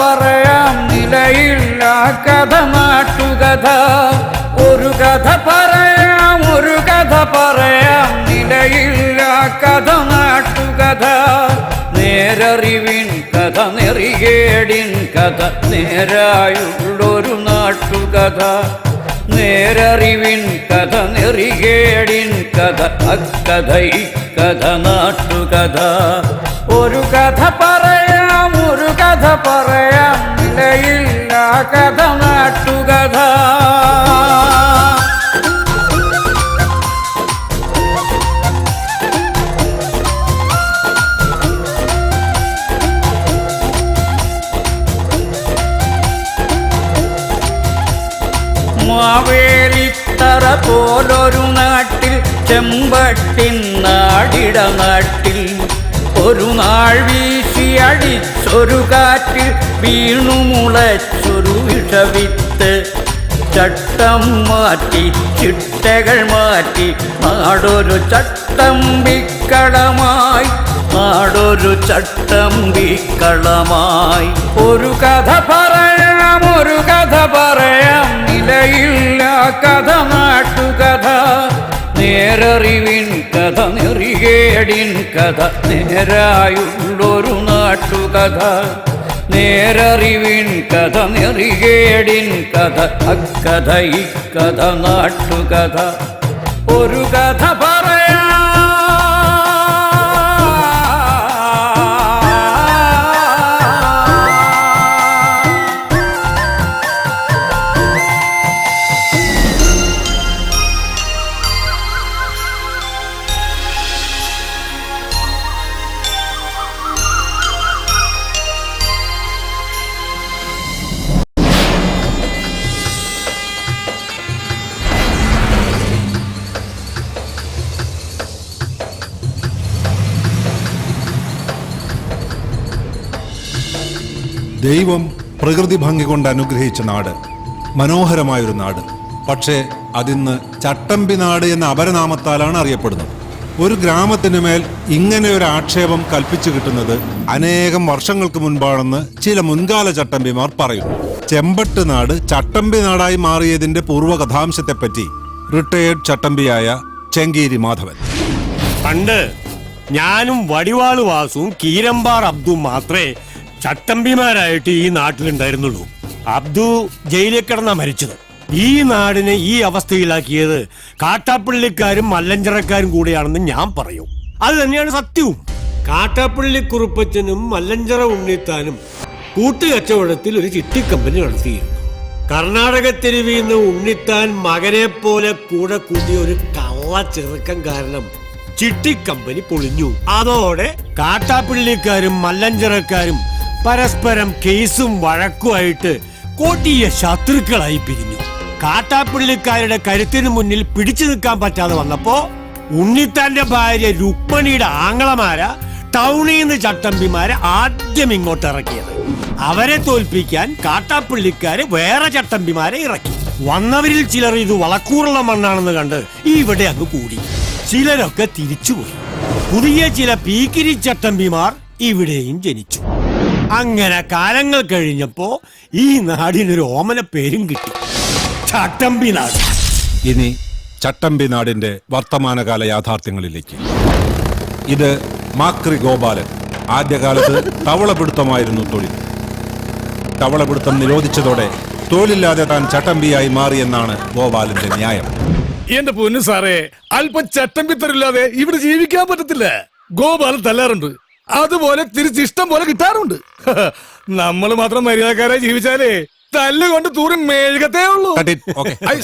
പറയാം നിലയില്ല കഥ നാട്ടുകഥ. ഒരു കഥ പറയാം ഒരു കഥ പറയാം നിലയില്ല കഥ നാട്ടുകഥ. നേരറിവിൻ കഥ നെറികേടിൻ കഥ നേരായുള്ളൊരു നാട്ടുകഥ. നേരറിവിൻ കഥ നെറികേടിൻ കഥ അക്കഥ ഇക്കഥ നാട്ടുകഥ. ഒരു കഥ പറയാം ഒരു കഥ പറയാം നിലയില്ല കഥ നാട്ടുകഥ. മാവേലിത്തറ പോലൊരു നാട്ടിൽ ചെമ്പട്ടിൻ നാടിട നാട്ടിൽ ഒരു നാൾ വീശി അടിച്ചൊരു കാറ്റിൽ വീണു മുളച്ചൊരു വിഷവിത്ത്. ചട്ടം മാറ്റി ചിട്ടകൾ മാറ്റി നാടൊരു ചട്ടമ്പിക്കളമായി നാടൊരു ചട്ടമ്പിക്കളമായി. ഒരു കഥ പറയാം ഒരു കഥ പറയാം നിലയില്ല കഥ നാട്ടുകഥ. നേരറിവിൻ കഥ നെറികേടിൻ കഥ നേരായുള്ളൊരു നാട്ടുകഥ. നേരറിവിൻ കഥ നെറികേടിൻ കഥ അക്കഥ ഇക്കഥ നാട്ടുകഥ. ഒരു കഥ പറയാം ദൈവം പ്രകൃതി ഭംഗി കൊണ്ട് അനുഗ്രഹിച്ച നാട്, മനോഹരമായൊരു നാട്. പക്ഷേ അതിന്ന് ചട്ടമ്പി നാട് എന്ന അപരനാമത്താലാണ് അറിയപ്പെടുന്നത്. ഒരു ഗ്രാമത്തിനു മേൽ ഇങ്ങനെ ഒരു ആക്ഷേപം കൽപ്പിച്ചു കിട്ടുന്നത് അനേകം വർഷങ്ങൾക്ക് മുൻപാണെന്ന് ചില മുൻകാല ചട്ടമ്പിമാർ പറയുന്നു. ചെമ്പട്ട് നാട് ചട്ടമ്പി നാടായി മാറിയതിന്റെ പൂർവ്വകഥാംശത്തെപ്പറ്റി റിട്ടയേർഡ് ചട്ടമ്പിയായ ചെങ്കീരി മാധവൻ. പണ്ട് ഞാനും വടിവാള് വാസുവും കീരമ്പാർ അബ്ദും മാത്രമേ ചട്ടമ്പിമാരായിട്ട് ഈ നാട്ടിലുണ്ടായിരുന്നുള്ളൂ. അബ്ദു ജയിലിൽ കിടന്നാ മരിച്ചത്. ഈ നാടിനെ ഈ അവസ്ഥയിലാക്കിയത് കാട്ടാപ്പള്ളിക്കാരും മല്ലഞ്ചറക്കാരും കൂടെയാണെന്ന് ഞാൻ പറയും. അത് തന്നെയാണ് സത്യവും. കാട്ടാപ്പള്ളി കുറുപ്പച്ചനും മല്ലഞ്ചറ ഉണ്ണിത്താനും കൂട്ടുകച്ചവടത്തിൽ ഒരു ചിട്ടിക്കമ്പനി നടത്തിയിരുന്നു. കർണാടക തെരുവിൽ നിന്ന് ഉണ്ണിത്താൻ മകനെ പോലെ കൂടെ കൂട്ടിയ ഒരു കള്ള ചെറുക്കം കാരണം ചിട്ടിക്കമ്പനി പൊളിഞ്ഞു. അതോടെ കാട്ടാപ്പള്ളിക്കാരും മല്ലഞ്ചറക്കാരും പരസ്പരം കേസും വഴക്കുമായിട്ട് കൊടിയ ശത്രുക്കളായി പിരിഞ്ഞു. കാട്ടാപ്പള്ളിക്കാരുടെ കരുത്തിന് മുന്നിൽ പിടിച്ചു നിൽക്കാൻ പറ്റാതെ വന്നപ്പോ ഉണ്ണിത്താന്റെ ഭാര്യ രുക്മണിയുടെ ആങ്ങളമാരാ ടൗണിൽ നിന്ന് ചട്ടമ്പിമാരെ ആദ്യം ഇങ്ങോട്ട് ഇറക്കിയത്. അവരെ തോൽപ്പിക്കാൻ കാട്ടാപ്പള്ളിക്കാര് വേറെ ചട്ടമ്പിമാരെ ഇറക്കി. വന്നവരിൽ ചിലർ ഇത് വളക്കൂറുള്ള മണ്ണാണെന്ന് കണ്ട് ഇവിടെ അങ്ങ് കൂടി. ചിലരൊക്കെ തിരിച്ചുപോയി. പുതിയ ചില പീക്കിരി ചട്ടമ്പിമാർ ഇവിടെയും ജനിച്ചു. അങ്ങനെ കാലങ്ങൾ കഴിഞ്ഞപ്പോ ഈ നാടിനൊരു ഓമന പേരും കിട്ടി, ചട്ടമ്പി നാട്. ഇനി ചട്ടമ്പി നാടിന്റെ വർത്തമാനകാല യാഥാർത്ഥ്യങ്ങളിലേക്ക്. ഇത് മാക്രി ഗോപാലൻ. ആദ്യകാലത്ത് തവളപിടുത്തമായിരുന്നു തൊഴിൽ. തവളപിടുത്തം നിരോധിച്ചതോടെ തൊഴിലില്ലാതെ താൻ ചട്ടമ്പിയായി മാറിയെന്നാണ് ഗോപാലന്റെ ന്യായം. എന്റെ പൊന്നു സാറേ, അല്പം ചട്ടമ്പിത്തരില്ലാതെ ഇവിടെ ജീവിക്കാൻ പറ്റത്തില്ല. ഗോപാലൻ തല്ലാറുണ്ട്, അതുപോലെ തിരിച്ചിഷ്ടം പോലെ കിട്ടാറുണ്ട്. നമ്മൾ മാത്രം മര്യാദക്കാരായി ജീവിച്ചാലേ തല്ലുകൊണ്ട് തൂറി മേഴുകത്തേ ഉള്ളൂ.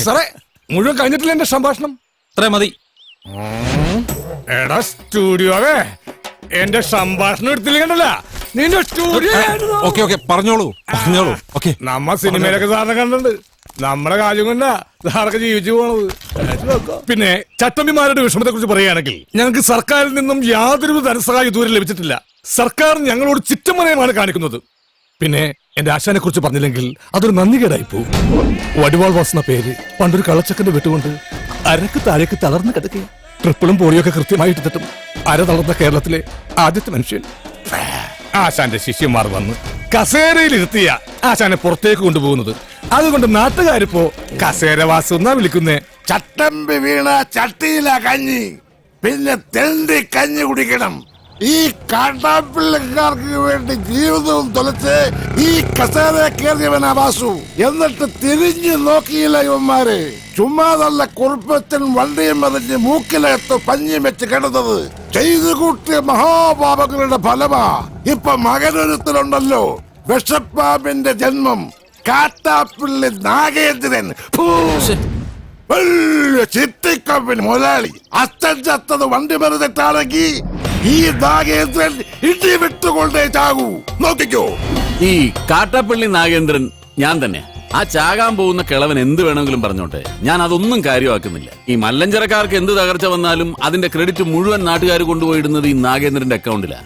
സാറേ, മുഴുവൻ കഴിഞ്ഞിട്ടില്ല എന്റെ സംഭാഷണം. മതി. എടാ സ്റ്റുഡിയോവേ, എന്റെ സംഭാഷണം എടുത്തില്ല. നിന്റെ സ്റ്റുഡിയോ പറഞ്ഞോളൂ. നമ്മ സിനിമയിലൊക്കെ സാറിനെ കണ്ടിട്ടുണ്ട്. നമ്മളെ കാര്യം കൊണ്ടാ സാറൊക്കെ ജീവിച്ചു പോണത്. പിന്നെ ചട്ടമ്പിമാരുടെ വിഷമത്തെ കുറിച്ച് പറയുകയാണെങ്കിൽ, ഞങ്ങൾക്ക് സർക്കാരിൽ നിന്നും യാതൊരു ധനസഹായം ഇതുവരെ ലഭിച്ചിട്ടില്ല. സർക്കാർ ഞങ്ങളോട് ചിറ്റമനയമാണ് കാണിക്കുന്നത്. പിന്നെ എന്റെ ആശാനെ കുറിച്ച് പറഞ്ഞില്ലെങ്കിൽ അതൊരു നന്ദികേടായി പോകും. വടിവാൾ വാസുന്ന പേര് പണ്ടൊരു കള്ളച്ചക്കന്റെ വിട്ടുകൊണ്ട് അരക്ക് താഴേക്ക് തളർന്നു കിടക്കുക. ട്രിപ്പിളും പോളിയൊക്കെ കൃത്യമായിട്ട് തട്ടും. അര തളർന്ന കേരളത്തിലെ ആദ്യത്തെ മനുഷ്യൻ. ആശാന്റെ ശിഷ്യന്മാർ വന്ന് കസേരയിൽ ഇരുത്തിയ ആശാനെ പുറത്തേക്ക് കൊണ്ടുപോകുന്നത്. അതുകൊണ്ട് നാട്ടുകാരിപ്പോ കസേരവാസം എന്നാ വിളിക്കുന്നേ. ചട്ടമ്പി വീണ ചട്ടിയില കഞ്ഞി, പിന്നെ തെണ്ടി കഞ്ഞി കുടിക്കണം. ഈ കാട്ടാപ്പിള്ളക്കാർക്ക് വേണ്ടി ജീവിതവും തൊലച്ച് ഈ കസേര കയറിയവനാ വാസു. എന്നിട്ട് തിരിഞ്ഞു നോക്കിയില്ല ഇവന്മാര്. ചുമ്മാതല്ല കുറുപ്പച്ചൻ വണ്ടിയും മറിഞ്ഞ് മൂക്കിലകത്ത് പഞ്ഞിയും വെച്ച് കിടന്നത്. ചെയ്തു കൂട്ടിയ മഹാപാപങ്ങളുടെ ഫലമാ ഇപ്പൊ മകനൊരുത്തലുണ്ടല്ലോ, വിഷപ്പാമ്പിന്റെ ജന്മം, കാട്ടാപ്പിള്ളി നാഗേന്ദ്രൻ. ചിട്ടിക്കമ്പിന് മുതലാളി. അച്ഛൻ ചത്തത് വണ്ടി മറിഞ്ഞിട്ടാണെങ്കിൽ ഈ നാഗേന്ദ്രൻ ഇടി വിട്ടുകൊണ്ടേ ചാകൂ. നോക്കിക്കോ. ഈ കാട്ടാപ്പള്ളി നാഗേന്ദ്രൻ ഞാൻ തന്നെ. ആ ചാകാൻ പോകുന്ന കിളവൻ എന്ത് വേണമെങ്കിലും പറഞ്ഞോട്ടെ, ഞാൻ അതൊന്നും കാര്യമാക്കുന്നില്ല. ഈ മല്ലഞ്ചരക്കാർക്ക് എന്ത് തകർച്ച വന്നാലും അതിന്റെ ക്രെഡിറ്റ് മുഴുവൻ നാട്ടുകാർ കൊണ്ടുപോയിടുന്നത് ഈ നാഗേന്ദ്രന്റെ അക്കൗണ്ടിലാ.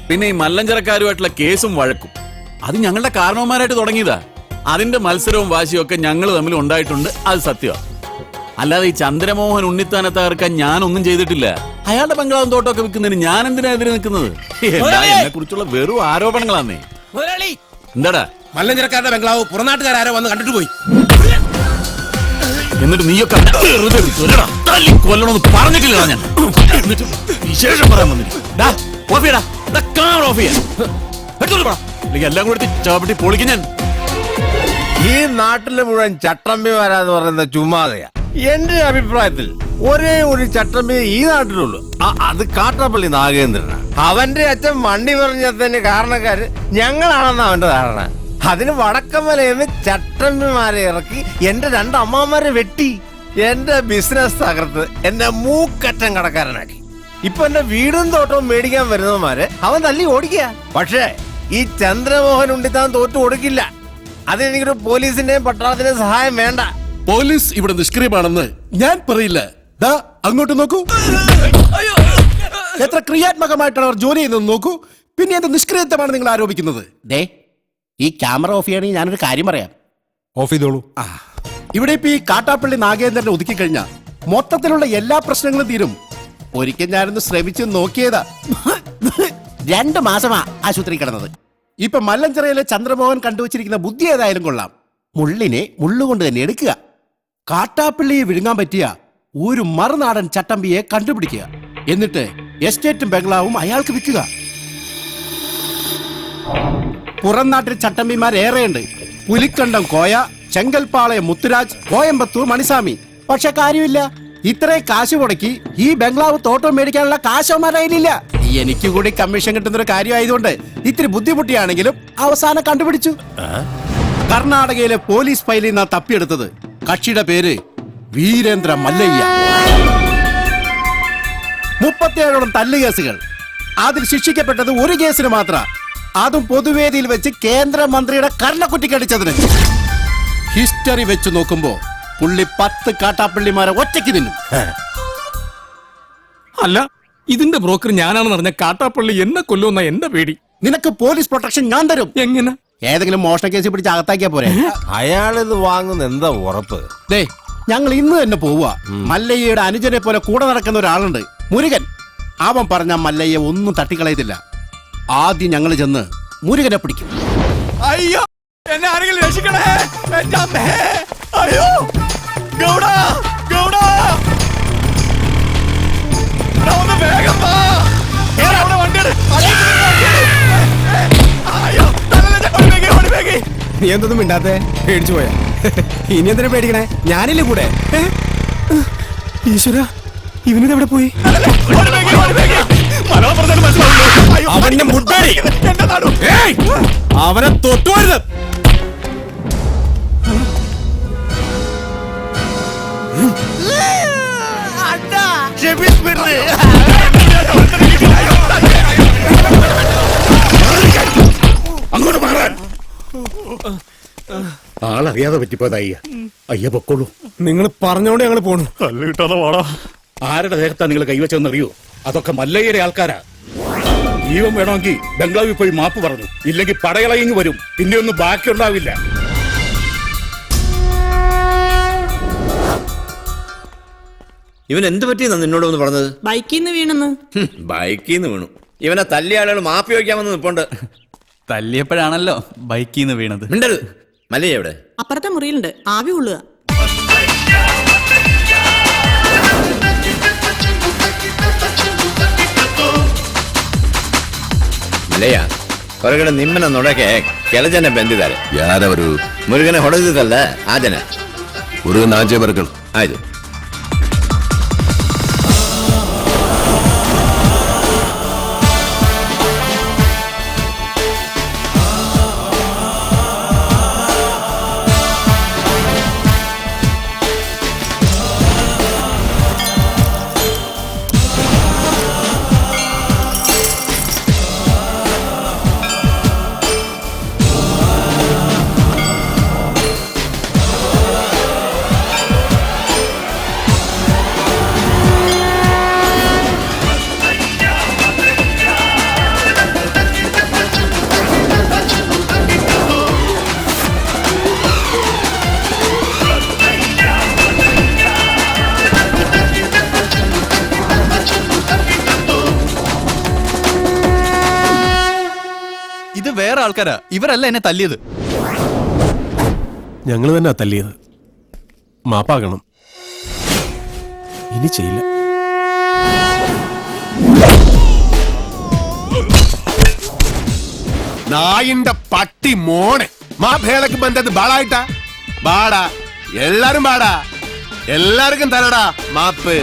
പിന്നെ ഈ മല്ലഞ്ചരക്കാരുമായിട്ടുള്ള കേസും വഴക്കും അത് ഞങ്ങളുടെ കാരണവന്മാരായിട്ട് തുടങ്ങിയതാ. അതിന്റെ മത്സരവും വാശിയും ഒക്കെ ഞങ്ങൾ തമ്മിൽ ഉണ്ടായിട്ടുണ്ട്, അത് സത്യമാണ്. അല്ലാതെ ഈ ചന്ദ്രമോഹൻ ഉണ്ണിത്താനെ തകർക്കാൻ ഞാനൊന്നും ചെയ്തിട്ടില്ല. അയാളുടെ ബംഗ്ലാവും തോട്ടമൊക്കെ വിൽക്കുന്നതിന് ഞാൻ എന്തിനാ എതിരെ നിൽക്കുന്നത്? എന്നെ കുറിച്ചുള്ള വെറും ആരോപണങ്ങളാന്നേ. എന്താടാ മല്ലഞ്ചരക്കാരുടെ ബംഗ്ലാവ് പുറനാട്ടുകാരോ വന്ന് കണ്ടിട്ട് പോയി. എന്നിട്ട് നീയൊക്കെ വെറുതെ കൊല്ലണമെന്ന് പറഞ്ഞിട്ടില്ല ഞാൻ. എന്നിട്ട് വിശേഷം പറയാൻ വന്നില്ല. എല്ലാം കൂടി ചാപ്പിട്ടി പൊളിക്കും ഞാൻ. ഈ നാട്ടിലെ മുഴുവൻ ചട്ടമ്പിമാരാന്ന് പറയുന്ന ചുമ്മാതെയാ. എന്റെ അഭിപ്രായത്തിൽ ഒരേ ഒരു ചട്ടമ്പി ഈ നാട്ടിലുള്ളൂ, അത് കാട്ടാപ്പള്ളി നാഗേന്ദ്രനാണ്. അവന്റെ അച്ഛൻ വണ്ടി പറഞ്ഞതിന് കാരണക്കാര് ഞങ്ങളാണെന്ന് അവന്റെ ധാരണ. അതിന് വടക്കമലയെന്ന് ചട്ടമ്പിമാരെ ഇറക്കി എന്റെ 2 അമ്മമാരെ വെട്ടി എന്റെ ബിസിനസ് തകർത്ത് എന്നെ മൂക്കറ്റം കടക്കാരനാക്കി. ഇപ്പൊ എന്റെ വീടും തോട്ടവും മേടിക്കാൻ വരുന്നവന്മാരെ അവൻ തല്ലി ഓടിക്കുക. പക്ഷേ ഈ ചന്ദ്രമോഹൻ ഉണ്ണിത്താൻ തോറ്റു കൊടുക്കില്ല. അതിനെനിക്കൊരു പോലീസിന്റെയും പട്ടാളത്തിന്റെയും സഹായം വേണ്ട. പോലീസ് ഇവിടെ നിഷ്ക്രിയമാണെന്ന് ഞാൻ പറയില്ല. ദാ അങ്ങോട്ട് നോക്കൂ, എത്ര ക്രിയാത്മകമായിട്ടാണ് അവർ ജോലി ചെയ്യുന്നത് നോക്കൂ. പിന്നെ എന്ത് നിഷ്ക്രിയത്വമാണ് നിങ്ങൾ ആരോപിക്കുന്നത്? ദേ, ഈ ക്യാമറ ഓഫ് ചെയ്യണമെങ്കിൽ ഞാനൊരു കാര്യം പറയാം. ഓഫ് ചെയ്തോളൂ. ഇവിടെ ഇപ്പൊ ഈ കാട്ടാപ്പള്ളി നാഗേന്ദ്രനെ ഒതുക്കി കഴിഞ്ഞാൽ മൊത്തത്തിലുള്ള എല്ലാ പ്രശ്നങ്ങളും തീരും. ഒരിക്കൽ ഞാനൊന്ന് ശ്രമിച്ചു നോക്കിയതാ. 2 മാസമാ ആശുപത്രി കിടന്നത്. ഇപ്പൊ മല്ലഞ്ചിറയിലെ ചന്ദ്രമോഹൻ കണ്ടുവച്ചിരിക്കുന്ന ബുദ്ധി ഏതായാലും കൊള്ളാം. മുള്ളിനെ മുള്ളുകൊണ്ട് തന്നെ എടുക്കുക. കാട്ടാപ്പള്ളിയെ വിഴുങ്ങാൻ പറ്റിയ ഒരു മറുനാടൻ ചട്ടമ്പിയെ കണ്ടുപിടിക്കുക. എന്നിട്ട് എസ്റ്റേറ്റും ബംഗ്ലാവും അയാൾക്ക് വിൽക്കുക. പുറം നാട്ടിൽ ചട്ടമ്പിമാരേറെയുണ്ട്. പുലിക്കണ്ടം കോയ, ചെങ്കൽപ്പാളയം മുത്തുരാജ്, കോയമ്പത്തൂർ മണിസ്വാമി. പക്ഷെ കാര്യമില്ല, ഇത്രയും കാശ് മുടക്കി ഈ ബംഗ്ലാവ് തോട്ടം മേടിക്കാനുള്ള കാശവന്മാരായില്ല. എനിക്ക് കൂടി കമ്മീഷൻ കിട്ടുന്ന ഒരു കാര്യമായതുകൊണ്ട് ഇത്തിരി ബുദ്ധിമുട്ടിയാണെങ്കിലും അവസാനം കണ്ടുപിടിച്ചു. കർണാടകയിലെ പോലീസ് ഫയലിൽ നിന്നാ തപ്പിയെടുത്തത്. കക്ഷിയുടെ പേര് വീരേന്ദ്ര മല്ലയ്യ. 37ഓളം തല്ലുകേസുകൾ. അതിൽ ശിക്ഷിക്കപ്പെട്ടത് ഒരു കേസിന് മാത്രം, അതും പൊതുവേദിയിൽ വെച്ച് കേന്ദ്രമന്ത്രിയുടെ കർണക്കുറ്റിക്കടിച്ചതിന്. ഹിസ്റ്ററി വെച്ച് നോക്കുമ്പോ പുള്ളി 10 കാട്ടാപ്പള്ളിമാരെ ഒറ്റയ്ക്ക് തിന്നും. അല്ല, ഇതിന്റെ ബ്രോക്കർ ഞാനാണെന്ന് പറഞ്ഞ കാട്ടാപ്പള്ളി എന്നെ കൊല്ലുന്ന എന്റെ പേടി. നിനക്ക് പോലീസ് പ്രൊട്ടക്ഷൻ ഞാൻ തരും. എങ്ങനെ? ഏതെങ്കിലും മോഷണ കേസ് പിടിച്ച് അകത്താക്കിയാ പോരെ. അയാളിത് വാങ്ങുന്ന എന്താ ഉറപ്പ്? ദേ, ഞങ്ങൾ ഇന്ന് തന്നെ പോവുക. മല്ലയ്യയുടെ അനുജനെ പോലെ കൂടെ നടക്കുന്ന ഒരാളുണ്ട്, മുരുകൻ. അവൻ പറഞ്ഞ മല്ലയ്യ ഒന്നും തട്ടിക്കളയത്തില്ല. ആദ്യം ഞങ്ങൾ ചെന്ന് മുരുകനെ പിടിക്കും. അയ്യോ, എന്നെ ആരെങ്കിലും രക്ഷിക്കണേ. എന്റെ അമ്മേ. അയ്യോ, ഗൗഡാ, ഗൗഡാ, ഒന്ന് വേഗം വാ. അവിടെ വണ്ടിയാണ്. അയ്യോ, ഓടിപ്പേക്ക്. നീ എന്തൊന്നും മിണ്ടാത്തെ? പേടിച്ചു പോയാ? ഇനി എന്തിനാ പേടിക്കണേ? ഞാനില്ലേ കൂടെ. ഈശ്വര, ഇവനിത് എവിടെ പോയി? അവന്റെ മുട്ടായി അവനെ തൊട്ടുവരുത്. അങ്ങോട്ട് മാറാൻ. ആളറിയാതെ പറ്റിപ്പോയത് അയ്യ പൊക്കോളൂ. നിങ്ങൾ പറഞ്ഞോണ്ട് ഞങ്ങൾ പോണു. തല്ല് കിട്ടാതെ വാടാ. ആരുടെ ദേഹത്താ നിങ്ങൾ കൈവച്ചതെന്ന് അറിയോ? അതൊക്കെ മല്ലയ്യയുടെ ആൾക്കാരാ. ജീവൻ വേണമെങ്കിൽ ബംഗ്ലാവിൽ പോയി മാപ്പ് പറഞ്ഞു, ഇല്ലെങ്കിൽ പടയളയിങ് വരും. പിന്നെ ഒന്നും ബാക്കിയുണ്ടാവില്ല. ഇവൻ എന്ത് പറ്റിയെന്നാ നിന്നോട് ഒന്ന് പറഞ്ഞത്? ബൈക്കിൽ നിന്ന് വീണെന്ന്. ബൈക്കിൽ നിന്ന് വീണു. ഇവനെ തല്ലിയ ആളുകൾ മാപ്പി വയ്ക്കാമെന്ന് നിൽപ്പുണ്ട്. തല്ലിയപ്പോഴാണല്ലോ ബൈക്കിൽ നിന്ന് വീണത്. മിണ്ടരുത്. മല്ലയ്യ എവിടെ? അപ്പുറത്തെ മുറിയിലുണ്ട്, ആവി കൊള്ളുക. ಮಲೆಯ ಹೊರಗಡೆ ನಿಮ್ಮನ್ನ ನೋಡಕ್ಕೆ ಕೆಲ ಜನ ಬಂದಿದ್ದಾರೆ. ಯಾರವರು? ಮುರುಗನೆ ಹೊಡೆದಿದ್ದಲ್ಲ ಆ ಜನ. ಮುರುಗನ ಆಚೆ ಬರ್ಗಳು. ಆಯ್ತು. ഇത് വേറെ ആൾക്കാരാ, ഇവരല്ല എന്നെ തല്ലിയത്. ഞങ്ങൾ തന്നെ തല്ലിയത്. മാപ്പാകണം, ഇനി ചെയ്യില്ല. നായിന്റെ പട്ടി മോണെ മാ ഭേളക്ക് ബന്ധത് ബാളായിട്ടാ ബാടാ. എല്ലാരും ബാടാ, എല്ലാവർക്കും തരടാ മാപ്പ്.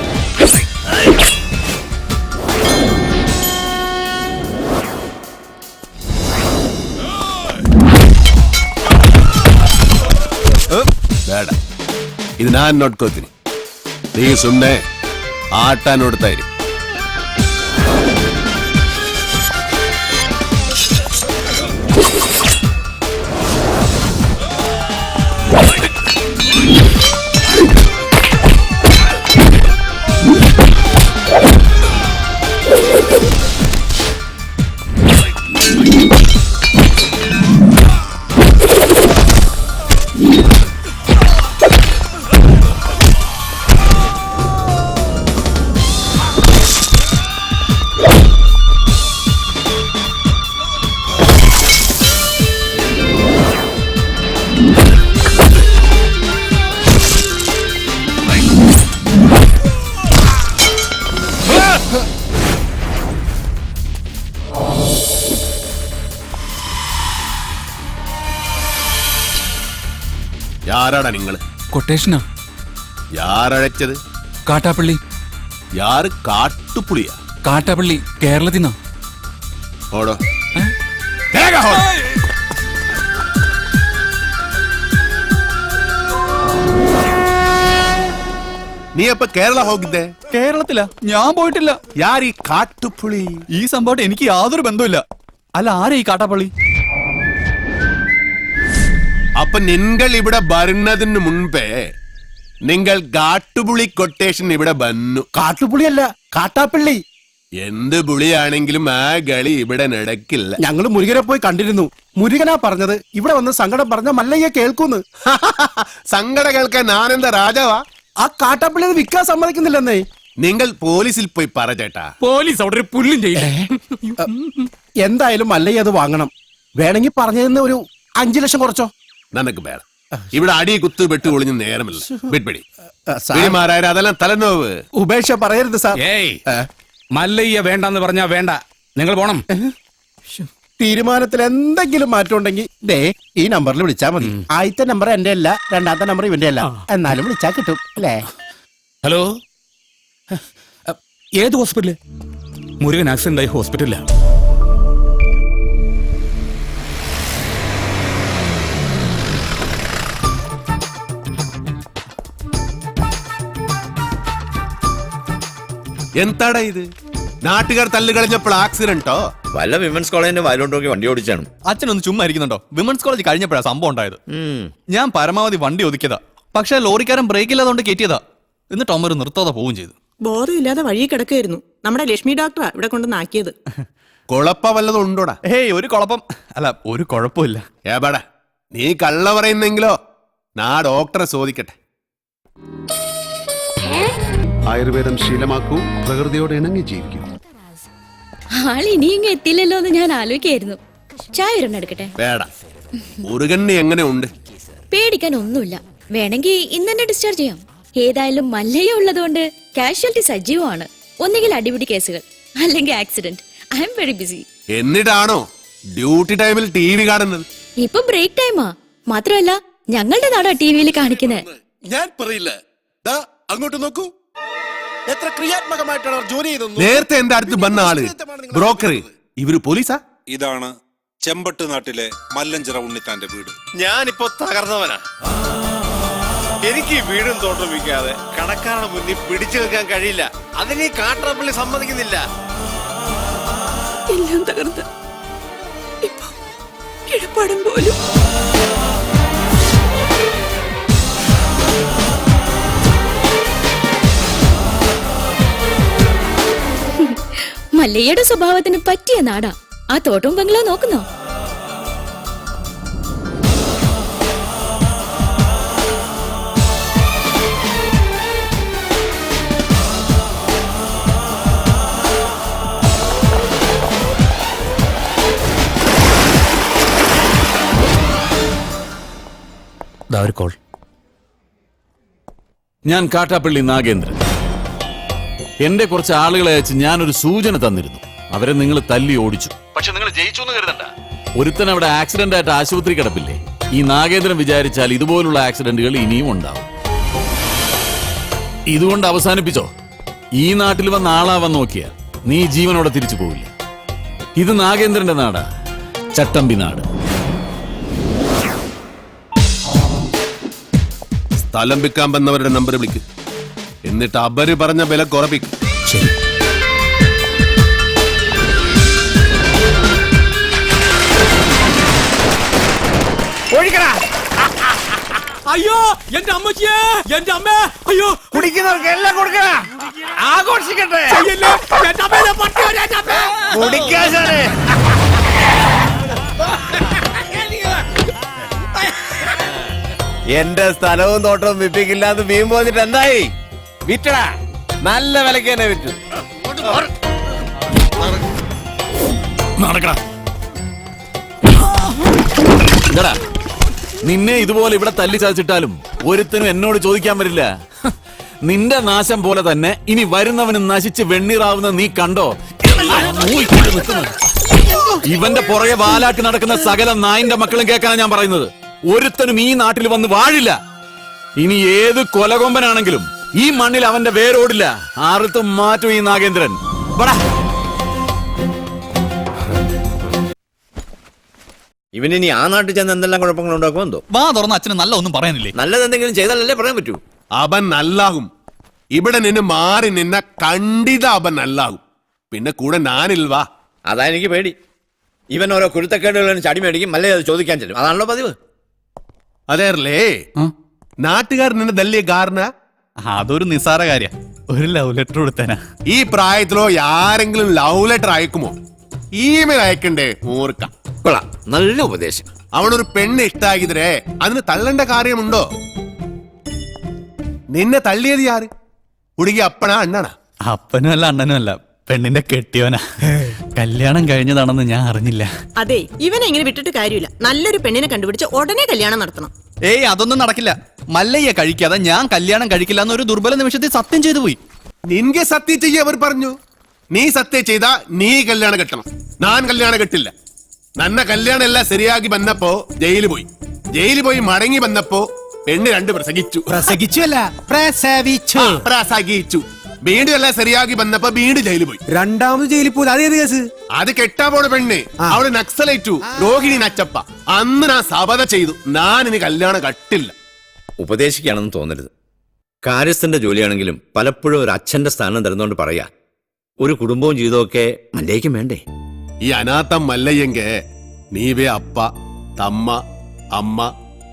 ಬೇಡ, ಇದು ನಾನು ನೋಡ್ಕೋತೀನಿ. ನೀ ಸುಮ್ಮನೆ ಆಟ ನೋಡ್ತಾ ಇರಿ. யாராடா நீங்கள்? കൊട്ടേഷനാ. யாரழைச்சது? കാട്ടാപ്പള്ളി. யாரு? காட்டுப்புலியா? കാട്ടാപ്പള്ളി കേരളത്തിൽ നിന്നാ. ഓടോ. നീ അപ്പൊ കേരള ಹೋಗಿದ್ದೆ? കേരളത്തിലാ, ഞാൻ പോയിട്ടില്ല. ಯಾರೀ കാട്ടുപുളി? ഈ സംഭവം എനിക്ക് യാതൊരു ബന്ധമില്ല. അല്ല, ആരാ ഈ കാട്ടാപ്പള്ളി? അപ്പൊ നിങ്ങൾ ഇവിടെ വരുന്നതിന് മുൻപേ നിങ്ങൾ കാട്ടുപുളി കൊട്ടേഷൻ ഇവിടെ വന്നു. കാട്ടുപുളിയല്ല, കാട്ടാപ്പള്ളി. എന്ത് പുളിയാണെങ്കിലും ആ കളി ഇവിടെ നടക്കില്ല. ഞങ്ങൾ മുരുകനെ പോയി കണ്ടിരുന്നു. മുരുകനാ പറഞ്ഞത് ഇവിടെ വന്ന് സങ്കടം പറഞ്ഞ മല്ലയ്യ കേൾക്കൂന്ന്. സങ്കടം കേൾക്കാൻ ഞാനെന്താ രാജാവാ? ആ കാട്ടാപ്പള്ളി അത് വിൽക്കാൻ സമ്മതിക്കുന്നില്ലെന്നേ. നിങ്ങൾ പോലീസിൽ പോയി പറ ചേട്ടാ. പോലീസ് അവിടെ ഒരു പുല്ലും ചെയ്യില്ല. എന്തായാലും മല്ലയ്യ അത് വാങ്ങണം. വേണമെങ്കിൽ പറഞ്ഞതിന് ഒരു 5 ലക്ഷം കുറച്ചോ. നനക്ക് വേണം. ഇവിടെ അടി കുത്തു വെട്ട് ഒളിഞ്ഞ് നേരമില്ല. വിട്പിടി സാർ, പിടിമാരായ അതെല്ലാം തലനോവ്. ഉപേക്ഷ പറയരുത് സാർ. ഏയ്, മല്ലയ്യ വേണ്ടെന്ന് പറഞ്ഞാ വേണ്ട. നിങ്ങൾ പോണം. തീരുമാനത്തിൽ എന്തെങ്കിലും മാറ്റം ഉണ്ടെങ്കിൽ ദേ ഈ നമ്പറിൽ വിളിച്ചാൽ മതി. ആദ്യത്തെ നമ്പർ എന്റെ അല്ല, രണ്ടാമത്തെ നമ്പർ ഇവന്റെ അല്ല. എന്നാലും വിളിച്ചാൽ കിട്ടും അല്ലേ? ഹലോ, ഏത് ഹോസ്പിറ്റല്? മുരുകൻ ആക്സിഡന്റ് ആയി ഹോസ്പിറ്റലിലാ. എന്താടാ ഇത്? നാട്ടുകാർ തല്ല് കളഞ്ഞപ്പോൾ ആക്സിഡന്റോ? വല്ല വിമൻസ് കോളേജിന്റെ വയലോട്ടോക്കി വണ്ടി ഓടിച്ചാണ്. അച്ഛനൊന്ന് ചുമ്മാ ഇരിക്കുന്നുണ്ടോ? വിമൻസ് കോളേജ് കഴിഞ്ഞപ്പോഴാ സംഭവം ഉണ്ടായത്. ഞാൻ പരമാവധി വണ്ടി ഒതുക്കിയതാ. പക്ഷെ ലോറിക്കാരൻ ബ്രേക്ക് ഇല്ലാതുകൊണ്ട് കയറ്റിയതാ. എന്നിട്ട് അമ്മ നിർത്താതെ പോവുകയും ചെയ്തു. ബോധം ഇല്ലാതെ വഴി കിടക്കായിരുന്നു. നമ്മുടെ ലക്ഷ്മി ഡോക്ടറാ ഇവിടെ കൊണ്ടുവന്നാക്കിയത്. കുഴപ്പ വല്ലതും ഉണ്ടോടാ? ഹേയ്, ഒരു കുഴപ്പം അല്ല, ഒരു കുഴപ്പമില്ല. ഏപാടാ, നീ കള്ള പറയുന്നെങ്കിലോ നാ ഡോക്ടറെ ചോദിക്കട്ടെ. ആയുർവേദം ശീലമാക്കൂ, പ്രകൃതിയോട് ഇണങ്ങി ജീവിക്കൂ. ആൾ ഇനിയും എത്തില്ലല്ലോ എന്ന് ഞാൻ ആലോചിക്കായിരുന്നു. ചായ ഒരെണ്ണം എടുക്കട്ടെ? വേട മുരുകന് എങ്ങനെ ഉണ്ട്? പേടിക്കാൻ ഒന്നുമില്ല. വേണമെങ്കിൽ ഇന്ന് തന്നെ ഡിസ്ചാർജ് ചെയ്യാം. ഏതായാലും മല്ലയ്യ ഉള്ളതുകൊണ്ട് കാഷ്വാലിറ്റി സജീവമാണ്. ഒന്നുകിൽ അടിപിടി കേസുകൾ, അല്ലെങ്കിൽ accident. I am very busy. എന്നിട്ടാണോ ഡ്യൂട്ടി ടൈമിൽ TV കാണുന്നത്? ഇപ്പൊ ബ്രേക്ക് ടൈമാ. മാത്രമല്ല ഞങ്ങളുടെ നാടാ ടിവിയിൽ കാണിക്കുന്നത്. ഞാൻ പറയില്ല. അങ്ങോട്ട് നോക്കൂ. എത്ര ക്രിയാത്മകമായിട്ടാണ് അവർ ജോലി ചെയ്തത്. നേരത്തെ എന്റെ അടുത്ത് വന്ന ആള് ബ്രോക്കർ, ഇവര് പോലീസാ? ഇതാണ് ചെമ്പട്ട് നാട്ടിലെ മല്ലഞ്ചിറ ഉണ്ണിത്താന്റെ വീട്. ഞാനിപ്പോ തകർന്നവനാ. എനിക്ക് ഈ വീടും തോട്ടം വിൽക്കാതെ കടക്കാരുടെ മുന്നിൽ പിടിച്ചു നിൽക്കാൻ കഴിയില്ല. അതിന് ഈ കാട്ടറപ്പള്ളി സമ്മതിക്കുന്നില്ല. എല്ലാം തകർന്ന് ഇപ്പൊ കിഴപ്പാടം പോലും. മല്ലയ്യയുടെ സ്വഭാവത്തിന് പറ്റിയ നാടാ. ആ തോട്ടവും ബംഗ്ലാവ് നോക്കുന്നോ? ഞാൻ കാട്ടാപ്പള്ളി നാഗേന്ദ്രൻ. എന്റെ കുറച്ച് ആളുകളെ അയച്ച് ഞാനൊരു സൂചന തന്നിരുന്നു. അവരെ നിങ്ങൾ തല്ലി ഓടിച്ചു. പക്ഷെ നിങ്ങൾ ജയിച്ചു എന്ന് കരുതണ്ട. ഒരുത്തൻ അവിടെ ആക്സിഡന്റ് ആയിട്ട് ആശുപത്രി കിടപ്പില്ലേ? ഈ നാഗേന്ദ്രൻ വിചാരിച്ചാൽ ഇതുപോലുള്ള ആക്സിഡന്റുകൾ ഇനിയും ഉണ്ടാവും. ഇതുകൊണ്ട് അവസാനിപ്പിച്ചോ. ഈ നാട്ടിൽ വന്ന ആളാവാൻ നോക്കിയാൽ നീ ജീവനോടെ തിരിച്ചു പോവില്ല. ഇത് നാഗേന്ദ്രന്റെ നാടാ, ചട്ടമ്പി നാട്. സ്ഥലം വിൽക്കാൻ വന്നവരുടെ നമ്പർ വിളിക്ക്. എന്നിട്ട് അവര് പറഞ്ഞ വില കുറപ്പിക്കും. ശരി. അയ്യോ എന്റെ അമ്മച്ചിയെ, എന്റെ അമ്മ. അയ്യോ കുടിക്കുന്നവർക്ക് എല്ലാം കൊടുക്കണ. ആഘോഷിക്കട്ടെ. കുടിക്കാശാനെ. എന്റെ സ്ഥലവും തോട്ടവും വിപ്പിക്കില്ലാന്ന് മീൻ പോന്നിട്ട് എന്തായി? വിറ്റടാ, നല്ല വിലക്ക് തന്നെ വിറ്റു. നിന്നെ ഇതുപോലെ ഇവിടെ തല്ലി ചതച്ചിട്ടാലും ഒരുത്തനും എന്നോട് ചോദിക്കാൻ വരില്ല. നിന്റെ നാശം പോലെ തന്നെ ഇനി വരുന്നവന് നശിച്ച് വെണ്ണീറാവുന്ന നീ കണ്ടോ? ഇവന്റെ പുറകെ വാലാട്ടി നടക്കുന്ന സകല നായിന്റെ മക്കളും കേൾക്കാനാണ് ഞാൻ പറയുന്നത്. ഒരുത്തനും ഈ നാട്ടിൽ വന്ന് വാഴില്ല. ഇനി ഏത് കൊലകൊമ്പനാണെങ്കിലും ഈ മണ്ണിൽ അവന്റെ വേരോടില്ല. ആർത്തും മാറ്റും ഈ നാഗേന്ദ്രൻ. ഇവനിനി ആ നാട്ടിൽ ചെന്ന് എന്തെല്ലാം കുഴപ്പങ്ങൾ ഉണ്ടാക്കുമെന്തോ. വാ തുറന്ന് അച്ഛന് നല്ല ഒന്നും പറയാനില്ലേ? നല്ലത് എന്തെങ്കിലും ചെയ്താലല്ലേ പറയാൻ പറ്റൂ. അവൻ നല്ലാകും. ഇവിടെ നിന്ന് മാറി നിന്ന കണ്ടിത അവൻ നല്ലാകും. പിന്നെ കൂടെ ഞാനിൽവാ. അതാ എനിക്ക് പേടി. ഇവൻ ഓരോ കുരുത്തക്കേടുകളും ചടി മേടിക്കും, മല്ലേ അത് ചോദിക്കാൻ ചെല്ലും. അതാണല്ലോ പതിവ്. അതേറല്ലേ നാട്ടുകാർ നിന്നെ തല്ലിയ കാരണം? അതൊരു നിസ്സാര കാര്യ. ഒരു ലവ് ലെറ്റർ കൊടുത്തേനാ. ഈ പ്രായത്തിലോ ആരെങ്കിലും ലവ് ലെറ്റർ അയക്കുമോ? ഇമെയിൽ അയക്കണ്ടേ? ഓർക്ക. കൊള്ളാം, നല്ല ഉപദേശം. അവനൊരു പെണ്ണ് ഇഷ്ടാക്കിതരേ, അതിന് തള്ളേണ്ട കാര്യമുണ്ടോ? നിന്നെ തള്ളിയത് ആര്? കുടുങ്ങി അപ്പനാ അണ്ണനാ? അപ്പനും അല്ല അണ്ണനും അല്ല, പെണ്ണിന്റെ കെട്ടിയോനാ. കല്യാണം കഴിഞ്ഞതാണെന്ന് ഞാൻ അറിഞ്ഞില്ല. അതെ, ഇവനെ ഇങ്ങനെ വിട്ടിട്ട് കാര്യമില്ല. നല്ലൊരു പെണ്ണിനെ കണ്ടുപിടിച്ച് ഉടനെ കല്യാണം നടത്തണം. ഏയ് അതൊന്നും നടക്കില്ല. മല്ലയ്യ കഴിക്കാതെ ഞാൻ കല്യാണം കഴിക്കില്ല എന്നൊരു ദുർബല നിമിഷത്തിൽ സത്യം ചെയ്തു പോയി. നിൻകെ സത്യം ചെയ്യ അവർ പറഞ്ഞു. നീ സത്യം ചെയ്താ നീ കല്യാണം കെട്ടണം. ഞാൻ കല്യാണം കെട്ടില്ല. നന്ന കല്യാണം എല്ലാം ശരിയാക്കി വന്നപ്പോ ജയിലിൽ പോയി. ജയിലിൽ പോയി മടങ്ങി വന്നപ്പോ പെണ്ണ് 2 പ്രസംഗിച്ചു. പ്രസംഗിച്ചല്ല, പ്രസവിച്ചു. പ്രസംഗിച്ചു. വീണ്ടും എല്ലാം ശരിയാക്കി വന്നപ്പോ വീണ്ടും ജയിലിൽ പോയി. രണ്ടാമത് ജയിലിൽ പോയി. അതേത് കേസ്? അത് കെട്ടാ പോണ പെണ്ണ്. അവള് നക്സലേറ്റു, രോഹിണി നച്ചപ്പ. അന്ന് ഞാൻ സബത ചെയ്തു, ഞാൻ ഇനി കല്യാണം കട്ടില്ല. ഉപദേശിക്കുകയാണെന്ന് തോന്നരുത്. കാര്യസ്ഥന്റെ ജോലിയാണെങ്കിലും പലപ്പോഴും ഒരു അച്ഛന്റെ സ്ഥാനം തരുന്നോണ്ട് പറയാ, ഒരു കുടുംബവും ജീവിതമൊക്കെ മല്ലയ്ക്കും വേണ്ടേ? ഈ അനാഥം മല്ലയ്യെങ്കെ നീവേ അപ്പ തമ്മ അമ്മ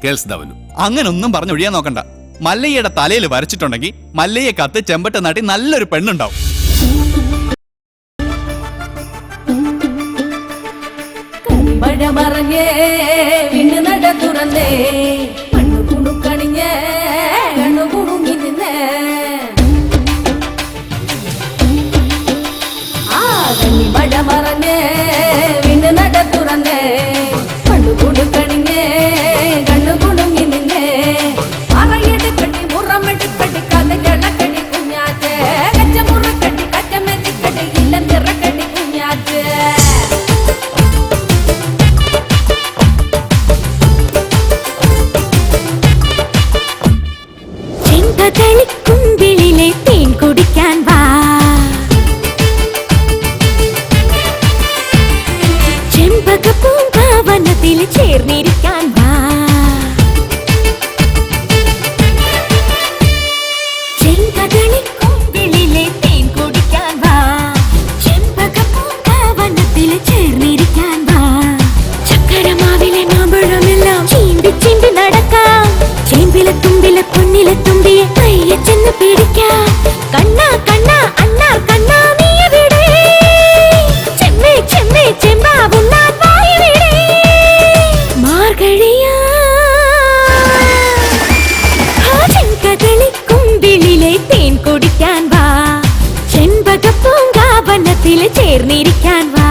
കേൾസ്തവനും. അങ്ങനൊന്നും പറഞ്ഞൊഴിയാൻ നോക്കണ്ട. മല്ലയ്യയുടെ തലയിൽ വരച്ചിട്ടുണ്ടെങ്കിൽ മല്ലയ്യ കത്ത് ചെമ്പട്ട നാട്ടി നല്ലൊരു പെണ്ണുണ്ടാവും. മറഞ്ഞേ വീണ് നട തുറന്നേ കുമ്പിളിലെ തേൻ കുടിക്കാൻ വാ. ചെമ്പകപ്പൂങ്കാവനത്തിൽ ചേർന്നിരിക്കാൻ വാ. ചെങ്കതളിക്കുമ്പിളിലെ തേൻ കുടിക്കാൻ വാ. ചെമ്പകപ്പൂങ്കാവനത്തിൽ ചേർന്നിരിക്കാൻ വാ. ചക്കരമാവിലെ മാമ്പഴമെല്ലാം ചീന്തി ചീന്തി നടക്കാം. ചേമ്പിലെ തുമ്പിലെ പൊന്നിലെ തുമ്പിയെ പയ്യെ ചെന്ന് പിടിക്കാം. കണ്ണാ കണ്ണാ അണ്ണാർ കണ്ണാ നീ എവിടെ? ചെമ്മേ ചെമ്മേ ചെമ്പാവുണ്ണാൻ വായെവിടെ? മാർഗഴിയാ ചെങ്കതളിക്കുമ്പിളിലെ തേൻ കുടിക്കാൻ വാ. ചെമ്പകപ്പൂങ്കാവനത്തിൽ ചേർന്നിരിക്കാൻ വാ.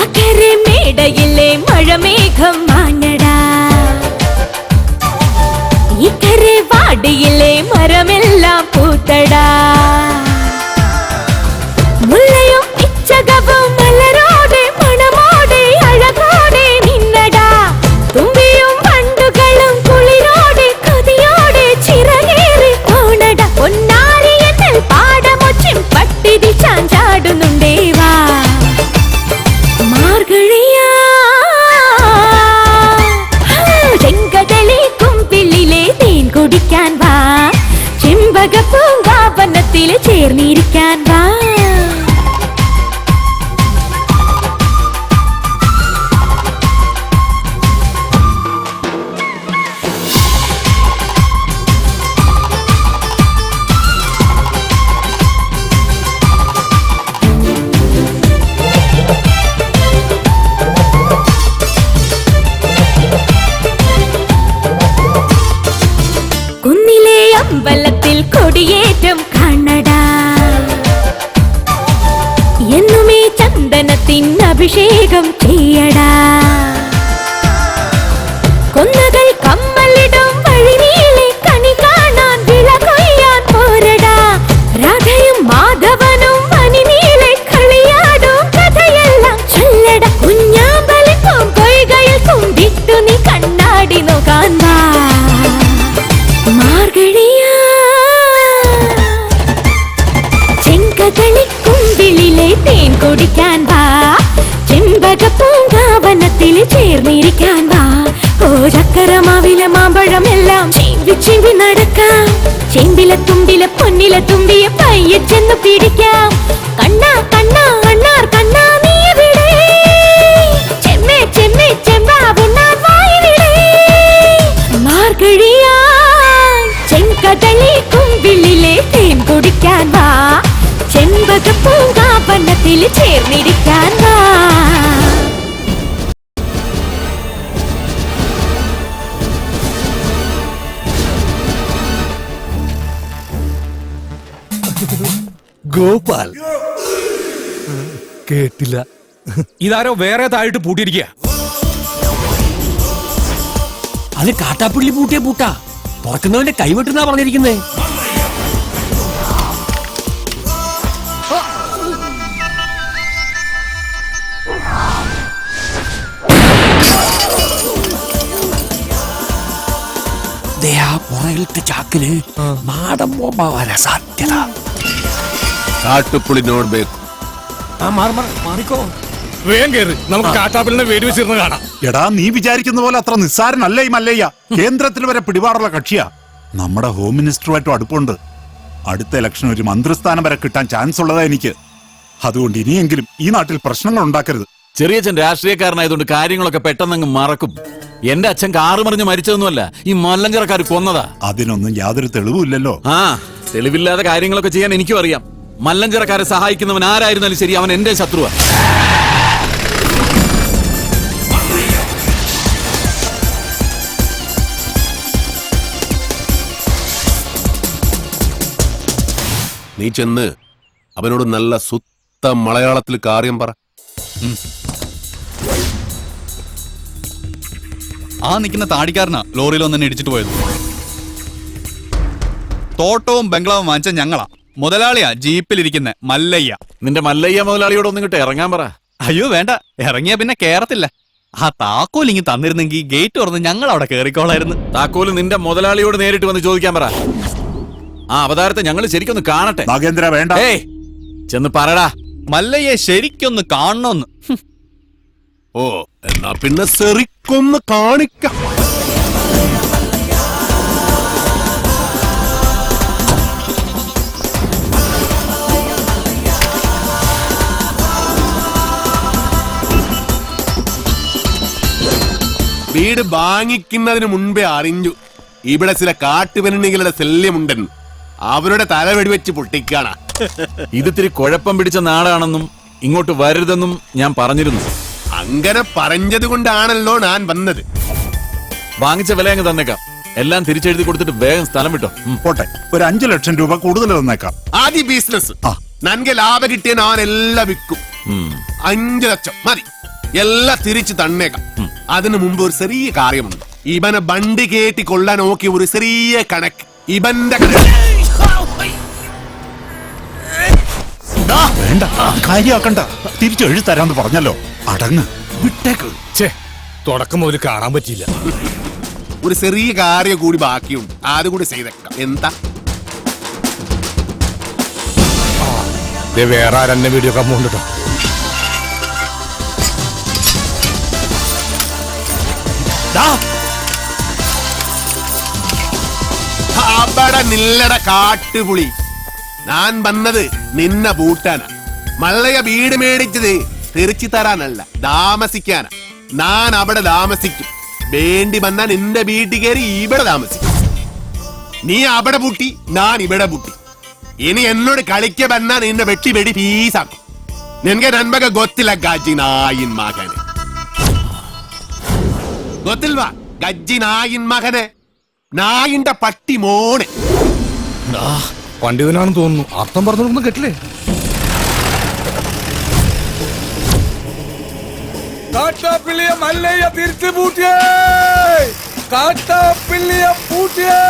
അക്കരെ മേടയിലെ മഴമേഘം മാഞ്ഞടാ. ഇക്കരെ വാടിയിലെ മരമെല്ലാം പൂത്തടാ. മുല്ലയും ഇച്ചകവും മലരോടെ മണമോടെ അഴകോടെ നിന്നടാ. തുമ്പിയും വണ്ടുകളും കുളിരോടെ കൊതിയോടെ ചിറകേറി പോണട. പൊന്നാരിയന്നൽ പാടമൊച്ചും പട്ടിതി ചാഞ്ചാടുന്നുണ്ടേ വാ. മാർഗഴിയാ ചെങ്കതളിക്കുമ്പിളിലെ തേൻ കുടിക്കാൻ വാ. ചെമ്പകപ്പൂങ്കാവനത്തിൽ ചേർന്നിരിക്കാൻ വാ. കുന്നിലെ അമ്പലത്തിൽ കൊടിയേറ്റം കാണടാ. എന്നുമേ ചന്ദനത്തിൻ അഭിഷേകം ചെയ്യടാ. കൊന്നകൾ കമ്മലിടും വഴിനീളെ കണി കാണാൻ വിള കൊയ്യാൻ പോരടാ. രാധയും മാധവനും മണിനീളെ കളിയാടും കഥയെല്ലാം ചൊല്ലട. കുഞ്ഞാമ്പലിപ്പം കൊയ്കയിൽ കുമ്പിട്ടു നീ കണ്ണാടി നോക്കാൻ വാ. മാർഗഴിയാ ചെങ്കതളിക്കുമ്പിളിലെ തേൻ കുടിക്കാൻ വാ. ചെമ്പകപ്പൂങ്കാവനത്തിൽ ചേർന്നിരിക്കാൻ വാ. ഓ ചക്കരമാവിലെ മാമ്പഴമെല്ലാം ചീമ്പി ചീമ്പി നടക്കാം. ചേമ്പിലെ തുമ്പിലെ പൊന്നിലെ തുമ്പിയെ പയ്യെ ചെന്ന് പിടിക്കാം. കണ്ണാ കണ്ണാ അണ്ണാർ കണ്ണാ നീ എവിടെ? ചെമ്മേ ചെമ്മേ ചെമ്പാവുണ്ണാൻ വായെവിടെ? മാർഗഴിയാ ചെങ്കതളിക്കുമ്പിളിലെ തേൻ കുടിക്കാൻ വാ. ചെമ്പകപ്പൂങ്കാവനത്തിൽ ചേർന്നിരിക്കാൻ വാ. ഗോപാൽ കേട്ടില്ല. ഇതാരോ വേറെ താഴിട്ട് പൂട്ടിയിരിക്കുക. അത് കാട്ടാപ്പിള്ളി പൂട്ടിയ പൂട്ടാ. തുറക്കുന്നവന്റെ കൈവിട്ടെന്നാ പറഞ്ഞിരിക്കുന്നേ. പുറകിലത്തെ ചാക്കില് നാടൻ ബോംബാവാനാ സാധ്യത. കാട്ടുപുളി നോട്ട് മാറിക്കോ. വേഗം കയറി നമുക്ക് കാട്ടാപ്പിളിനെ വെടിവെച്ചിരുന്ന് കാണാം. എടാ നീ വിചാരിക്കുന്ന പോലെ അത്ര നിസ്സാരനല്ല ഈ മല്ലയ്യ. കേന്ദ്രത്തിൽ വരെ പിടിപാടുള്ള കക്ഷിയാ. നമ്മുടെ ഹോം മിനിസ്റ്ററുമായിട്ടും അടുപ്പുണ്ട്. അടുത്ത ഇലക്ഷൻ ഒരു മന്ത്രിസ്ഥാനം വരെ കിട്ടാൻ ചാൻസ് ഉള്ളതാ എനിക്ക്. അതുകൊണ്ട് ഇനിയെങ്കിലും ഈ നാട്ടിൽ പ്രശ്നങ്ങൾ ഉണ്ടാക്കരുത്. ചെറിയച്ഛൻ രാഷ്ട്രീയക്കാരനായതുകൊണ്ട് കാര്യങ്ങളൊക്കെ പെട്ടെന്നങ്ങ് മറക്കും. എന്റെ അച്ഛൻ കാറ് മറിഞ്ഞ് മരിച്ചതൊന്നുമല്ല, ഈ മല്ലഞ്ചരക്കാർ കൊന്നതാ. അതിനൊന്നും യാതൊരു തെളിവുമില്ലല്ലോ. ആ തെളിവില്ലാതെ കാര്യങ്ങളൊക്കെ ചെയ്യാൻ എനിക്കും അറിയാം. മല്ലഞ്ചരക്കാരെ സഹായിക്കുന്നവൻ ആരായിരുന്നാലും ശരി, അവൻ എന്റെ ശത്രുവാ. നീ ചെന്ന് അവനോട് നല്ല സുത്ത മലയാളത്തിൽ കാര്യം പറ. ആ നിൽക്കുന്ന താടിക്കാരനാ ലോറിയിൽ ഒന്നെ ഇടിച്ചിട്ട് പോയത്. തോട്ടവും ബംഗ്ലാവും വാങ്ങിച്ച ഞങ്ങളാ. മുതലാളിയാ ജീപ്പിലിരിക്കുന്ന മല്ലയ്യ. നിന്റെ മല്ലയ്യ മുതലാളിയോട് ഒന്നും ഇങ്ങോട്ട് ഇറങ്ങാൻ പറ. അയ്യോ വേണ്ട, ഇറങ്ങിയ പിന്നെ കേറത്തില്ല. ആ താക്കോൽ ഇങ്ങി തന്നിരുന്നെങ്കിൽ ഗേറ്റ് തുറന്ന് ഞങ്ങൾ അവിടെ കേറിക്കോളായിരുന്നു. താക്കോല് നിന്റെ മുതലാളിയോട് നേരിട്ട് വന്ന് ചോദിക്കാൻ പറ. ആ അവതാരത്തെ ഞങ്ങൾ ശരിക്കൊന്ന് കാണട്ടെ. നാഗേന്ദ്ര വേണ്ട. ഏയ് ചെന്ന് പറടാ. മല്ലയ്യെ ശരിക്കൊന്ന് കാണണമെന്ന്. ഓ എന്നാ പിന്നെ സെറിക്കൊന്ന് കാണിക്കാം. വീട് വാങ്ങിക്കുന്നതിന് മുൻപേ അറിഞ്ഞു ഇവിടെ ചില കാട്ടുപെണ്ണുകളുടെ ശല്യമുണ്ടെന്ന്. അവരുടെ തല വെടിവെച്ച് പൊട്ടിക്കാണ. ഇതിത്തിരി കുഴപ്പം പിടിച്ച നാടാണെന്നും ഇങ്ങോട്ട് വരരുതെന്നും ഞാൻ പറഞ്ഞിരുന്നു. അങ്ങനെ പറഞ്ഞത് കൊണ്ടാണല്ലോ ഞാൻ വന്നത്. വാങ്ങിച്ച വില അങ്ങ് തന്നേക്കാം. എല്ലാം തിരിച്ചെഴുതി കൊടുത്തിട്ട് വേഗം സ്ഥലം വിട്ടോ. പോട്ടെ, ഒരു 5 ലക്ഷം രൂപ കൂടുതൽ തന്നേക്കാം. ആദ്യ ബിസിനസ് നൻകെ ലാഭം കിട്ടിയ ഞാൻ എല്ലാം വിൽക്കും. 5 ലക്ഷം മതി, എല്ലാം തിരിച്ചു തന്നേക്കാം. അതിനു മുമ്പ് ഒരു ചെറിയ കാര്യമുണ്ട്. ഇവനെ ബണ്ടി കേട്ടി കൊള്ളാൻ നോക്കിയ ഒരു ചെറിയ കണക്ക്. ഇവന്റെ വേണ്ട, കാര്യമാക്കണ്ട. തിരിച്ചു എഴുതരാന്ന് പറഞ്ഞല്ലോ, അടങ്ങ്, വിട്ടേക്ക്. തുടക്കം മുതൽ കാണാൻ പറ്റിയില്ല. ഒരു ചെറിയ കാര്യം കൂടി ബാക്കിയുണ്ട്, അതുകൂടി ചെയ്തേക്കാം. എന്താ വേറെ ആരെന്നെ വീഡിയോ കമ്മുണ്ട് കേട്ടോ. അവിടെ നില്ലട കാട്ടുപുളി. ഞാൻ വന്നത് നിന്നെ പൂട്ടാനാ. മല്ലയ വീട് മേടിച്ചത് തിരിച്ചു തരാനല്ല, താമസിക്കാനാ. ഞാൻ അവിടെ താമസിക്കും. വേണ്ടി വന്നാ നിന്റെ വീട്ടിൽ കയറി ഇവിടെ താമസിക്കും. നീ അവിടെ പൂട്ടി, ഞാൻ ഇവിടെ പൂട്ടി. ഇനി എന്നോട് കളിക്ക വന്നാ നിന്നെ വെട്ടി വെടി പീസാക്കും. നിനക്ക് നൻപക ಗೊತ್ತಿಲ್ಲ ಗಜ್ಜಿ ನಾಯಿನ್ ಮಗನೆ. ಗೊತ್ತಿಲ್ವಾ ಗಜ್ಜಿ ನಾಯಿನ್ മകനെ, നായിന്റെ പട്ടി മോനെ. പണ്ഡിതനാണെന്ന് തോന്നുന്നു. അർത്ഥം പറഞ്ഞൊന്നും കേട്ടില്ലേ? കാട്ടാപ്പിള്ളിയെ മല്ലയ്യ തിരിച്ചു പൂട്ടിയേ. കാട്ടാപ്പിള്ളിയെ പൂട്ടിയേ.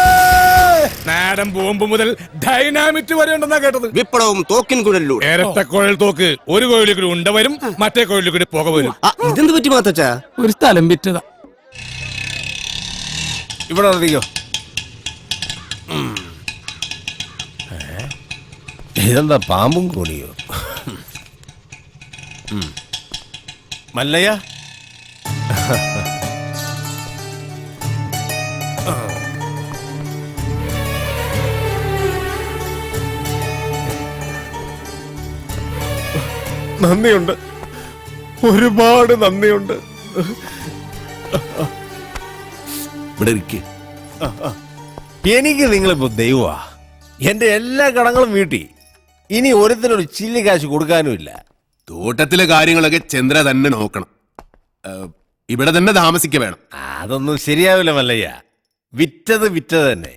നാടൻ ബോംബ് മുതൽ ഡൈനാമിറ്റ് വരെ ഉണ്ടെന്നാ കേട്ടത്. വിപ്ലവം തോക്കിൻ കുഴലിലൂടെ. ഇരട്ട കുഴൽ തോക്ക്. ഒരു കോഴിയിൽ കൂടി ഉണ്ട വരും, മറ്റേ കോഴിയിൽ കൂടി പുക വരും. ഇതെന്ത് പറ്റി മാത്തച്ചാ? ഒരു സ്ഥലം വിറ്റതാ. ഇവിടെ അറിയോ? ഇതെന്താ പാമ്പും കൂടിയോ? മല്ലയ്യ നന്ദിയുണ്ട്, ഒരുപാട് നന്ദിയുണ്ട്. ഇവിടെ ഇരിക്കേ. എനിക്ക് നിങ്ങളിപ്പോ ദൈവമാ. എന്റെ എല്ലാ കടങ്ങളും വീട്ടി. ഇനി ഒരുത്തിനൊരു ചില്ലി കാശ് കൊടുക്കാനുമില്ല. തോട്ടത്തിലെ കാര്യങ്ങളൊക്കെ ചന്ദ്ര തന്നെ നോക്കണം. ഇവിടെ തന്നെ താമസിക്ക വേണം. അതൊന്നും ശരിയാവില്ല മല്ലയ്യ. വിറ്റത് തന്നെ.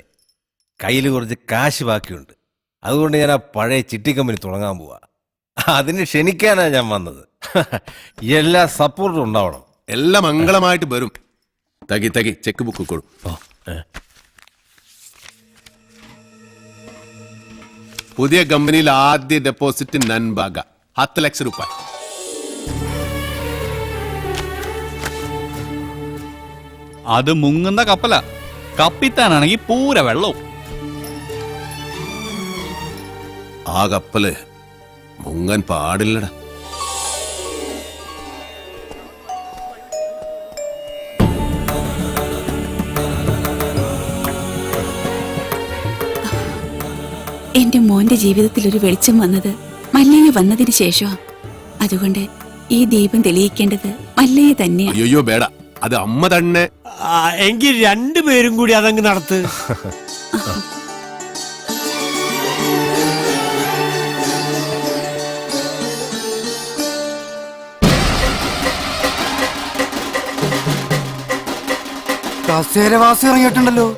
കയ്യിൽ കുറച്ച് കാശ് ബാക്കിയുണ്ട്. അതുകൊണ്ട് ഞാൻ ആ പഴയ ചിട്ടി കമ്പനി തുടങ്ങാൻ പോവാ. അതിന് ക്ഷണിക്കാനാ ഞാൻ വന്നത്. എല്ലാ സപ്പോർട്ടും ഉണ്ടാവണം. എല്ലാം മംഗളമായിട്ട് വരും. തകി ചെക്ക് ബുക്ക് കൊടു. പുതിയ കമ്പനിയിൽ ആദ്യ ഡെപ്പോസിറ്റ് നൻബാഗ 10 ലക്ഷം രൂപ. അത് മുങ്ങുന്ന കപ്പല. കപ്പിത്താനാണെങ്കിൽ പൂര വെള്ളവും. ആ കപ്പല് മുങ്ങാൻ പാടില്ലടാ. എന്റെ മോന്റെ ജീവിതത്തിൽ ഒരു വെളിച്ചം വന്നത് മല്ലയ്യ വന്നതിന് ശേഷമാണ്. അതുകൊണ്ട് ഈ ദീപം തെളിയിക്കേണ്ടത് മല്ലയ്യ തന്നെയാണ്. അയ്യോ ബേട, അത് അമ്മ തന്നെ. എങ്കിൽ രണ്ടുപേരും കൂടി അതങ്ങ് നടത്ത്. കസേരവാസി ഇറങ്ങിയിട്ടുണ്ടല്ലോ.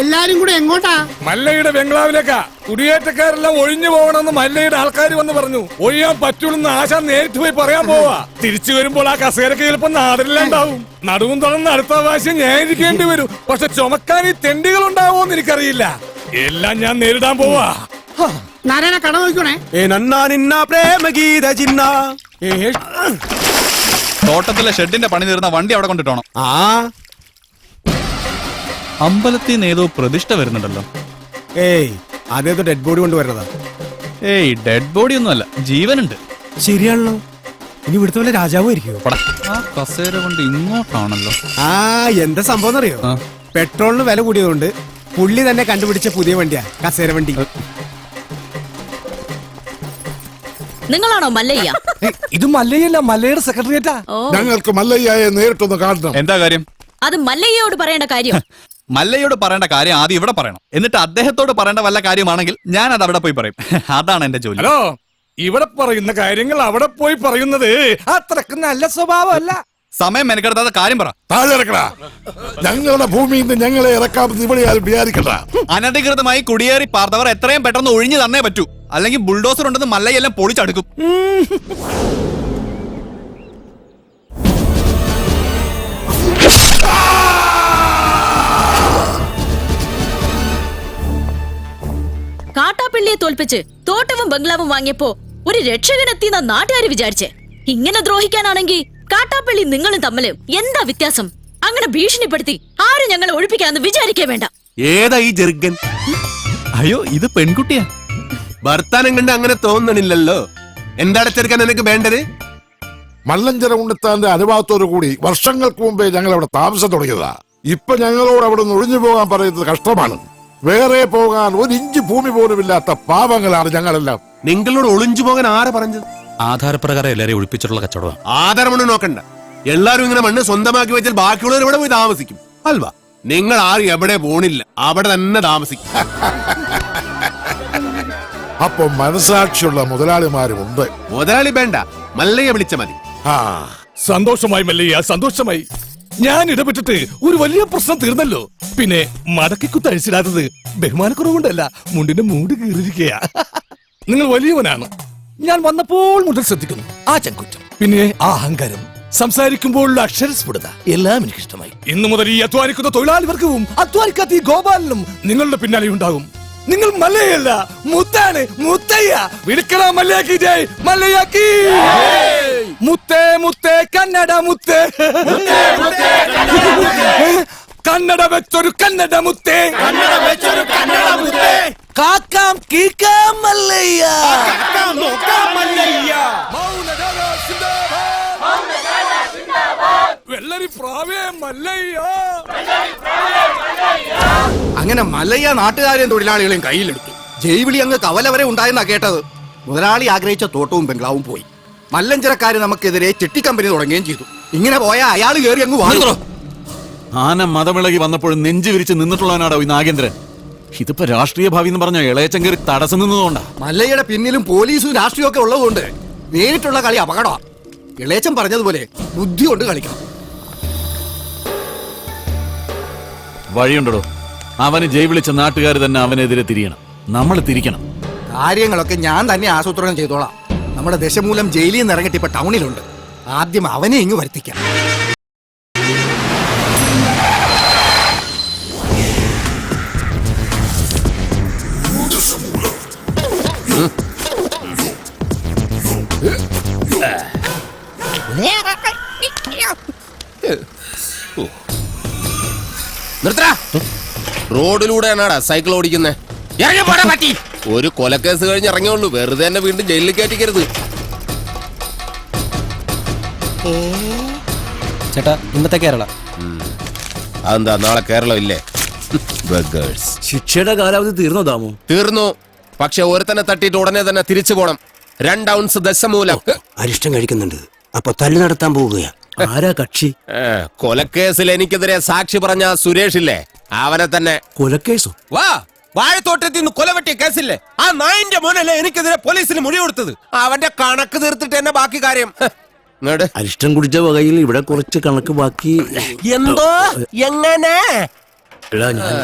എല്ലാരും കൂടെ എങ്ങോട്ടാ? മല്ലയുടെ ബംഗ്ലാവിലേക്കാ. കുടിയേറ്റക്കാരെല്ലാം ഒഴിഞ്ഞു പോകണമെന്ന് മല്ലയുടെ ആൾക്കാർ വന്ന് പറഞ്ഞു. ഒഴിയാൻ പറ്റൂലെന്ന് ആശാൻ നേരിട്ട് പോയി പറയാൻ പോവാ. തിരിച്ചു വരുമ്പോൾ ആ കസേരക്ക് ചിലപ്പോ നാടില്ലാണ്ടാവും. നടുവും തുറന്ന് അടുത്ത പ്രാവശ്യം ഞാൻ ഇരിക്കേണ്ടി വരും. പക്ഷെ ചുമക്കാൻ ഈ തെണ്ടികൾ ഉണ്ടാവുമെന്ന് എനിക്കറിയില്ല. എല്ലാം ഞാൻ നേരിടാൻ പോവാ. നാരായണ കട നോക്കണേ. തോട്ടത്തിലെ ഷെഡിന്റെ പണി തീർന്ന വണ്ടി അവിടെ കൊണ്ടിട്ടോണം. അമ്പലത്തിൽ നിന്ന് ഏതോ പ്രതിഷ്ഠ വരുന്നുണ്ടല്ലോ. ഏയ് അതേതോ ഡെഡ് ബോഡി കൊണ്ടുവരുന്നതാ. ഏയ് ഡെഡ് ബോഡി ഒന്നും അല്ല, ജീവനുണ്ട്. ശരിയാണല്ലോ. ഇനി ഇവിടുത്തെ പോലെ രാജാവും ആയിരിക്കുമോ? ആ കസേര കൊണ്ട് ഇങ്ങോട്ടാണല്ലോ. എന്താ സംഭവം അറിയോ? പെട്രോളിന് വില കൂടിയതുകൊണ്ട് പുള്ളി തന്നെ കണ്ടുപിടിച്ച പുതിയ വണ്ടിയാ കസേര വണ്ടി. നിങ്ങളാണോ മല്ലയ്യ? ഇത് മല്ലയല്ല, മല്ലയുടെ സെക്രട്ടറിയേറ്റാ. ഞങ്ങൾക്ക് മല്ലയ്യയെ നേരിട്ടൊന്ന് കാണണം. എന്താ കാര്യം? അത് മല്ലയ്യയോട് പറയേണ്ട കാര്യം. മല്ലയോട് പറയേണ്ട കാര്യം ആദ്യം ഇവിടെ പറയണം. എന്നിട്ട് അദ്ദേഹത്തോട് പറയേണ്ട വല്ല കാര്യമാണെങ്കിൽ ഞാൻ അത് അവിടെ പോയി പറയും. അതാണ് എന്റെ ജോലി. ഹലോ, ഇവിടെ പറയുന്ന കാര്യങ്ങൾ അവിടെ പോയി പറയുന്നത് അത്രക്ക് നല്ല സ്വഭാവമല്ല. സമയം മെനക്കെടുത്താത്ത കാര്യം പറ. താഴെ ഇറക്കടാ. ഞങ്ങളുടെ ഭൂമിയിൽ നിന്ന് ഞങ്ങളെ ഇറക്കാമെന്ന് ഇവിടെ ആരും വിചാരിക്കണ്ട. അനധികൃതമായി കുടിയേറി പാർത്തവർ എത്രയും പെട്ടെന്ന് ഒഴിഞ്ഞു തന്നേ പറ്റൂ. അല്ലെങ്കിൽ ബുൾഡോസർ ഉണ്ടെന്ന് മല്ലയെല്ലാം പൊളിച്ചടുക്കും. കാട്ടാപ്പിള്ളിയെ തോൽപ്പിച്ച് തോട്ടവും ബംഗ്ലാവും വാങ്ങിയപ്പോ ഒരു രക്ഷകനെത്തിയെന്ന നാട്ടുകാര് വിചാരിച്ചേ. ഇങ്ങനെ ദ്രോഹിക്കാനാണെങ്കിൽ കാട്ടാപ്പള്ളി നിങ്ങളും തമ്മില് എന്താ വ്യത്യാസം? അങ്ങനെ ഭീഷണിപ്പെടുത്തി ആരും ഞങ്ങളെ ഒഴിപ്പിക്കാന്ന് വിചാരിക്കേ വേണ്ട. ഏതാ ഈ ജെർഗൻ? അയ്യോ, ഇത് പെൺകുട്ടിയാ. വർത്താനം കണ്ട് അങ്ങനെ തോന്നണില്ലല്ലോ. എന്താണ് ചെറുക്കാൻ എനിക്ക് വേണ്ടത്? മല്ലഞ്ചര ഉണ്ണിത്താന്റെ അനുഭവത്തോടു കൂടി വർഷങ്ങൾക്ക് മുമ്പേ ഞങ്ങൾ അവിടെ താമസം തുടങ്ങിയതാ. ഇപ്പൊ ഞങ്ങളോട് അവിടെ നിന്ന് ഒഴിഞ്ഞു പോകാൻ പറയുന്നത് കഷ്ടമാണ്. വേറെ പോകാൻ ഒരു ഇഞ്ച് ഭൂമി പോലും ഇല്ലാത്ത പാവങ്ങളാണ് ഞങ്ങളെല്ലാം. നിങ്ങളോട് ഒളിഞ്ചു പോകാൻ ആരെ പറഞ്ഞത്? ആധാരപ്രകാരം എല്ലാരെയും ഒഴിപ്പിച്ചിട്ടുള്ള കച്ചവടം. ആധാരമണ്ണ് നോക്കണ്ട. എല്ലാരും ഇങ്ങനെ മണ്ണ് സ്വന്തമാക്കി വെച്ചാൽ ബാക്കിയുള്ളവർ ഇവിടെ പോയി താമസിക്കും അൽവാ. നിങ്ങൾ ആരും എവിടെ പോണില്ല, അവിടെ തന്നെ താമസിക്കും. അപ്പൊ മനസാക്ഷിയുള്ള മുതലാളിമാരുമുണ്ട്. മുതലാളി വേണ്ട, മല്ലയെ വിളിച്ച മതി. സന്തോഷമായി മല്ലയ്യ, സന്തോഷമായി. ഞാൻ ഇടപെട്ടിട്ട് ഒരു വലിയ പ്രശ്നം തീർന്നല്ലോ. പിന്നെ മടക്കിക്കുത്ത് അഴിച്ചിടാത്തത് ബഹുമാനക്കുറവുകൊണ്ടല്ല, മുണ്ടിന്റെ മൂട് കീറിയിരിക്കയാ. നിങ്ങൾ വലിയവനാണ്. ഞാൻ വന്നപ്പോൾ മുതൽ ശ്രദ്ധിക്കുന്നു ആ ചങ്കുറ്റം, പിന്നെ ആ അഹങ്കാരം, സംസാരിക്കുമ്പോഴുള്ള അക്ഷരസ്ഫുടത എല്ലാം എനിക്ക് ഇഷ്ടമായി. ഇന്നു മുതൽ ഈ അധ്വാനിക്കുന്ന തൊഴിലാളി വർഗവും അധ്വാനിക്കാത്ത ഈ ഗോപാലനും നിങ്ങളുടെ പിന്നാലെ ഉണ്ടാകും. നിങ്ങൾ മല്ലയല്ല, മുത്താണ്, മുത്തയ്യ. വിളിക്കണ മല്ലയാക്കി ജയ്, മല്ലയാക്കി. മുത്തേ മുത്തേ കന്നഡ മുത്തേ, കന്നഡ വെച്ചൊരു കന്നഡ മുത്തേ, കാക്കാം കീക്കാം മല്ലയ്യ. വെള്ളരി പ്രാവേ മല്ലയ്യ. അങ്ങനെ മല്ലയ്യ നാട്ടുകാരെയും തൊഴിലാളികളെയും കയ്യിലെടുത്തു. ജൈവിളി അങ്ങ് കവല വരെ ഉണ്ടായെന്നാ കേട്ടത്. മുതലാളി ആഗ്രഹിച്ച തോട്ടവും ബംഗ്ലാവും പോയി. മല്ലഞ്ചരക്കാര് നമുക്കെതിരെ ചിട്ടി കമ്പനി തുടങ്ങുകയും ചെയ്തു. ഇങ്ങനെ പോയാ അയാൾ കയറി അങ്ങ് വാങ്ങുന്നു. ആന മതമിളകി വന്നപ്പോഴും നെഞ്ചു വിരിച്ച് നിന്നിട്ടുള്ളവനാടോ ഈ നാഗേന്ദ്രൻ. ഇതിപ്പോ രാഷ്ട്രീയ ഭാവി എന്ന് പറഞ്ഞ ഇളയച്ചൻ കയറി തടസ്സം നിന്നതുകൊണ്ടാ. മല്ലയ്യയുടെ പിന്നിലും പോലീസും രാഷ്ട്രീയം ഒക്കെ ഉള്ളതുകൊണ്ട് നേരിട്ടുള്ള കളി അപകടമാണ്. ഇളയച്ചൻ പറഞ്ഞതുപോലെ ബുദ്ധി കൊണ്ട് കളിക്കണം. വഴിയുണ്ടോ? അവന് ജയ് വിളിച്ച നാട്ടുകാർ തന്നെ അവനെതിരെ തിരിയണം. നമ്മൾ തിരിക്കണം. കാര്യങ്ങളൊക്കെ ഞാൻ തന്നെ ആസൂത്രണം ചെയ്തോളാം. നമ്മുടെ ദശമൂലം ജയിലിൽ നിന്ന് ഇറങ്ങിട്ട് ഇപ്പൊ ടൗണിലുണ്ട്. ആദ്യം അവനെ ഇങ്ങ് വരുത്തിക്കാം. നിർത്തടാ. റോഡിലൂടെയാണാടാ സൈക്കിൾ ഓടിക്കുന്നേ? ഒരു കൊലക്കേസ് കഴിഞ്ഞ് ഇറങ്ങിയുള്ളൂ, വെറുതെ തന്നെ വീണ്ടും ജയിലിൽ കയറ്റിക്കരുത്. ചേട്ടാ, ഇന്നത്തെ കേരള അതെന്താ, നാളെ കേരളം ഇല്ലേ? ശിക്ഷയുടെ കാലാവധി തീർന്നോ ദാമു? തീർന്നു. പക്ഷെ ഒരുത്തന്നെ തട്ടിയിട്ട് ഉടനെ തന്നെ തിരിച്ചു പോണം. 2 ഔൺസ് ദശമൂലം. അരിഷ്ടം കഴിക്കുന്നുണ്ട്. അപ്പൊ തല്ലു നടത്താൻ പോവുകയാ. ആരാ കക്ഷി? കൊലക്കേസിൽ എനിക്കെതിരെ സാക്ഷി പറഞ്ഞ സുരേഷ് ഇല്ലേ, അവനെ തന്നെ. കൊലക്കേസോ? വാ, വാഴത്തോട്ടത്തിൽ നിന്ന് കൊലവെട്ടിയ കേസില്ലേ, ആ നായിന്റെ മോനല്ലേ എനിക്കെതിരെ പോലീസിന് മൊഴി കൊടുത്തത്. അവന്റെ കണക്ക് തീർത്തിട്ട് തന്നെ ബാക്കി കാര്യം. അരിഷ്ടം കുടിച്ച വകയിൽ ഇവിടെ കുറച്ച് കണക്ക് ബാക്കി. എന്തോ എങ്ങനെ? എടാ, ഞാൻ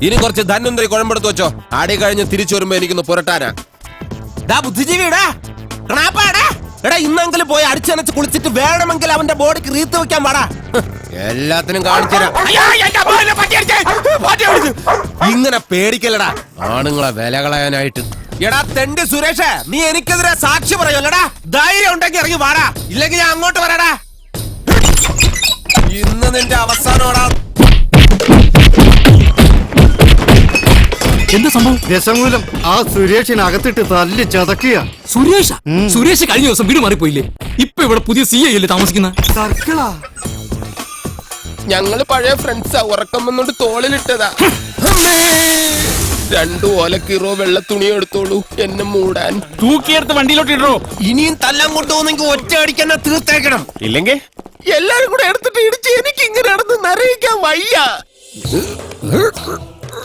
ഇനി കുറച്ച് ധന്വന്തരി കുഴമ്പെടുത്ത് വെച്ചോ. ആടി കഴിഞ്ഞ് തിരിച്ചു വരുമ്പോ എനിക്കൊന്ന് പുരട്ടാനാ. ബുദ്ധിജീവിടാ എടാ, ഇന്നെങ്കിലും പോയി അടിച്ചനച്ച് കുളിച്ചിട്ട് വേണമെങ്കിൽ അവന്റെ ബോഡിക്ക് റീത്ത് വെക്കാൻ പാടാ. എല്ലാത്തിനും കാണിച്ചുതരാം. ഇങ്ങനെ പേടിക്കല്ലടാ ആണുങ്ങളെ വില കളയാനായിട്ട്. എടാ തെണ്ടി സുരേഷ്, നീ എനിക്കെതിരെ സാക്ഷി പറയുമല്ലടാ. ധൈര്യം ഉണ്ടെങ്കിൽ ഇറങ്ങി വാടാ, ഇല്ലെങ്കിൽ ഞാൻ അങ്ങോട്ട് വരാടാ. ഇന്ന് നിന്റെ അവസാനോടാ. എന്താ സംഭവം? രസമൂലം ആ സുരേഷിനകത്തിട്ട് തല്ലി ചതക്കുക. സുരേഷ് കഴിഞ്ഞ ദിവസം വീട് മാറിപ്പോയില്ലേ? ഇപ്പൊ ഇവിടെ പുതിയ CI അല്ലേ താമസിക്കുന്ന? സർക്കിളാ. ഞങ്ങള് പഴയ ഫ്രണ്ട്സാ. ഉറക്കം വന്നോണ്ട് തോളിലിട്ടതാ. 2 ഓലക്കീറോ വെള്ള തുണി എടുത്തോളൂ എന്നെ മൂടാൻ. തൂക്കിയെടുത്ത് വണ്ടിയിലോട്ട് ഇടോ. ഇനിയും തല്ലാൻ കൊണ്ടുപോകുന്നെങ്കിൽ ഒറ്റ അടിക്കാൻ തീർത്തേക്കണം. ഇല്ലെങ്കിൽ എല്ലാരും കൂടെ എടുത്തിട്ട് ഇടിച്ച് എനിക്ക് ഇങ്ങനെ നടന്ന് നരയിക്കാൻ വയ്യ.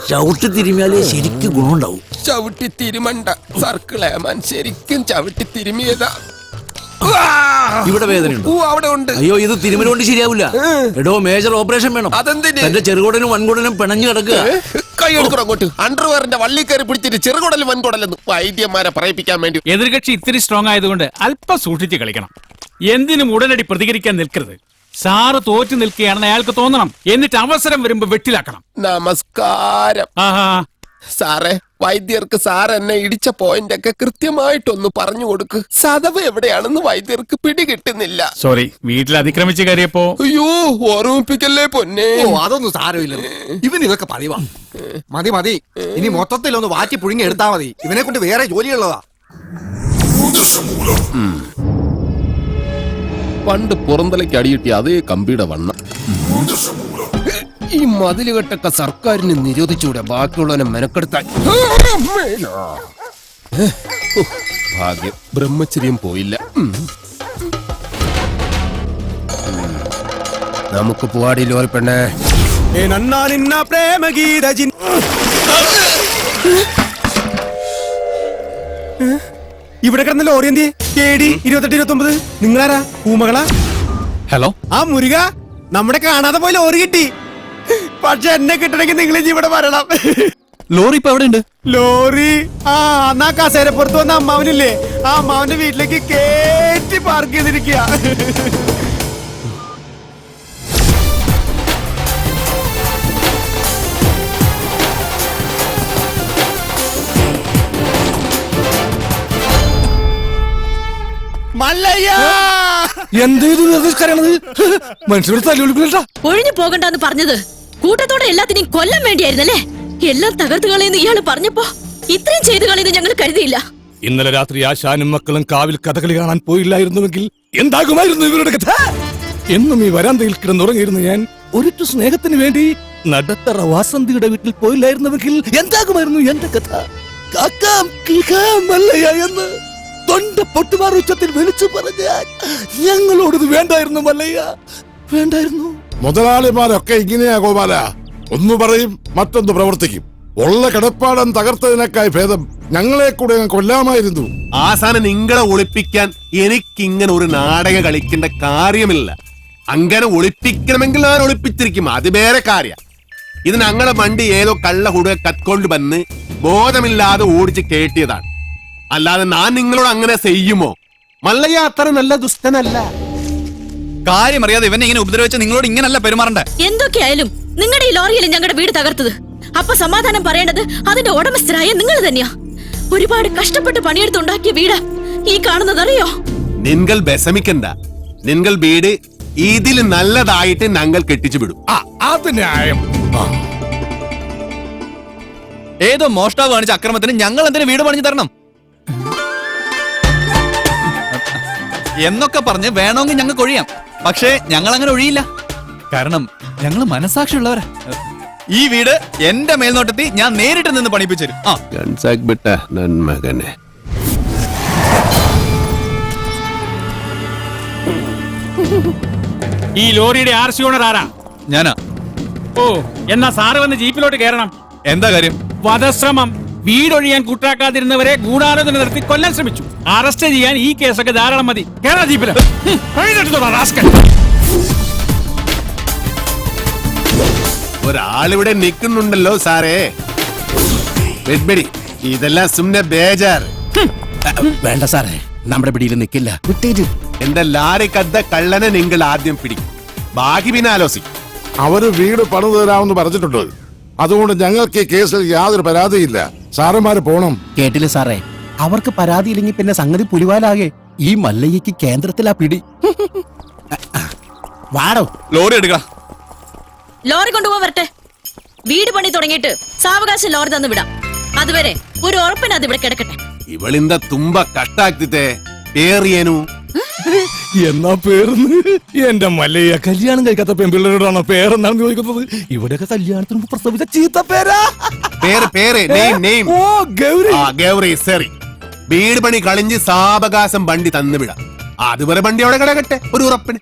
ചവിട്ടി തിരുമിയാലേ ശരിക്കും ഗുണമുണ്ടാവും. ചവിട്ടി തിരുമണ്ട സർക്കിളേമാൻ, ശരിക്കും ചവിട്ടി തിരുമിയതാ. ഇവിടെ വേദനയുണ്ട്. അവിടെ ഉണ്ട്. അയ്യോ, ഇത് തിരുമല കൊണ്ട് ശരിയാവില്ല. എടോ, മേജർ ഓപ്പറേഷൻ വേണം. അതെന്തിന്? എന്റെ ചെറുകുടനും വൻകുടനും പിണഞ്ഞു കിടക്കുക. കൈ എടുക്കണം അങ്ങോട്ട്. അണ്ടർവെയറിന്റെ വള്ളി കയറി പിടിച്ചിട്ട് ചെറുകുടലും വൻകുടലെന്ന് വൈദ്യന്മാരെ പറയിപ്പിക്കാൻ വേണ്ടി. എതിർകക്ഷി ഇത്തിരി സ്ട്രോങ് ആയതുകൊണ്ട് അല്പം സൂക്ഷിച്ച് കളിക്കണം. എന്തിനും ഉടനടി പ്രതികരിക്കാൻ നിൽക്കരുത്. സാറ് തോറ്റു നിൽക്കുകയാണെന്ന് അയാൾക്ക് തോന്നണം. എന്നിട്ട് അവസരം വരുമ്പോ വെട്ടിലാക്കണം. നമസ്കാരം. ആഹാ, സാറേ, വൈദ്യർക്ക് സാർ എന്നെ ഇടിച്ച പോയിന്റ് ഒക്കെ കൃത്യമായിട്ടൊന്ന് പറഞ്ഞു കൊടുക്ക്. സദവ് എവിടെയാണെന്ന് വൈദ്യർക്ക് പിടികിട്ടുന്നില്ല. സോറി, വീട്ടിൽ അതിക്രമിച്ച് കയറിയപ്പോ. അയ്യോ, ഓർമ്മിപ്പിക്കല്ലേ പൊന്നെ. അതൊന്നും സാരമില്ല. ഇവൻ ഇതൊക്കെ പതിവാ. മതി മതി, ഇനി മൊത്തത്തിലൊന്ന് വാറ്റി പുഴുങ്ങി എടുത്താ മതി. ഇവനെ കൊണ്ട് വേറെ ജോലിയുള്ളതാ. പണ്ട് പുറന്തലയ്ക്ക് അടിയിട്ടിയ അതേ കമ്പിയുടെ വണ്ണം. ഈ മതിലുകെട്ടൊക്കെ സർക്കാരിന് നിരോധിച്ചൂടെ ബാക്കിയുള്ളവനെ മെനക്കെടുത്താൻ. ഭാഗ്യം, ബ്രഹ്മചര്യം പോയില്ല. നമുക്ക് പോവാടി ലോറി പെണ്ണേ. ഇവിടെ കിടന്ന ലോറി എന്തി? KD 2829. നിങ്ങളാരാ? പൂമകളാ? ഹലോ, ആ മുരുക, നമ്മുടെ കാണാതെ പോയി ലോറി കിട്ടി. പക്ഷെ എന്നെ കിട്ടണമെങ്കിൽ നിങ്ങൾ ഇവിടെ വരണം. ലോറി ഇപ്പൊ എവിടെ ഉണ്ട്? ലോറി അന്നാ കസേരപ്പുറത്ത് വന്ന അമ്മാവനില്ലേ, ആ അമ്മാവന്റെ വീട്ടിലേക്ക് കേറ്റി പാർക്ക് ചെയ്തിരിക്കുക. മനുഷ്യരുടെ തല്ലുകൊടുക്കില്ല. ഒഴിഞ്ഞു പോകണ്ടെന്ന് പറഞ്ഞത് കൂട്ടത്തോടെ എല്ലാത്തിനെയും കൊല്ലാൻ വേണ്ടിയായിരുന്നല്ലേ? എല്ലാം തകർത്ത് കളയുന്ന ഇയാള് പറഞ്ഞപ്പോ ഇത്രയും ചെയ്തു കളയുന്നത് ഞങ്ങൾ കരുതിയില്ല. ഇന്നലെ രാത്രി ആശാനും മക്കളും കാവിൽ കഥകളി കാണാൻ പോയില്ലായിരുന്നുവെങ്കിൽ എന്താകുമായിരുന്നു ഇവരുടെ കഥ? എന്നും ഈ വരാന്തയിൽ കിടന്നുറങ്ങിയിരുന്നു ഞാൻ. ഒരിറ്റു സ്നേഹത്തിന് വേണ്ടി നടത്തറ വാസന്തിയുടെ വീട്ടിൽ പോയില്ലായിരുന്നുവെങ്കിൽ എന്താകുമായിരുന്നു എന്റെ കഥ? കാക്കാം കിളിക്കാം മല്ലയ്യ എന്ന് തൊണ്ട പൊട്ടുമാർ ഉച്ചത്തിൽ വിളിച്ചു പറഞ്ഞാൽ ഞങ്ങളോടത് വേണ്ടായിരുന്നു മല്ലയ്യ, വേണ്ടായിരുന്നു. മുതലാളിമാരൊക്കെ ഇങ്ങനെയാ ഗോപാല. ഒന്ന് പറയും, മറ്റൊന്ന് പ്രവർത്തിക്കും. ഉള്ള കിടപ്പാടം തകർത്തതിനേക്കായി ഭേദം ഞങ്ങളെ കൂടെ കൊല്ലാമായിരുന്നു. ആസാനം നിങ്ങളെ ഒളിപ്പിക്കാൻ എനിക്കിങ്ങനെ ഒരു നാടകം കളിക്കേണ്ട കാര്യമില്ല. അങ്ങനെ ഒളിപ്പിക്കണമെങ്കിൽ ഞാൻ ഒളിപ്പിച്ചിരിക്കും, അത് വേറെ കാര്യം. ഇത് ഞങ്ങളെ വണ്ടി ഏതോ കള്ള ഹുടുക കത്കൊണ്ട് വന്ന് ബോധമില്ലാതെ ഓടിച്ച് കേട്ടിയതാണ്. അല്ലാതെ ഞാൻ നിങ്ങളോട് അങ്ങനെ ചെയ്യുമോ? മല്ലയ്യ അത്ര നല്ല ദുഷ്ടനല്ല. കാര്യം അറിയാതെ ഇവനെ ഇങ്ങനെ ഉപദ്രവിച്ച നിങ്ങളോട് ഇങ്ങനല്ല പെരുമാറണ്ടേ. എന്തൊക്കെയായാലും നിങ്ങളുടെ ഈ ലോറിയിൽ ഞങ്ങളുടെ വീട് തകർത്തത്. അപ്പൊ സമാധാനം പറയേണ്ടത് അതിന്റെ ഉടമസ്ഥരായ നിങ്ങൾ തന്നെയാ. ഒരുപാട് കഷ്ടപ്പെട്ട് പണിയെടുത്തുണ്ടാക്കിയ വീട് ഈ കാണുന്നതറിയോ? നിങ്ങൾ വിഷമിക്കണ്ട. നിങ്ങൾ വീട് ഇതിൽ നല്ലതായിട്ട് ഞങ്ങൾ കെട്ടിച്ചു വിടും. അത് ന്യായം. ഏതോ മോഷ്ടാവ് കാണിച്ച അക്രമത്തിന് ഞങ്ങൾ എന്തിനു വീട് പണിഞ്ഞു തരണം എന്നൊക്കെ പറഞ്ഞ് വേണമെങ്കിൽ ഞങ്ങൾക്ക് ഒഴിയാം. പക്ഷേ ഞങ്ങൾ അങ്ങനെ ഒഴിയില്ല. കാരണം ഞങ്ങൾ മനസാക്ഷിയുള്ളവരാ. ഈ വീട് എന്റെ മേൽനോട്ടത്തിൽ ഞാൻ നേരിട്ട് നിന്ന് പണിപ്പിച്ചു തരും. ഈ ലോറിയുടെ RC ഓണർ ആരാ? ഞാനാ. ഓ, എന്നാ സാറ് വന്ന് ജീപ്പിലോട്ട് കയറണം. എന്താ കാര്യം? വധശ്രമം. വീടൊഴിയാൻ കൂട്ടാക്കാതിരുന്നവരെ ഗൂഢാലോചന നടത്തി കൊല്ലാൻ ശ്രമിച്ചു. അറസ്റ്റ് ചെയ്യാൻ ഈ കേസൊക്കെ ധാരാളം മതി. കേരള ജീപ്പില് ഒരാളിവിടെ നിൽക്കുന്നുണ്ടല്ലോ സാറേ. വെഡ്ബെടി, ഇതെല്ലാം സുമ്നെ ബേജാർ. വേണ്ട സാറേ, നമ്മുടെ പിടിയിൽ നിൽക്കില്ല. വിട്ടേര്. എന്റെ ലാറി കദ്ദ കള്ളനെ നിങ്ങൾ ആദ്യം പിടിക്കും, ബാക്കി പിന്നെ ആലോചിക്കും. അവര് വീട് പണിതു തരാമെന്ന് പറഞ്ഞിട്ടുണ്ട്. അതുകൊണ്ട് ഞങ്ങൾക്ക് ഈ കേസിൽ യാതൊരു പരാതിയില്ല. സാറന്മാര് പോണം. കേട്ടില്ല സാറേ, അവർക്ക് പരാതിയില്ലെങ്കിൽ പിന്നെ സംഗതി പുലിവാലാകെ. ഈ മല്ലയ്യക്ക് കേന്ദ്രത്തിലാ പിടി. വാടോ. ലോറി എടുക്കാം. ലോറി കൊണ്ടുപോകാൻ വരട്ടെ. വീട് പണി തുടങ്ങിയിട്ട് സാവകാശം ലോറി തന്നു വിടാം. അതുവരെ ഒരു ഉറപ്പിന് അത് ഇവിടെ കിടക്കട്ടെ. ഇവളിന്ത തുമ്പ കട്ടാക്കിത്തെ പേറിയേനു. എന്നാ പേരെന്ന് എന്റെ മല്ലയ്യ കല്യാണം കഴിക്കാത്ത പെൺപിള്ളേരോടാണോ പേരെന്നാണ് ചോദിക്കുന്നത്? ഇവിടെയൊക്കെ കല്യാണത്തിന് പ്രസവിച്ച ചീത്ത പേരാ. പേര് നെയിം. ഓ, ഗൗരി. ഗൗരി സറി. വീട് പണി കളിഞ്ഞ് സാവകാശം വണ്ടി തന്നുവിടാം. അതുവരെ വണ്ടി അവിടെ കിടക്കട്ടെ ഒരു ഉറപ്പിന്.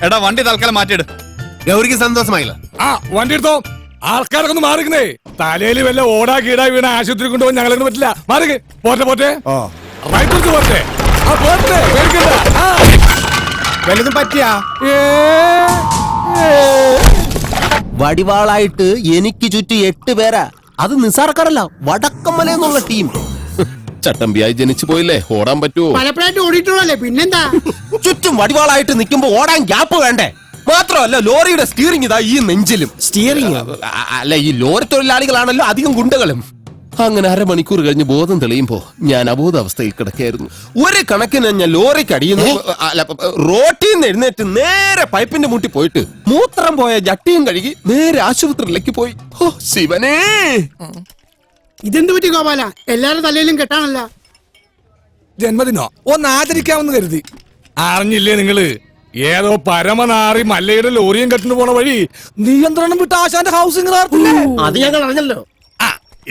എടാ വണ്ടി തൽക്കാലം മാറ്റിയിട്. ഗൗരിക്ക് സന്തോഷമായില്ല. വണ്ടി എടുത്തോ. ആൾക്കാരൊക്കെ ഒന്ന് മാറിക്കുന്നേ. തലയിൽ വല്ല ഓടാ കീടാ വീണ ആശുപത്രി കൊണ്ടുപോകാൻ ഞങ്ങളെ പറ്റില്ല. മാറിക്ക്. പോട്ടെ റൈറ്റ് പോട്ടെ. വല്ലതും പറ്റിയാ? വടിവാളായിട്ട് എനിക്ക് ചുറ്റും 8 പേരാ. അത് നിസാർക്കാരല്ല, വടക്കമ്മല എന്നുള്ള ടീം. ചട്ടമ്പിയായി ജനിച്ചു പോയില്ലേ, ഓടാൻ പറ്റുമോ? പലപ്പോഴായിട്ട് ഓടിയിട്ടുള്ളല്ലേ, പിന്നെന്താ? ചുറ്റും വടിവാളായിട്ട് നിൽക്കുമ്പോ ഓടാൻ ഗ്യാപ്പ് വേണ്ടേ? മാത്രമല്ല, ലോറിയുടെ സ്റ്റിയറിംഗ് ഇതാ ഈ നെഞ്ചിലും. സ്റ്റിയറിംഗ് അല്ല, ഈ ലോറി തൊഴിലാളികളാണല്ലോ അധികം ഗുണ്ടകളും. അങ്ങനെ അരമണിക്കൂർ കഴിഞ്ഞ് ബോധം തെളിയുമ്പോ ഞാൻ അബോധാവസ്ഥയിൽ കിടക്കായിരുന്നു. ഒരു കണക്കിന് ഞാൻ ലോറിക്ക് അടിയുന്നു. റോട്ടിൽ നിന്ന് എഴുന്നേറ്റ് നേരെ പൈപ്പിന്റെ മുട്ടി പോയിട്ട് മൂത്രം പോയ ജട്ടിയും കഴുകി നേരെ ആശുപത്രിയിലേക്ക് പോയി. ഓ ശിവനേ, ഇതെന്ത് പറ്റി ഗോപാല? എല്ലാരും തലയിലും കെട്ടാണല്ല. ജന്മദിനോ ഒന്ന് ആചരിക്കാമെന്ന് കരുതി. അറിഞ്ഞില്ലേ നിങ്ങള്? ഏതോ പരമനാറി മല്ലയുടെ ലോറിയും കെട്ടിന് പോണ വഴി നിയന്ത്രണം വിട്ട ആശാന്റെ ഹൗസിംഗ് അത് ഞങ്ങൾ അറിഞ്ഞല്ലോ.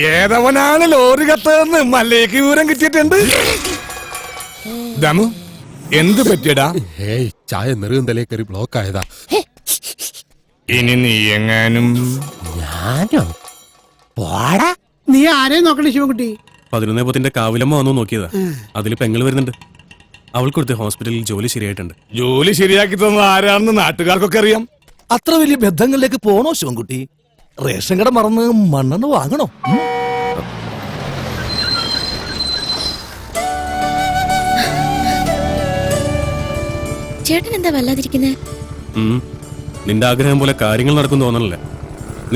ഏതവനാണ് ലോറി കത്തതെന്ന് മല്ലയ്ക്ക് വിവരം കിട്ടിയിട്ടുണ്ട്. ദമു, എന്ത് പറ്റിയടാ? ചായ നെറുകും തലേ കയറി ബ്ലോക്ക് ആയതാ. ഇനി നീ എങ്ങാനും ഞാനോ? പോടാ. നീ ആരെയും നോക്കണേ ശിവൻകുട്ടി? 11 പത്തിന്റെ കാവിലമ്മ വന്നു നോക്കിയതാ. അതിൽ പെങ്ങൾ വരുന്നുണ്ട്. അവൾക്ക് കൊടുത്ത ഹോസ്പിറ്റലിൽ ജോലി ശരിയായിട്ടുണ്ട്. ജോലി ശരിയാക്കി തന്നത് ആരാണെന്ന് നാട്ടുകാർക്കൊക്കെ അറിയാം. അത്ര വലിയ ബന്ധങ്ങളിലേക്ക് പോണോ ശിവൻകുട്ടി? റേഷൻ കട മറന്ന് മണ്ണെണ്ണ വാങ്ങണോ? ചേട്ടൻ എന്താ വല്ലാതിരിക്കുന്നേ? നിന്റെ ആഗ്രഹം പോലെ കാര്യങ്ങൾ നടക്കും തോന്നണില്ല.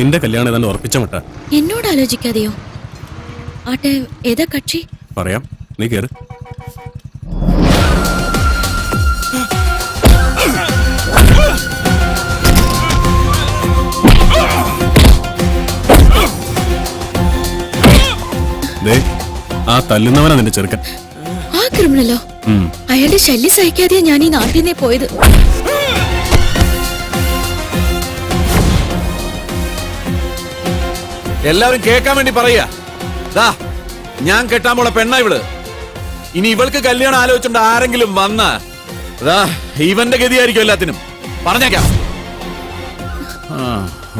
നിന്റെ കല്യാണം ഏതാണ്ട് ഉറപ്പിച്ച മട്ട. എന്നോട് ആലോചിക്കാതെയോ? ആട്ടെ, ഏതാ കക്ഷി? പറയാം, നീ കേറ്. ആ തല്ലുന്നവനാ നിന്റെ ചെറുക്കൻ. ആ ക്രിമിനലോ? അയാളുടെ ശല്യം സഹിക്കാതെയാ ഞാൻ ഈ നാട്ടിൽ നിന്നേ പോയത്. എല്ലാവരും കേൾക്കാൻ വേണ്ടി പറയാ, ഞാൻ കെട്ടാൻ പോണ പെണ്ണ ഇവള്. ഇനി ഇവൾക്ക് കല്യാണം ആലോചിച്ചോണ്ട് ആരെങ്കിലും വന്ന ഇവന്റെ ഗതിയായിരിക്കും എല്ലാത്തിനും. പറഞ്ഞേക്കാം.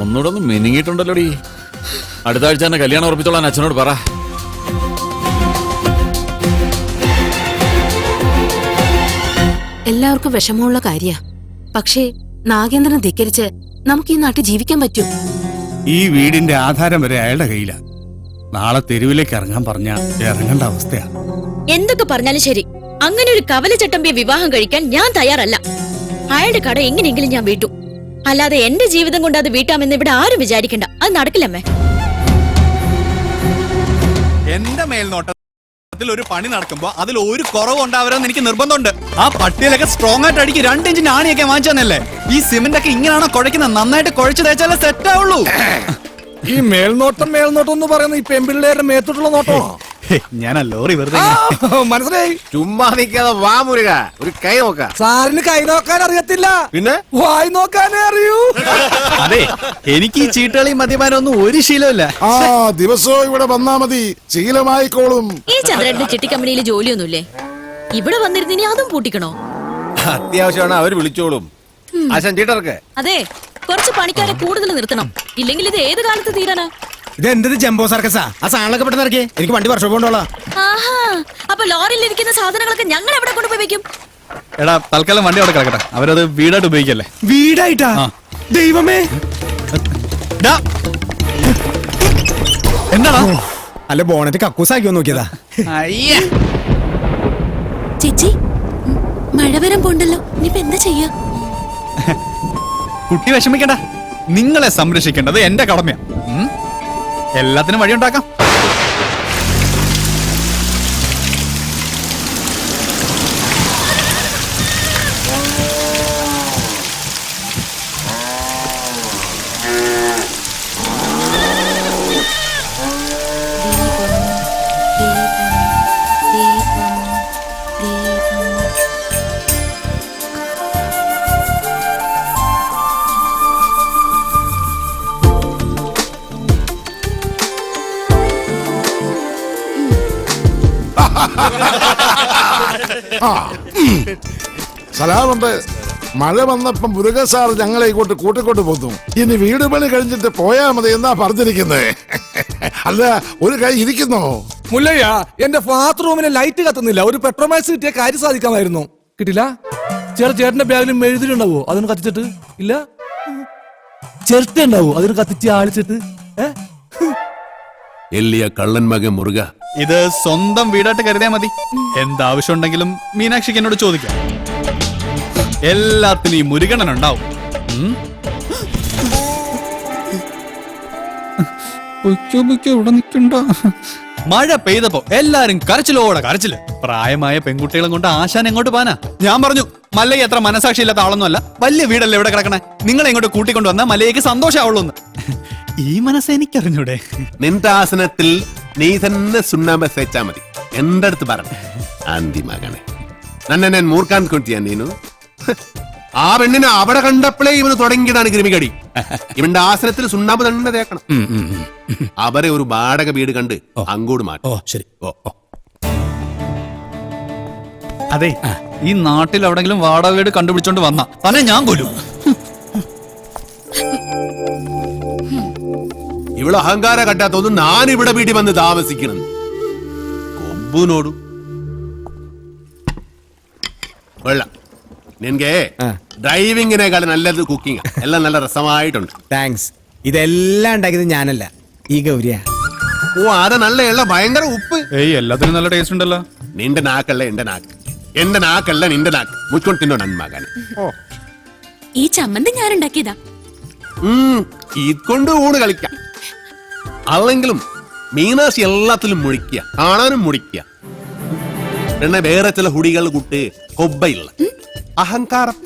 ഒന്നുകൂടെ ഒന്ന് മിനിങ്ങിയിട്ടുണ്ടല്ലോടി. അടുത്ത ആഴ്ച തന്നെ കല്യാണം ഉറപ്പിച്ചോളാൻ അച്ഛനോട് പറ. എല്ലാവർക്കും വിഷമമുള്ള കാര്യ. പക്ഷേ നാഗേന്ദ്രനെ ധിക്കരിച്ച് നമുക്ക് ഈ നാട്ടിൽ ജീവിക്കാൻ പറ്റും. ഈ വീടിന്റെ ആധാരം വരെ അയാളുടെ കയ്യിലാ. നാളെ തെരുവിലേക്ക് ഇറങ്ങാൻ പറഞ്ഞ ഇറങ്ങേണ്ട അവസ്ഥയാ. എന്തൊക്കെ പറഞ്ഞാലും ശരി, അങ്ങനെ ഒരു കവല ചട്ടമ്പിയെ വിവാഹം കഴിക്കാൻ ഞാൻ തയ്യാറല്ല. അയാളുടെ കട എങ്ങനെയെങ്കിലും ഞാൻ വീട്ടു. അല്ലാതെ എന്റെ ജീവിതം കൊണ്ട് അത് വീട്ടാമെന്ന് ഇവിടെ ആരും വിചാരിക്കണ്ട. അത് നടക്കില്ലമ്മേ. എന്റെ മേൽനോട്ടത്തിൽ ഒരു പണി നടക്കുമ്പോ അതിൽ ഒരു കുറവ് ഉണ്ടാവരുമെന്ന് എനിക്ക് നിർബന്ധമുണ്ട്. ആ പട്ടിയിലൊക്കെ സ്ട്രോങ് ആയിട്ട് അടിക്ക് 2 ഇഞ്ചിന്റെ ആണിയൊക്കെ വാങ്ങിച്ചതന്നല്ലേ. ഈ സിമെന്റ് ഒക്കെ ഇങ്ങനെയാണോ കുഴക്കുന്നത്? നന്നായിട്ട് കുഴച്ച് തേച്ചാലേ സെറ്റ് ആവുള്ളൂ. ഈ മേൽനോട്ടം എന്ന് പറയുന്ന ഈ പെൺപിള്ളേരുടെ മേത്തോട്ടുള്ള നോട്ടമാണോ? ഞാൻ ലോറി വെറുതെ മനസ്സിലായി. ചുമ്മാ നിൽക്കാതെ വാ മുരുക, ഒരു കൈ നോക്ക. സാറിന് കൈ നോക്കാൻ അറിയത്തില്ല, പിന്നെ വായി നോക്കാനേ അറിയൂ. അതെ, എനിക്ക് ഈ ചീട്ടുകളി മദ്യപാനൊന്നും ഒരു ശീലമില്ല. ദിവസവും ഇവിടെ വന്നാ മതി, ശീലമായിക്കോളും. ഈ ചന്ദ്രന്റെ ചിട്ടിക്കമ്പനിയിൽ ജോലിയൊന്നുമില്ലേ? ഇവിടെ വന്നിരുന്നിനി അതും പൂട്ടിക്കണോ? അത്യാവശ്യമാണ്, അവര് വിളിച്ചോളും. ആശാൻ ചീട്ടർക്ക്. അതെ, കുറച്ച് പണിക്കാരെ കൂടുതൽ നിർത്തണം. ഇല്ലെങ്കിൽ ഇത് ഏത് കാലത്ത് തീരാനാ? ഇത് എന്ത് ജംബോ സർക്കസാ? ആ സാധനങ്ങളൊക്കെ പെട്ടെന്ന് ഇറക്കിയേ. എനിക്ക് വണ്ടി വർഷം കൊണ്ടോളാം. ആഹാ, അപ്പൊ ലോറിയിൽ ഇരിക്കുന്ന സാധനങ്ങളൊക്കെ ഞങ്ങൾ എവിടെ കൊണ്ടുപോയി വെക്കും? എടാ, തൽക്കാലം വണ്ടി അവിടെ കിടക്കട്ടെ. അവരത് വീടായിട്ട് ഉപയോഗിക്കല്ലേ. വീടായിട്ടാ? ദൈവമേ, എന്താടാ? അല്ല ബോണറ്റ് കക്കൂസാക്കിയോ നോക്കിയതാ. അയ്യേ. ചേച്ചി മഴ വരാൻ പോണ്ടല്ലോ, ഇനിയിപ്പോ എന്താ ചെയ്യാ? കുട്ടി വിഷമിക്കണ്ട, നിങ്ങളെ സംരക്ഷിക്കേണ്ടത് എന്റെ കടമയാ. എല്ലാത്തിനും വഴിയുണ്ടാക്കാം. സലാമുണ്ട്. മഴ വന്നപ്പം മുരുക സാർ ഞങ്ങളെ ഇങ്ങോട്ട് കൂട്ടിക്കൊണ്ട് പോന്നു. ഇനി വീട് പണി കഴിഞ്ഞിട്ട് പോയാ മതി എന്നാ പറഞ്ഞിരിക്കുന്നത്. അല്ല ഒരു കൈ ഇരിക്കുന്നോ? മുല്ലയ്യ, എന്റെ ബാത്റൂമിന് ലൈറ്റ് കത്തുന്നില്ല. ഒരു പെട്രോമാക്സ് കിട്ടിയ കാര്യം സാധിക്കാമായിരുന്നു. കിട്ടില്ല. ചേട്ടന്റെ ബാഗിലും മെഴുതിലുണ്ടാവോ? അതിന് കത്തിച്ചിട്ട് ഇല്ല. ചിരട്ട ഉണ്ടാവോ? അതിന് കത്തിച്ച് ആളിച്ചിട്ട്. എല്ലിയ കള്ളൻ മകൻ മുറുക. ഇത് സ്വന്തം വീടായിട്ട് കരുതിയാ മതി. എന്താവശ്യം ഉണ്ടെങ്കിലും മീനാക്ഷിക്ക് എന്നോട് ചോദിക്കാം. എല്ലാത്തിനും ഈ മുരുകണ്ണൻ ഉണ്ടാവും. ഇവിടെ നിൽക്കണ്ട. മഴ പെയ്തപ്പോ എല്ലാരും കരച്ചിലോടെ കരച്ചില്. പ്രായമായ പെൺകുട്ടികളെ കൊണ്ട് ആശാൻ എങ്ങോട്ട് പോനാ? ഞാൻ പറഞ്ഞു മല്ലയ്യ അത്ര മനസാക്ഷി ഇല്ലാത്ത ആളൊന്നുമല്ല. വലിയ വീടല്ലേ ഇവിടെ കിടക്കണേ. നിങ്ങളെ ഇങ്ങോട്ട് കൂട്ടിക്കൊണ്ടു വന്നാൽ മല്ലയ്യക്ക് സന്തോഷമാവുള്ളൂ. ഈ മനസ്സ് എനിക്കറിഞ്ഞൂടെ? നിന്റെ ആസനത്തിൽ നീ തന്നെ സുണ്ണാമ്പ തേച്ചാ മതി. എന്റെ അടുത്ത് പറഞ്ഞു ആന്തി മകനെ നന്നെ ഞാൻ മൂർക്കാൻ കൊണ്ടിയാ നീനു. ആ പെണ്ണിനെ അവിടെ കണ്ടപ്പോഴേ ഇവന് തുടങ്ങിയതാണ് കൃമികടി. ഇവന്റെ ആസനത്തിൽ സുണ്ണാമ്പ് തന്നെ തേക്കണം. അവരെ ഒരു വാടക വീട് കണ്ട് അങ്ങോട്ട് മാറ്റും. ശരി. അതെ, ഈ നാട്ടിൽ എവിടെങ്കിലും വാടക വീട് കണ്ടുപിടിച്ചോണ്ട് വന്ന തന്നെ ഞാൻ കൊല്ലും. ഇവിടെ അഹങ്കാര കട്ടാത്തൊന്നും ഞാൻ ഇവിടെ വീട്ടിൽ വന്ന് താമസിക്കണം. കൊമ്പുനോടും വെള്ളം നിനക്ക് ഡ്രൈവിങ്ങിനേക്കാൾ നല്ലത് കുക്കിംഗ്. എല്ലാം നല്ല രസമായിട്ടുണ്ട്. താങ്ക്സ്. ഇതെല്ലാം ഉണ്ടാക്കിയത് ഞാനല്ല, ഈ ഗൗരിയ. ഓ അത് നല്ല എള്ള ഭയങ്കര ഉപ്പ്. ഏയ് എല്ലാത്തിനും നല്ല ടേസ്റ്റ് ഉണ്ടല്ലോ. നിന്റെ നാക്കല്ല എന്റെ നാക്ക്, എന്റെ നാക്കല്ല നിന്റെ നാക്ക്. മുച്ചോണ്ട് തിന്നോ നന്മകനെ. ഈ ചമ്മന്തി ഞാൻ ഉണ്ടാക്കിയതാ. ഇതുകൊണ്ട് ഊണ് കളിക്കാം. അല്ലെങ്കിലും മീനാശി എല്ലാത്തിലും മുഴിക്കുക, കാണാനും മുടിക്കുക. പിന്നെ വേറെ ചില ഹുടികൾ കുട്ടി കൊബ്ബയില്ല അഹങ്കാരം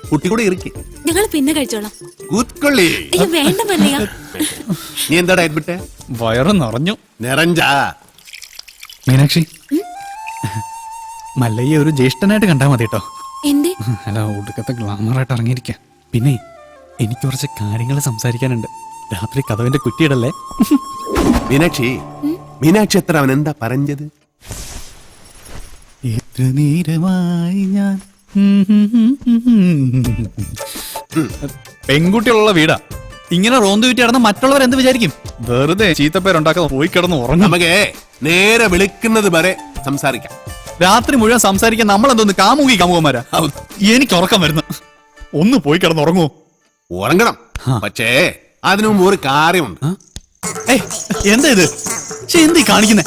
കുട്ടി കൂടെ ഇരിക്കെ. ഞങ്ങൾ പിന്നെ കഴിച്ചോളാം. കൂത്തൊള്ളി. വേണ്ട മല്ലയ്യ. നീ എന്താ ഡയറ്റ് വിട്ടെ? വയറ് നിറഞ്ഞു. നിറഞ്ചാ മീനാക്ഷി, മല്ലയ്യ ഒരു ജ്യേഷ്ഠനായിട്ട് കണ്ടാ മതി കേട്ടോ. എന്തേ? അല്ല, ഒടുക്കത്തെ ഗ്ലാമറായിട്ട് ഇറങ്ങിയിരിക്ക. പിന്നെ എനിക്ക് കുറച്ച് കാര്യങ്ങൾ സംസാരിക്കാനുണ്ട്. രാത്രി കഥവിന്റെ കുറ്റിയിടല്ലേ. മീനാക്ഷി, മീനാക്ഷി എത്ര അവൻ എന്താ പറഞ്ഞത്? ഇത്ര നേരമായി ഞാൻ പെൺകുട്ടികളുള്ള വീടാ. ഇങ്ങനെ റോന്തു വിറ്റി കിടന്ന് മറ്റുള്ളവർ എന്ത് വിചാരിക്കും? വെറുതെ ചീത്തപ്പേരുണ്ടാക്കാതെ പോയി കിടന്ന് ഉറങ്ങും. നമുക്ക് നേരെ വിളിക്കുന്നത് വരെ സംസാരിക്കാം. രാത്രി മുഴുവൻ സംസാരിക്കാൻ നമ്മൾ എന്തോന്ന് കാമുകി കാമുകന്മാരാ? എനിക്ക് ഉറക്കം വരുന്നു. ഒന്ന് പോയി കിടന്ന് ഉറങ്ങുമോ? ഉറങ്ങണം, പക്ഷേ അതിനു മുമ്പ് ഒരു കാര്യമുണ്ട്. എന്താ ഇത്? എന്ത് കാണിക്കുന്നേ?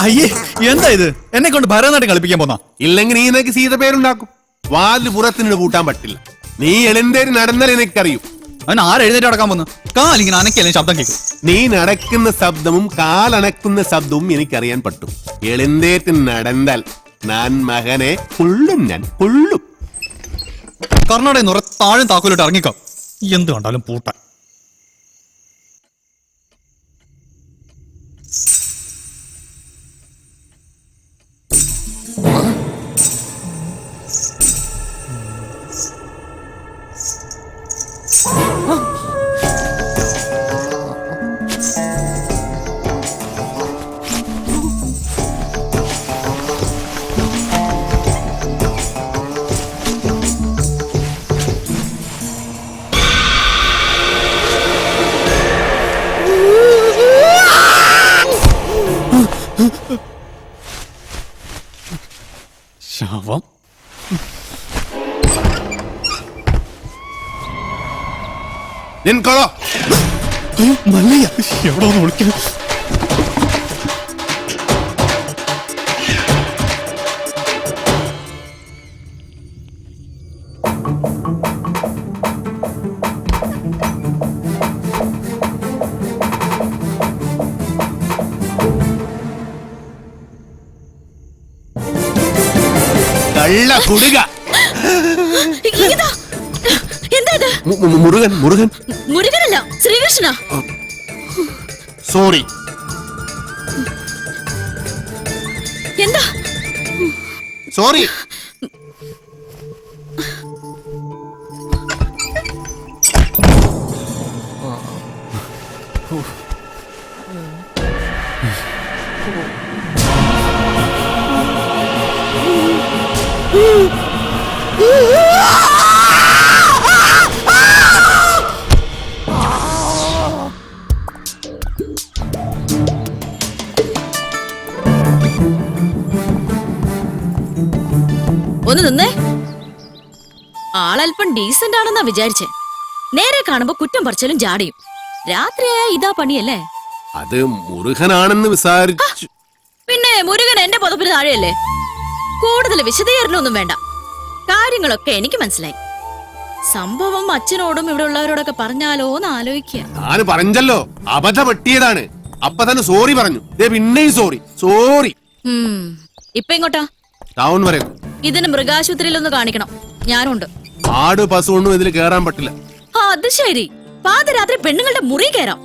അയ്യേ, എന്താ ഇത്? എന്നെ കൊണ്ട് ഭരതനാട്യം കളിപ്പിക്കാൻ പോന്നാ? ഇല്ലെങ്കിൽ നീ നിനക്ക് സീത പേരുണ്ടാക്കും. വാതിൽ പുറത്തിനോട് കൂട്ടാൻ പറ്റില്ല. നീ എഴുന്നേര് നടന്നാൽ എനിക്കറിയൂ. അവൻ ആരെഴുന്നേറ്റ് നടക്കാൻ പോന്നു? കാലിങ്ങനെ അനക്കല്ലേ ശബ്ദം കേൾക്കും. നീ നടക്കുന്ന ശബ്ദവും കാലണക്കുന്ന ശബ്ദവും എനിക്കറിയാൻ പറ്റും. എഴുന്നേറ്റ് നടന്നാൽ ഞാൻ മകനെ കൊള്ളും, ഞാൻ കൊള്ളും. കർണാടക നിറ താഴും താക്കോലിട്ട് ഇറങ്ങിക്കോ. എന്ത് കണ്ടാലും പൂട്ടാൻ. ശവം. നിൻകൊള്ളോ മല്ലയ്യ എവിടെ ഒന്ന് വിളിക്കണം. കള്ള കുടുക. ഇതാ. എന്താ ഇത്? മുരുകൻ മുരുകൻ മുരുകനല്ല, ശ്രീകൃഷ്ണ. സോറി. എന്താ? സോറി. ഒന്ന് നിന്നേ. ആളല്പം ഡീസന്റ് ആണെന്നാ വിചാരിച്ചേ. നേരെ കാണുമ്പോ കുറ്റം പറിച്ചാലും ജാടിയും. രാത്രിയായ ഇതാ പണിയല്ലേ? അത് മുരുകനാണെന്ന് വിചാരിച്ചു. പിന്നെ മുരുകൻ എന്റെ പുതപ്പിന് താഴെയല്ലേ? കൂടുതൽ വിശദീകരണമൊന്നും വേണ്ട. കാര്യങ്ങളൊക്കെ എനിക്ക് മനസ്സിലായി. സംഭവം അച്ഛനോടും ഇവിടെ ഉള്ളവരോടൊക്കെ പറഞ്ഞാലോ എന്ന് ആലോചിക്കുക. ഞാൻ പറഞ്ഞല്ലോ, അബദ്ധം പറ്റിയതാണ്. അപ്പൊ തന്നെ സോറി പറഞ്ഞു. പിന്നെയും സോറി സോറി. ഇപ്പൊ എങ്ങോട്ടാ? ടൗൺ വരെ. ഇതിന് മൃഗാശുപത്രിയിലൊന്ന് കാണിക്കണം. ഞാനുണ്ട്. ആട് പശു ഒന്നും ഇതിൽ കേറാൻ പറ്റില്ല. അത് ശരി. പാതിരാത്രി പെണ്ണുങ്ങളുടെ മുറി കയറാം.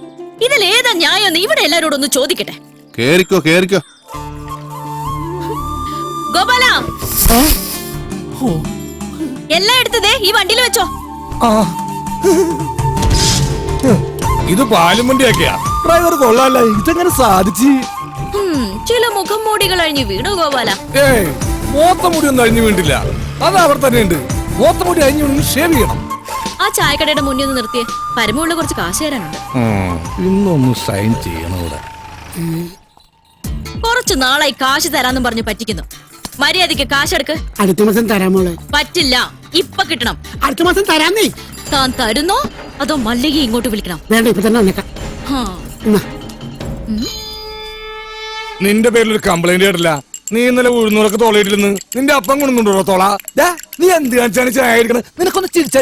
ഇതിലേതാ ന്യായം? ഇവിടെ എല്ലാരോടും ഒന്ന് ചോദിക്കട്ടെ. കേറിക്കോ കേറിക്കോ. ഗോപാല, എല്ലാം എടുത്തതേ ഈ വണ്ടിയിൽ വെച്ചോ. ഇത് പാലും വണ്ടിയാക്കിയാ ഡ്രൈവർ കൊള്ളാല്ല. ഇതെങ്ങനെ സാധിച്ചു? ചില മുഖം മൂടികൾ അഴിഞ്ഞു വീണു ഗോപാല. ഏയ്, മോത്തമുടി ഒന്നും അഴിഞ്ഞു വീണ്ടില്ല. അത് അവർ തന്നെ ഉണ്ട്. മോത്തമുടി അഴിഞ്ഞു വീണെങ്കിൽ ഷേവ് ചെയ്യണം. ആ ചായക്കടയുടെ മുന്നിൽ ഒന്ന് നിർത്തിയേ. പരമുള്ള കുറച്ച് കാശ് തരാനുണ്ട്. ഇന്നൊന്ന് സൈൻ ചെയ്യണം ഇവിടെ. കുറച്ചു നാളായി കാശ് തരാന്നും പറഞ്ഞു പറ്റിക്കുന്നു. മര്യാദക്ക് കാശെടുക്ക്. അടുത്ത മാസം തരാമോളെ. പറ്റില്ല, ഇപ്പൊ കിട്ടണം. അടുത്ത മാസം തരാന്നേ. താൻ തരുന്നോ അതോ മല്ലിക ഇങ്ങോട്ട് വിളിക്കണം? വേണ്ട, ഇപ്പൊ തന്നെ വന്നേക്കാം. നിന്റെ പേരിൽ ഒരു കംപ്ലൈന്റ് കേട്ടില്ല. നീ ഇന്നലെ ഉഴുന്നൂറൊക്കെ തോളയിട്ടിരുന്ന് നിന്റെ അപ്പം കൊണ്ടുണ്ടോ തോള? നീ എന്ത് കാണിച്ചാണ് ചായ എടുക്കണത്? നിനക്കൊന്ന് ചിരിച്ചാ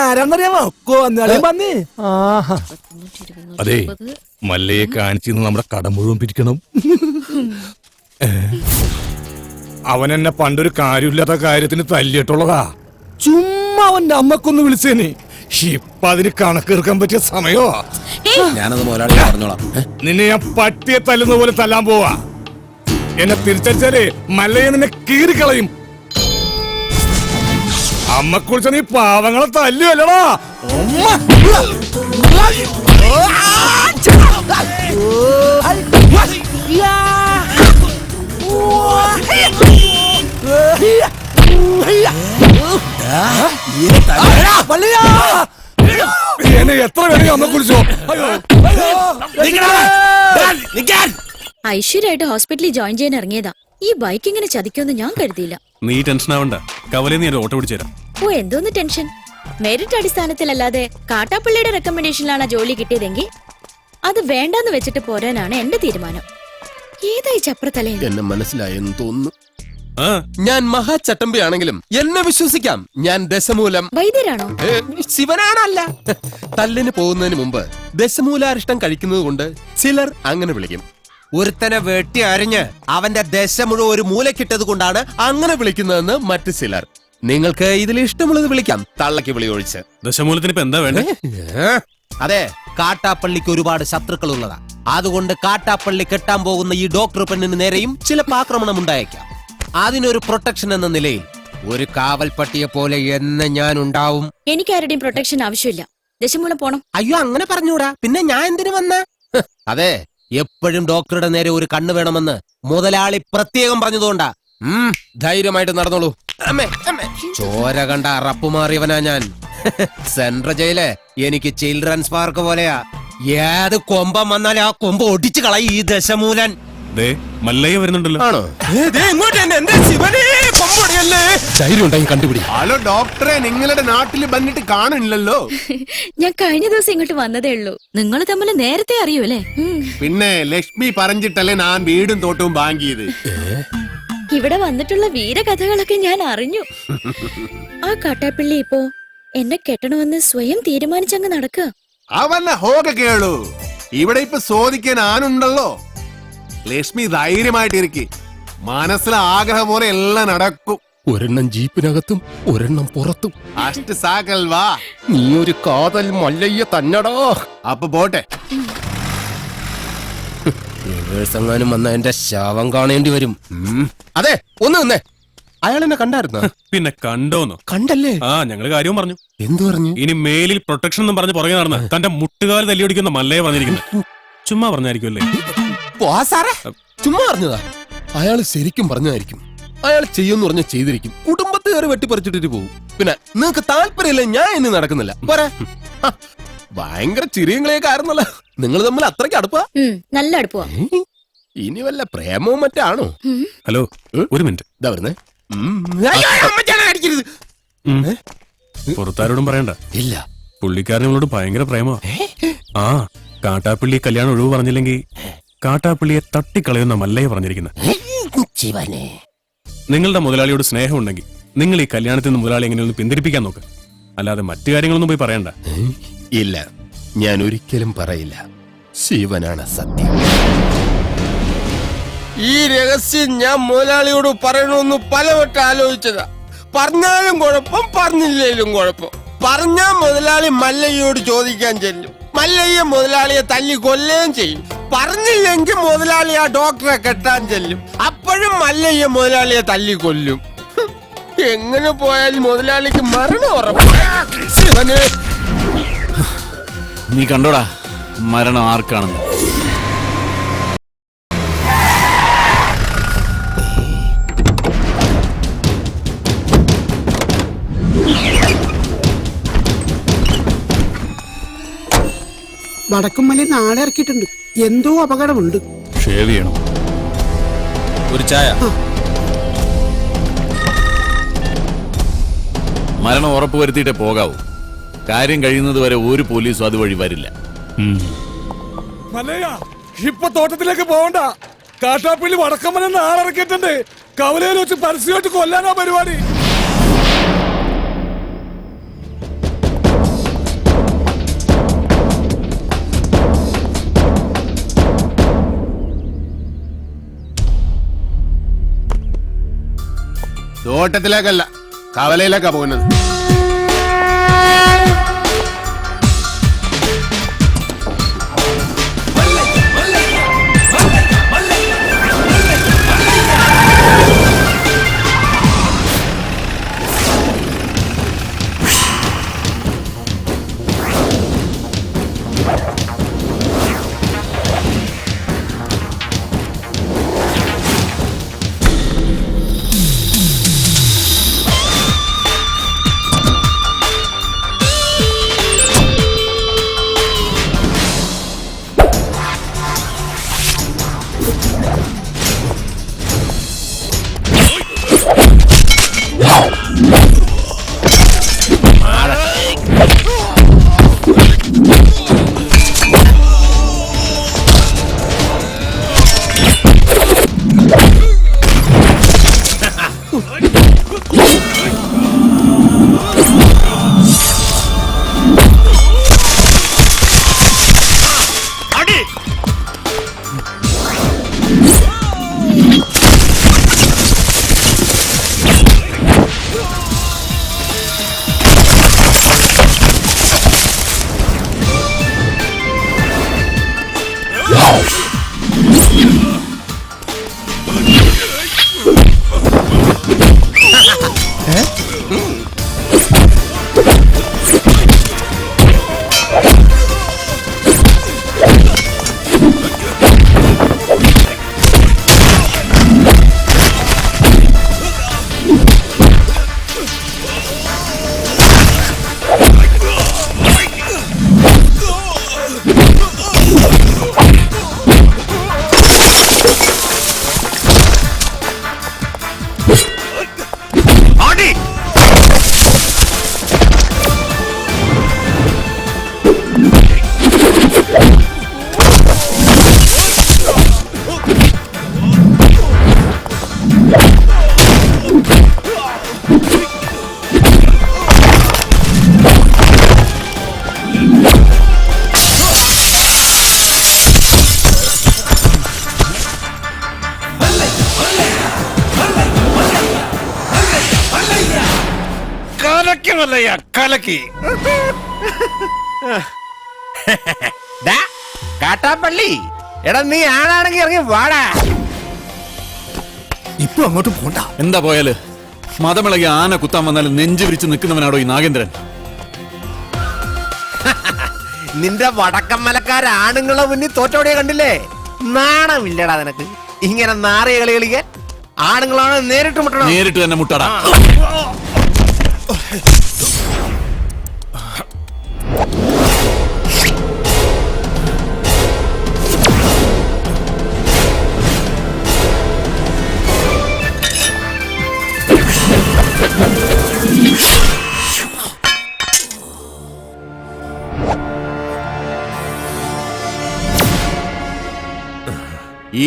ആരാന്നറിയാമോ? അതെ, മല്ലയെ കാണിച്ചു നമ്മുടെ കട മുഴുവൻ പിരിക്കണം. അവൻ എന്നെ പണ്ടൊരു കാര്യമില്ലാത്ത കാര്യത്തിന് തല്ലിയിട്ടുള്ളതാ. ചുമ്മാ അവന്റെ അമ്മക്കൊന്ന് വിളിച്ചേനെ. ഇപ്പൊ അതിന് കണക്കെടുക്കാൻ പറ്റിയ സമയോ? ഞാനത് മുതലാളി പറഞ്ഞോളാം. നിന്നെ ഞാൻ പട്ടിയെ തല്ലുന്ന പോലെ തല്ലാൻ പോവാ. എന്നെ തിരിച്ചടിച്ചാലേ മല്ലയെ നിന്നെ കീറിക്കളയും. അമ്മക്കുറിച്ച് നീ പാവങ്ങളെ തല്ലുവല്ലടാ. എന്നെ എത്ര വേണമെങ്കിൽ അമ്മ കുറിച്ചോ. ഐശ്വര്യമായിട്ട് ഹോസ്പിറ്റലിൽ ജോയിൻ ചെയ്യാൻ ഇറങ്ങിയതാ. ഈ ബൈക്ക് ഇങ്ങനെ ചതിക്കുമെന്ന് ഞാൻ കരുതിയില്ല. നീ ടെൻഷൻ ആവണ്ട, കവലെ നീ ഓട്ടോ പിടിച്ചേരാം. ഓ, എന്തോന്ന് ടെൻഷൻ? മെറിറ്റ് അടിസ്ഥാനത്തിലല്ലാതെ കാട്ടാപ്പള്ളിയുടെ റെക്കമെൻഡേഷനിലാണ് ജോലി കിട്ടിയതെങ്കിൽ അത് വേണ്ടെന്ന് വെച്ചിട്ട് പോരാനാണ് എന്റെ തീരുമാനം. ഏതായി ചപ്രത്തലേ? എന്നെ മനസ്സിലായെന്ന് തോന്നുന്നു. ഞാൻ മഹാചട്ടമ്പി ആണെങ്കിലും എന്നെ വിശ്വസിക്കാം. ഞാൻ ദശമൂലം വൈദ്യരാണോ? ശിവനാണല്ല. തല്ലിന് പോകുന്നതിന് മുമ്പ് ദശമൂലാരിഷ്ടം കഴിക്കുന്നത് കൊണ്ട് ചിലർ അങ്ങനെ വിളിക്കും. ഒരുത്തനെ വെട്ടി അരിഞ്ഞ് അവന്റെ ദശ മുഴുവൻ ഒരു മൂലക്കിട്ടത് കൊണ്ടാണ് അങ്ങനെ വിളിക്കുന്നതെന്ന് മറ്റു ചിലർ. നിങ്ങൾക്ക് ഇതിൽ ഇഷ്ടമുള്ളത് വിളിക്കാം, തള്ളക്ക് വിളി ഒഴിച്ച്. ദശമൂലത്തിന് ഇപ്പൊ എന്താ വേണ്ടേ? അതെ, കാട്ടാപ്പള്ളിക്ക് ഒരുപാട് ശത്രുക്കൾ ഉള്ളതാ. അതുകൊണ്ട് കാട്ടാപ്പള്ളി കെട്ടാൻ പോകുന്ന ഈ ഡോക്ടർ പെണ്ണിന് നേരെയും ചിലപ്പോൾ ആക്രമണം ഉണ്ടായേക്കാം. അതിനൊരു പ്രൊട്ടക്ഷൻ എന്ന നിലയിൽ ഒരു കാവൽപ്പട്ടിയെ പോലെ എന്ന് ഞാൻ ഉണ്ടാവും. എനിക്ക് ആരുടെയും പ്രൊട്ടക്ഷൻ ആവശ്യമില്ല. ദശമൂലം പോണം. അയ്യോ, അങ്ങനെ പറഞ്ഞൂടാ. പിന്നെ ഞാൻ എന്തിനു വന്ന? അതെ, എപ്പോഴും ഡോക്ടറുടെ നേരെ ഒരു കണ്ണ് വേണമെന്ന് മുതലാളി പ്രത്യേകം പറഞ്ഞതുകൊണ്ടാ. ധൈര്യമായിട്ട് നടന്നോളൂ. ചോര കണ്ട അറപ്പുമാറിയവനാ ഞാൻ. സെൻട്രൽ ജയില് എനിക്ക് ചിൽഡ്രൻസ് പാർക്ക് പോലെയാ. ഏത് കൊമ്പം വന്നാലും ആ കൊമ്പ് ഒടിച്ചു കളയും ഈ ദശമൂലൻ. ദേ മല്ലയ്യ വരുന്നുണ്ടല്ലോ. ആണോ? ധൈര്യം ഉണ്ടെങ്കിൽ കണ്ടുപിടി. ഹലോ ഡോക്ടറെ, നിങ്ങളുടെ നാട്ടിൽ വന്നിട്ട് കാണില്ലല്ലോ. ഞാൻ കഴിഞ്ഞ ദിവസം ഇങ്ങോട്ട് വന്നതേ ഉള്ളൂ. നിങ്ങൾ തമ്മിൽ നേരത്തെ അറിയൂലേ? പിന്നെ ലക്ഷ്മി പറഞ്ഞിട്ടല്ലേ ഞാൻ വീടും തോട്ടവും വാങ്ങിയത്. ഇവിടെ വന്നിട്ടുള്ള വീരകഥകളൊക്കെ ഞാൻ അറിഞ്ഞു. ആ കാട്ടാപ്പിള്ളി ഇപ്പോ എന്നെ കെട്ടണമെന്ന് സ്വയം തീരുമാനിച്ചങ്ങ് നടക്കുക. അവന്നെ ഹോക കേളു, ഇവിടെ ഇപ്പൊ ചോദിക്കാൻ ആനുണ്ടല്ലോ. ലക്ഷ്മി ധൈര്യമായിട്ടിരിക്കെ, മനസ്സിലെ ആഗ്രഹം പോലെ എല്ലാം നടക്കും. ഒരെണ്ണം ജീപ്പിനകത്തും ഒരെണ്ണം പുറത്തും. അഷ്ട സാക്കൽ വാ. നീ ഒരു കാതൽ മല്ലയ്യ തന്നടോ. അപ്പൊ പോട്ടെ. എങ്ങാനും വന്ന എന്റെ ശവം കാണേണ്ടി വരും. അതെ, ഒന്ന് നിന്നേ. അയാൾ എന്നെ കണ്ടായിരുന്നോ? പിന്നെ കണ്ടോന്നോ? കണ്ടല്ലേ? ആ ഞങ്ങള് കാര്യവും പറഞ്ഞു. എന്തു പറഞ്ഞു? ഇനി മേലിൽ പ്രൊട്ടക്ഷൻ എന്നും പറഞ്ഞ് പുറകെ നടന്ന് തന്റെ മുട്ടുകാൽ തല്ലിയൊടിക്കുന്ന മല്ലയെ പറഞ്ഞിരിക്കുന്നത്. ചുമ്മാ പറഞ്ഞായിരിക്കുമല്ലേ? ചുമ്മാ പറഞ്ഞതാ. അയാൾ ശരിക്കും പറഞ്ഞതായിരിക്കും. അയാൾ ചെയ്യുമെന്ന് പറഞ്ഞ ചെയ്തിരിക്കും. കുടുംബത്തെ കയറി വെട്ടിപ്പറിച്ചിട്ടിട്ട് പോകും. പിന്നെ നിങ്ങക്ക് താല്പര്യമില്ല, ഞാൻ ഇനി നടക്കുന്നില്ല. പോരാ. ഭയങ്കര ചിരിയങ്ങളെയൊക്കെ ആയിരുന്നല്ലോ. നിങ്ങൾ തമ്മിൽ അത്രയ്ക്ക് അടുപ്പാ? നല്ല അടുപ്പുവാ. ഇനി വല്ല പ്രേമവും മറ്റാണോ? ഹലോ, ഒരു മിനിറ്റ്. ഇതാ വരുന്നേ. പുറത്താരോടും പറയണ്ട. ഇല്ല. പുള്ളിക്കാരനോട് ഭയങ്കര പ്രേമോ. ആ കാട്ടാപ്പിള്ളി കല്യാണം ഒഴിവ് പറഞ്ഞില്ലെങ്കിൽ കാട്ടാപ്പിള്ളിയെ തട്ടിക്കളയുന്ന മല്ലയെ പറഞ്ഞിരിക്കുന്നത്. നിങ്ങളുടെ മുതലാളിയോട് സ്നേഹം ഉണ്ടെങ്കിൽ നിങ്ങൾ ഈ കല്യാണത്തിൽ നിന്ന് മുതലാളി എങ്ങനെയൊന്ന് പിന്തിരിപ്പിക്കാൻ നോക്ക്. അല്ലാതെ മറ്റു കാര്യങ്ങളൊന്നും പോയി പറയണ്ട. ഇല്ല, ഞാൻ ഒരിക്കലും പറയില്ല. ശിവനാണ് സത്യം. ഈ രഹസ്യം ഞാൻ മുതലാളിയോട് പറയണമെന്ന് പലവട്ടം ആലോചിച്ചതാ. പറഞ്ഞാലും കുഴപ്പം, പറഞ്ഞില്ലേലും കുഴപ്പം. പറഞ്ഞാ മുതലാളി മല്ലയ്യോട് ചോദിക്കാൻ ചെല്ലും. മല്ലയ്യ മുതലാളിയെ തല്ലി കൊല്ലുകയും ചെയ്യും. പറഞ്ഞില്ലെങ്കിൽ മുതലാളി ആ ഡോക്ടറെ കെട്ടാൻ ചെല്ലും. അപ്പോഴും മല്ലയ്യ മുതലാളിയെ തല്ലി കൊല്ലും. എങ്ങനെ പോയാലും മുതലാളിക്ക് മരണം ഉറപ്പാണ്. നീ കണ്ടോടാ മരണം ആർക്കാണെന്ന്. വടക്കുംമലയിൽ നാളെ ഇറക്കിയിട്ടുണ്ട്. എന്തോ അപകടമുണ്ട്. ഷേവ് ചെയ്യണം. ഒരു ചായ. മരണം ഉറപ്പുവരുത്തിയിട്ടേ പോകാവൂ. കാര്യം കഴിയുന്നത് വരെ ഒരു പോലീസും അതുവഴി വരില്ല. മല്ലയ്യ, ഇപ്പൊ തോട്ടത്തിലേക്ക് പോവണ്ട. കാട്ടാപ്പിള്ളി വടക്കമ്മലെന്ന് ആളിറക്കിയിട്ടുണ്ട്. കവലയിൽ വെച്ച് പരസ്യമായിട്ട് കൊല്ലാനാ പരിപാടി. തോട്ടത്തിലേക്കല്ല, കവലയിലേക്കാ പോകുന്നത്. കലക്കി. കാട്ടാപ്പള്ളി, എടാ നീ ആണാണെങ്കിൽ ഇറങ്ങി വാടാ. ഇപ്പൊ അങ്ങോട്ട് പോണ്ട. എന്താ പോയാല്? മതമിളകി ആന കുത്താൻ വന്നാലും നെഞ്ചു വിരിച്ച് നിൽക്കുന്നവനാണോ ഈ നാഗേന്ദ്രൻ? നിന്റെ വടക്കമ്മലക്കാരാണുങ്ങളെ മുന്നിൽ തോറ്റോടിയെ കണ്ടില്ലേ? നാണമില്ലടാ നിനക്ക് ഇങ്ങനെ നാറിയ കളി കളിക്കാൻ? ആണുങ്ങളാണ് നേരിട്ട് മുട്ടണം. നേരിട്ട് തന്നെ മുട്ടടാ.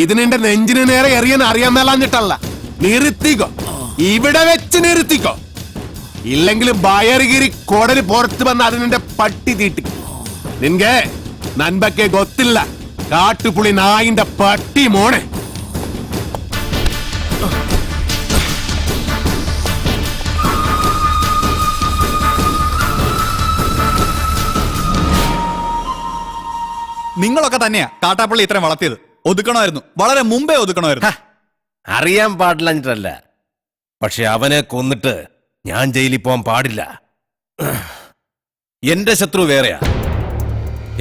ഇതിനെന്റെ നെഞ്ചിന് നേരെ എറിയാൻ അറിയാൻ മേലാഞ്ഞിട്ടല്ല, നിർത്തിക്കോ, ഇവിടെ വെച്ച് നിർത്തിക്കോ. ഇല്ലെങ്കിൽ ബയറുകിരി കോടലി പുറത്ത് വന്ന് അതിനെ പട്ടി തീട്ടി. നിൻകെ നൻപക്കെ ഗൊത്തില്ല, കാട്ടുപുളി നായിന്റെ പട്ടി മോനെ. നിങ്ങളൊക്കെ തന്നെയാ കാട്ടാപ്പള്ളി ഇത്രയും വളർത്തിയത്. ഒതുക്കണമായിരുന്നു, വളരെ മുമ്പേ ഒതുക്കണമായിരുന്നു. അറിയാൻ പാടില്ല, പക്ഷെ അവനെ കൊന്നിട്ട് ഞാൻ ജയിലിൽ പോകാൻ പാടില്ല. എന്റെ ശത്രു വേറെയാ.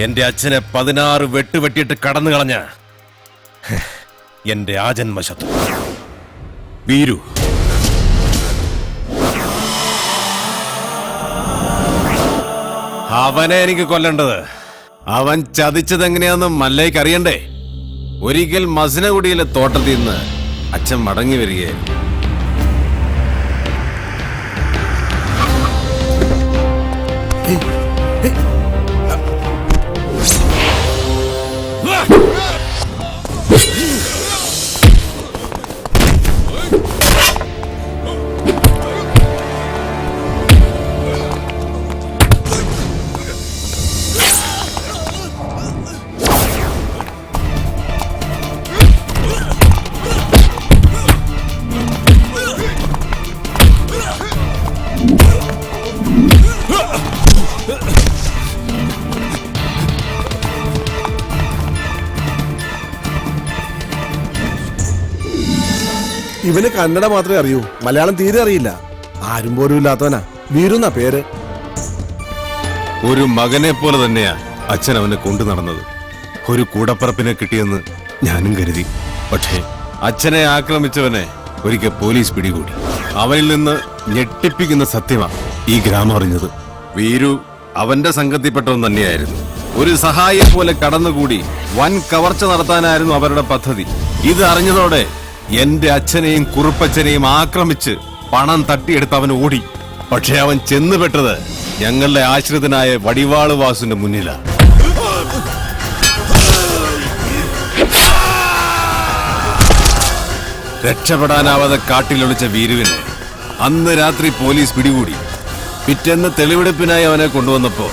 എന്റെ അച്ഛനെ 16 വെട്ടുവെട്ടിയിട്ട് കടന്നു കളഞ്ഞ എന്റെ ആജന്മ ശത്രു വീരു. അവനെ എനിക്ക് കൊല്ലേണ്ടത്. അവൻ ചതിച്ചതെങ്ങനെയാന്ന് മല്ലയ്ക്ക് അറിയണ്ടേ? ഒരിക്കൽ മസിനഗുഡിയിലെ തോട്ടത്തിൽ നിന്ന് അച്ഛൻ മടങ്ങി വരികയായിരുന്നു. ഇവന് കന്നഡ മാത്രമേ അറിയൂ, മലയാളം തീരെ അറിയില്ല. ആരും പോലും ഇല്ലാത്തവനാ. വീരുന്ന പേര്. ഒരു മകനെ പോലെ തന്നെയാ അച്ഛൻ അവനെ കൊണ്ടു നടന്നത്. ഒരു കൂടപ്പറപ്പിനെ കിട്ടിയെന്ന് ഞാനും കരുതി. പക്ഷേ അച്ഛനെ ആക്രമിച്ചവനെ ഒരിക്കൽ പോലീസ് പിടികൂടി. അവനിൽ നിന്ന് ഞെട്ടിപ്പിക്കുന്ന സത്യമാ ഈ ഗ്രാമം അറിഞ്ഞത്. വീരു അവന്റെ സംഘത്തിൽപ്പെട്ടവൻ തന്നെയായിരുന്നു. ഒരു സഹായിയെ പോലെ കടന്നുകൂടി വൻ കവർച്ച നടത്താനായിരുന്നു അവരുടെ പദ്ധതി. ഇത് അറിഞ്ഞതോടെ എന്റെ അച്ഛനെയും കുറുപ്പച്ഛനെയും ആക്രമിച്ച് പണം തട്ടിയെടുത്ത് അവൻ ഓടി. പക്ഷെ അവൻ ചെന്നുപെട്ടത് ഞങ്ങളുടെ ആശ്രിതനായ വടിവാള് വാസുവിന്റെ മുന്നിലാ. രക്ഷപ്പെടാനാവാതെ കാട്ടിലൊളിച്ച വീരുവിനെ അന്ന് രാത്രി പോലീസ് പിടികൂടി. പിറ്റേന്ന് തെളിവെടുപ്പിനായി അവനെ കൊണ്ടുവന്നപ്പോ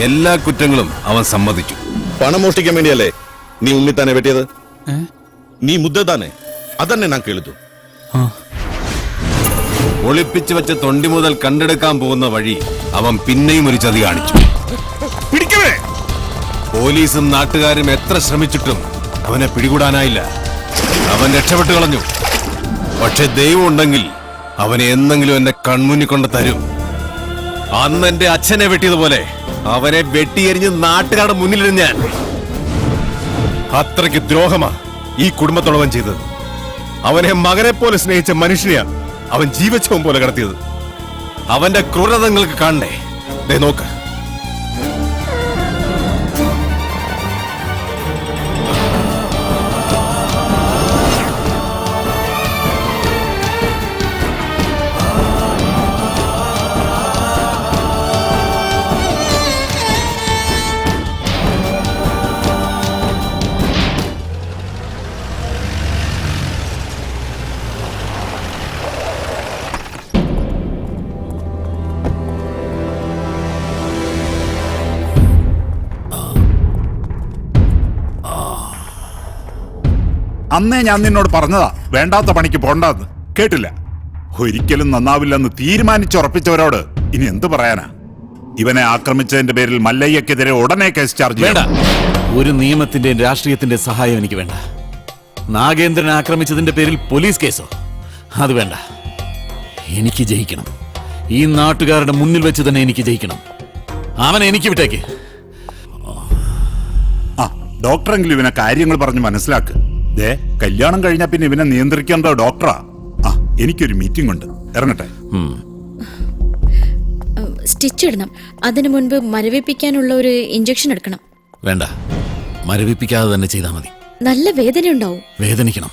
എല്ലാ കുറ്റങ്ങളും അവൻ സമ്മതിച്ചു. പണം മോഷ്ടിക്കാൻ വേണ്ടിയല്ലേ നീ ഉണ്ണിത്താനെ വെട്ടിയത്? നീ മുദ്ദതാനെ അതന്നെ ഞാൻ കേളിച്ചു. ഒളിപ്പിച്ചു വെച്ച തൊണ്ടി മുതൽ കണ്ടെടുക്കാൻ പോകുന്ന വഴി അവൻ പിന്നെയും ഒരു ചതി കാണിച്ചു. പിടിക്കവേ! പോലീസും നാട്ടുകാരും എത്ര ശ്രമിച്ചിട്ടും അവനെ പിടികൂടാനായില്ല. അവൻ രക്ഷപ്പെട്ടു കളഞ്ഞു. പക്ഷെ ദൈവം ഉണ്ടെങ്കിൽ അവനെ എന്നെങ്കിലും എന്റെ കൺമുന്നിൽ കൊണ്ട് തരും. അന്ന് എന്റെ അച്ഛനെ വെട്ടിയതുപോലെ അവനെ വെട്ടിയെരിഞ്ഞ് നാട്ടുകാരുടെ മുന്നിലിരുന്ന് ഞാൻ. അത്രയ്ക്ക് ദ്രോഹമാ ഈ കുടുംബത്തോടവൻ ചെയ്തത്. അവനെ മകനെ പോലെ സ്നേഹിച്ച മനുഷ്യനെയാ അവൻ ജീവച്ഛവം പോലെ കടത്തിയത്. അവന്റെ ക്രൂരത നിങ്ങൾക്ക് കാണണ്ടേ? ദേ നോക്ക്. അന്നേ ഞാൻ നിന്നോട് പറഞ്ഞതാ വേണ്ടാത്ത പണിക്ക് പോണ്ടെന്ന്. കേട്ടില്ല. ഒരിക്കലും നന്നാവില്ലെന്ന് തീരുമാനിച്ചുറപ്പിച്ചവരോട് ഇനി എന്തു പറയാനാ? ഇവനെ ആക്രമിച്ചതിന്റെ പേരിൽ മല്ലയ്യക്കെതിരെ ഉടനെ കേസ് ചാർജ് വേണ്ട. ചെയ്യണം. ഒരു നിയമത്തിന്റെയും രാഷ്ട്രീയത്തിന്റെ സഹായം എനിക്ക് വേണ്ട. നാഗേന്ദ്രനെ ആക്രമിച്ചതിന്റെ പേരിൽ പോലീസ് കേസോ? അത് വേണ്ട. എനിക്ക് ജയിക്കണം. ഈ നാട്ടുകാരുടെ മുന്നിൽ വെച്ച് തന്നെ എനിക്ക് ജയിക്കണം. അവനെ എനിക്ക് വിട്ടേക്ക്. ആ ഡോക്ടറെങ്കിലും ഇവനെ കാര്യങ്ങൾ പറഞ്ഞ് മനസ്സിലാക്ക്. ദേ കല്യാണം കഴിഞ്ഞാൽ പിന്നെ ഇവനെ നിയന്ത്രിക്കേണ്ട ഡോക്ടറാ. ആ എനിക്കൊരു മീറ്റിംഗ് ഉണ്ട്, ഇറങ്ങട്ടെ. സ്റ്റിച്ച് ഇടണം. അതിനു മുൻപ് മരവിപ്പിക്കാനുള്ള ഒരു ഇഞ്ചക്ഷൻ എടുക്കണം. വേണ്ട, മരവിപ്പിക്കാതെ തന്നെ ചെയ്താൽ മതി. നല്ല വേദന ഉണ്ടാവും. വേദനിക്കണം,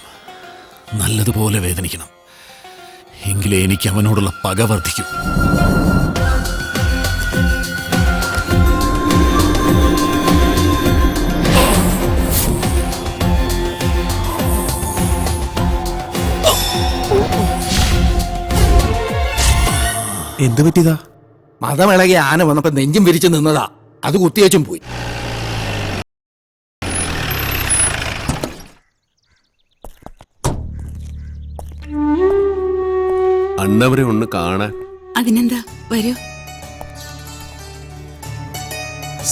നല്ലതുപോലെ വേദനിക്കണം. എങ്കിലേ എനിക്ക് അവനോടുള്ള പക വർദ്ധിക്കും. എന്ത് പറ്റിയതാ? മതമിളകി ആന വന്നപ്പോ നെഞ്ചും വിരിച്ചു നിന്നതാ, അത് കുത്തിയേച്ചും പോയി. അണ്ണവരെ ഒന്ന് കാണാൻ. അതിനെന്താ, വരൂ.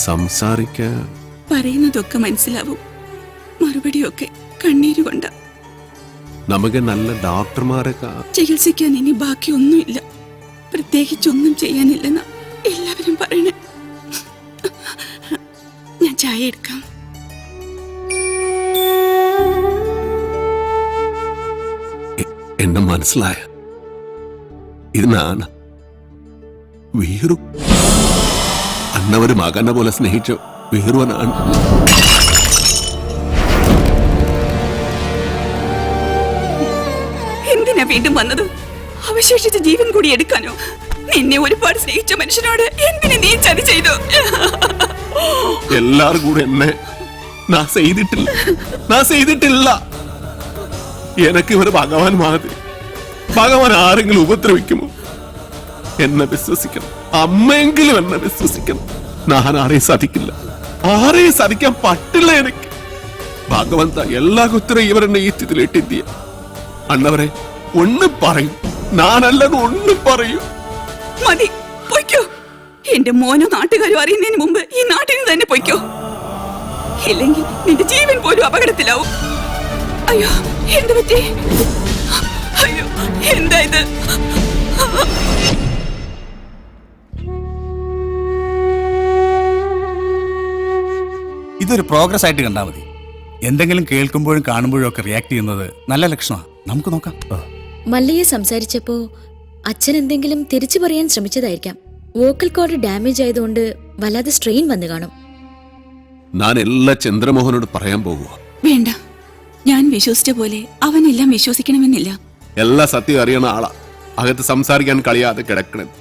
സംസാരിക്കാൻ പറയുന്നതൊക്കെ മനസ്സിലാവും, മറുപടിയൊക്കെ കണ്ണീരുകൊണ്ട. നമുക്ക് നല്ല ഡോക്ടർമാരെ ചികിത്സിക്കാൻ ഇനി ബാക്കിയൊന്നുമില്ല, പ്രത്യേകിച്ചൊന്നും ചെയ്യാനില്ലെന്നാ എല്ലാവരും പറയണേ. ഞാൻ ചായ എടുക്കാം. എന്നെ മനസ്സിലായ ഇത് നാണ് വീറു. അണ്ണവര് മകനെ പോലെ സ്നേഹിച്ചു വീറുവനാണ്. എന്തിനാ വീണ്ടും വന്നത്? അവശേഷിച്ച ജീവൻ കൂടി എടുക്കാനോ? നിന്നെ ഒരുപാട് സ്നേഹിച്ച മനുഷ്യനോട് എന്തിനു നീ ചതി ചെയ്തു? എല്ലാരും കൂടെ എന്നെ ഞാൻ ചെയ്തിട്ടില്ല. എനക്ക് ഇവര് ഭഗവാൻ മാതിരി. ഭഗവാൻ ആരെങ്കിലും ഉപദ്രവിക്കുമോ? എന്നെ വിശ്വസിക്കണം, അമ്മയെങ്കിലും എന്നെ വിശ്വസിക്കണം. ഞാൻ ആരെയും സതിക്കാൻ പറ്റില്ല എനിക്ക്. ഭഗവന്ത എല്ലാ കുത്തരും ഇവരെന്നെ ഈ സ്ഥിതിയിലിട്ടിയ. അണ്ണവരെ ഒന്ന് പറയും, ഞാനല്ലെന്ന് ഒന്ന് പറയൂ. മതി, പൊയ്ക്കോ. എന്റെ മോനോ നാട്ടുകാരോ അറിയുന്നതിന് മുമ്പ് ഈ നാട്ടിൽ നിന്ന് തന്നെ പൊയ്ക്കോ. ഇല്ലെങ്കിൽ നിന്റെ ജീവൻ പോലും അപകടത്തിലാവും. അയ്യോ, എന്ത് പറ്റി? അയ്യോ, എന്താ ഇത്? ഇതൊരു പ്രോഗ്രസ് ആയിട്ട് കണ്ടാൽ മതി. എന്തെങ്കിലും കേൾക്കുമ്പോഴും കാണുമ്പോഴും ഒക്കെ റിയാക്ട് ചെയ്യുന്നത് നല്ല ലക്ഷണമാണ്. നമുക്ക് നോക്കാം. മല്ലയെ സംസാരിച്ചപ്പോ അച്ഛൻ എന്തെങ്കിലും തിരിച്ചു പറയാൻ ശ്രമിച്ചതായിരിക്കാം. വോക്കൽ കോഡ് ഡാമേജ് ആയതുകൊണ്ട് വല്ലാതെ സ്ട്രെയിൻ വന്നു കാണും. ഞാൻ എല്ലാ ചന്ദ്രമോഹനോട് പറയാൻ പോകുക. വേണ്ട, ഞാൻ വിശ്വസിച്ച പോലെ അവനെല്ലാം വിശ്വസിക്കണമെന്നില്ല. എല്ലാ സത്യം അറിയണ ആളാ. അകത്ത് സംസാരിക്കാൻ കഴിയാതെ കിടക്കണത്.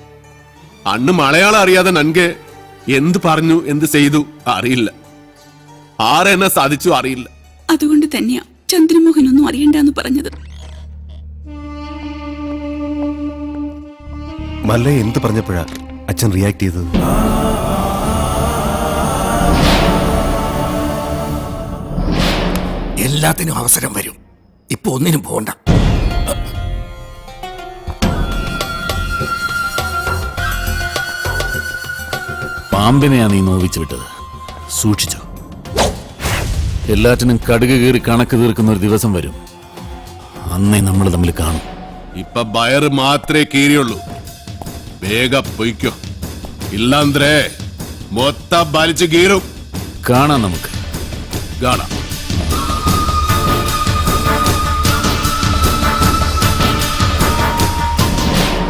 അന്ന് മലയാളം അറിയാതെ നൻകെ എന്ത് പറഞ്ഞു എന്ത് ചെയ്തു അറിയില്ല. ആരെന്നെ സാധിച്ചു അറിയില്ല. അതുകൊണ്ട് തന്നെയാ ചന്ദ്രമോഹൻ ഒന്നും അറിയണ്ടെന്ന് പറഞ്ഞത്. മല്ലയ്യ എന്ത് പറഞ്ഞപ്പോഴാ അച്ഛൻ റിയാക്ട് ചെയ്തത്? എല്ലാത്തിനും അവസരം വരും. ഇപ്പൊ ഒന്നിനും പോണ്ട. പാമ്പിനെയാ നീ നോവിച്ചു വിട്ടത്. സൂക്ഷിച്ചോ. എല്ലാറ്റിനും കടുക് കീറി കണക്ക് തീർക്കുന്ന ഒരു ദിവസം വരും. അന്നേ നമ്മൾ തമ്മിൽ കാണും. ഇപ്പൊ ബയർ മാത്രമേ കീറിയുള്ളൂ. വേഗം പൊയ്ക്കോ, ഇല്ലാന്ത്രേ മൊത്തം വലിച്ചു കീറും. കാണാം, നമുക്ക് കാണാം.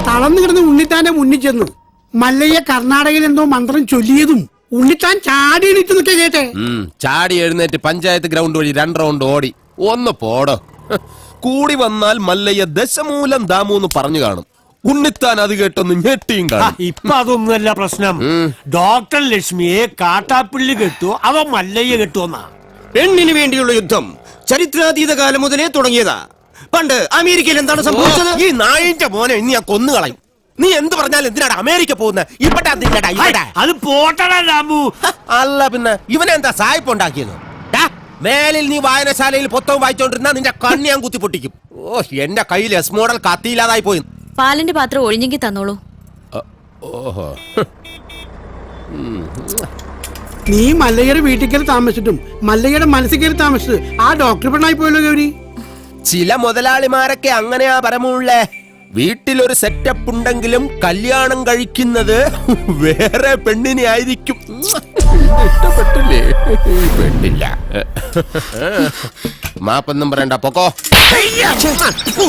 തളർന്നു കിടന്ന് ഉണ്ണിത്താന്റെ മുന്നിൽ ചെന്നു മല്ലയ്യ കർണാടകയിൽ എന്തോ മന്ത്രം ചൊല്ലിയതും ഉണ്ണിത്താൻ ചാടി എണീറ്റ് നിൽക്കുക കേട്ടെ. ചാടി എഴുന്നേറ്റ് പഞ്ചായത്ത് ഗ്രൗണ്ട് വഴി 2 റൗണ്ട് ഓടി. ഒന്ന് പോടോ. കൂടി വന്നാൽ മല്ലയ്യ ദശമൂലം ദാമൂന്ന് പറഞ്ഞു കാണും. ഉണ്ണിത്താൻ അത് കേട്ടൊന്ന് ഞെട്ടിയും കാണും. ഇപ്പൊ അതൊന്നുമല്ല പ്രശ്നം. ഡോക്ടർ ലക്ഷ്മിയെ കാട്ടാപ്പിള്ളി കെട്ടുവോ അവ മല്ലയ്യ കെട്ടുവോന്നാ. പെണ്ണിന് വേണ്ടിയുള്ള യുദ്ധം ചരിത്രാതീത കാലം മുതലേ തുടങ്ങിയതാ. പണ്ട് അമേരിക്കയിൽ എന്താണ് സംഭവിച്ചത്? ഈ നായിന്റെ മോനെ ഇനി ഞാൻ കൊന്നുകളയും. നീ എന്ത് പറഞ്ഞാലും എന്തിനാണ് അമേരിക്ക പോകുന്നത്? അത് പോട്ടടാ രാമു. അല്ല പിന്നെ ഇവനെന്താ സായിപ്പ് ഉണ്ടാക്കിയത്? മേലിൽ നീ വായനശാലയിൽ പുസ്തകം വായിച്ചോണ്ടിരുന്ന നിന്റെ കണ്ണി ഞാൻ കുത്തി പൊട്ടിക്കും. ഓ, എന്റെ കയ്യിൽ എസ് മോഡൽ കത്തിയില്ലാതായി പോയി. പാലിന്റെ പാത്രം ഒഴിഞ്ഞെങ്കിൽ തന്നോളൂ. ഓഹോ, നീ മല്ലയ്യയുടെ വീട്ടിൽ കയറി താമസിച്ചിട്ടും മല്ലയ്യയുടെ മനസ്സിൽ കയറി താമസിച്ചത് ആ ഡോക്ടർ പെണ്ണായി പോയല്ലോ ഗൗരി. ചില മുതലാളിമാരൊക്കെ അങ്ങനെയാ പരമുള്ളേ. വീട്ടിലൊരു സെറ്റപ്പ് ഉണ്ടെങ്കിലും കല്യാണം കഴിക്കുന്നത് വേറെ പെണ്ണിനെ ആയിരിക്കും. ഇഷ്ടപ്പെട്ടില്ലേ? പെണ്ണില്ല. മാപ്പൊന്നും പറയണ്ട, പൊക്കോ.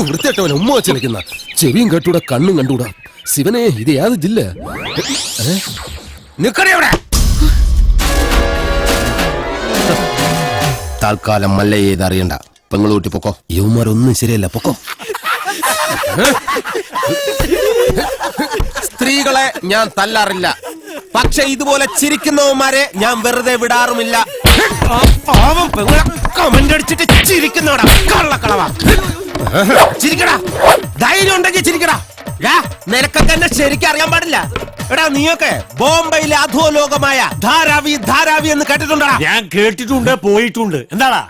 വൃത്തിയായിട്ടവൻ ഉമ്മ വെച്ച് കളിക്കുന്ന ചെവിയും കേട്ടൂടാ കണ്ണും കണ്ടൂടാ. ശിവനെ, ഇത് ഏത് ജില്ല? നിക്കണേ അവിടെ. താൽക്കാലം മല്ലയെ ഇത് അറിയണ്ട. പെങ്ങളൂട്ടി പൊക്കോ. യുവമാരൊന്നും ശരിയല്ല, പൊക്കോ. സ്ത്രീകളെ ഞാൻ തല്ലാറില്ല, പക്ഷെ ഇതുപോലെ ചിരിക്കുന്നവന്മാരെ ഞാൻ വെറുതെ വിടാറുമില്ല. പാവം പെങ്ങളെ കമന്റ് അടിച്ചിട്ട് ചിരിക്കുന്നവടാ കള്ളക്കളവാ. ചിരിക്കടാ, ധൈര്യം ഉണ്ടെങ്കിൽ ചിരിക്കടാ. നിനക്കൊക്കെ എന്നെ ശരിക്കും അറിയാൻ പാടില്ല. എടാ, നീയൊക്കെ ബോംബെയിലെ അധോലോകമായ ധാരാവി ധാരാവി എന്ന് കേട്ടിട്ടുണ്ടോ? ഞാൻ കേട്ടിട്ടുണ്ട്, പോയിട്ടുണ്ട്. എന്താടാ?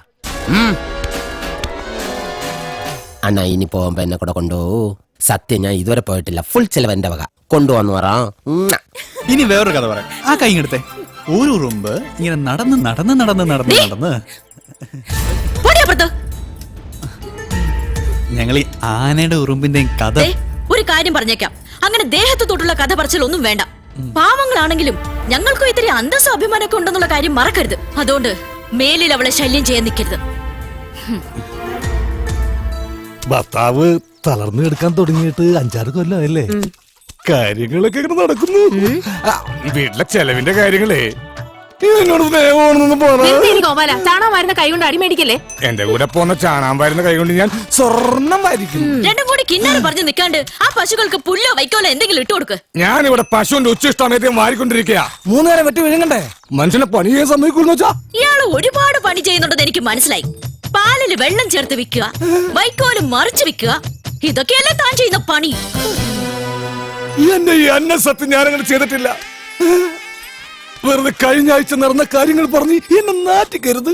അണ്ണാ, ഇനി പോകുമ്പോ എന്നെ കൂടെ കൊണ്ടുപോകൂ. സത്യം, ഞാൻ ഇതുവരെ പോയിട്ടില്ല. ഫുൾ ചെലവ് എന്റെ വക. കൊണ്ടുവന്നു പറ. ഇനി വേറൊരു കഥ പറയാം. ആ കൈ എടുത്തേ. ഒരു ഉറുമ്പ് ഇങ്ങനെ നടന്ന് നടന്ന് നടന്ന് നടന്ന് നടന്ന് ഞങ്ങൾ ഈ ആനയുടെ ഉറുമ്പിന്റെയും കഥ. ഒരു കാര്യം പറഞ്ഞേക്കാം, അങ്ങനെ ദേഹത്ത് തൊട്ടുള്ള കഥ പറച്ചിലൊന്നും വേണ്ട. പാവങ്ങളാണെങ്കിലും ഞങ്ങൾക്കും ഇത്തിരി അന്തസ്സ അഭിമാനമൊക്കെ ഉണ്ടെന്നുള്ള കാര്യം മറക്കരുത്. അതുകൊണ്ട് മേലിൽ അവളെ ശല്യം ചെയ്യാൻ നിൽക്കരുത്. ഭർത്താവ് തളർന്നു എടുക്കാൻ തുടങ്ങിയിട്ട് 5-6 കൊല്ലമല്ലേ? കാര്യങ്ങളൊക്കെ ഇങ്ങനെ നടക്കുന്നു. വീട്ടിലെ ചെലവിന്റെ കാര്യങ്ങളേ എന്നോട് സ്നേഹമാണെന്നൊന്നും ചാണാൻ കൈ കൊണ്ട് അടിമേടിക്കല്ലേ. എന്റെ കൂടെ പോന്ന ചാണാൻ വരുന്ന കൈ കൊണ്ട് ഞാൻ സ്വർണം വാരിക്കും. രണ്ടും കൂടി കിന്നാരം പറഞ്ഞു നിൽക്കാണ്ട് ആ പശുക്കൾക്ക് പുല്ലോ വൈക്കോലോ എന്തെങ്കിലും ഇട്ടു കൊടുക്ക്. ഞാനിവിടെ പശുവിന്റെ ഉച്ചിഷ്ടമേദ്യം വാരിക്കൊണ്ടിരിക്കുക. 3 നേരം വെട്ടി വിഴുങ്ങണ്ടേ? മനുഷ്യനെ പണി ചെയ്യാൻ സമ്മതിക്കുന്നു വെച്ചാ? ഇയാള് ഒരുപാട് പണി ചെയ്യുന്നുണ്ടെന്ന് എനിക്ക് മനസ്സിലായി. പാലില് വെള്ളം ചേർത്ത് വിൽക്കുക, വൈക്കോലും മറിച്ച് വിൽക്കുക, ഇതൊക്കെയല്ലേ താൻ ചെയ്യുന്ന പണി. എന്റെ ഈ അന്നസത്യം ഞാനങ്ങനെ ചെയ്തിട്ടില്ല. വെറുതെ കഴിഞ്ഞ ആഴ്ച നടന്ന കാര്യങ്ങൾ പറഞ്ഞ് എന്നെ നാറ്റിക്കരുത്.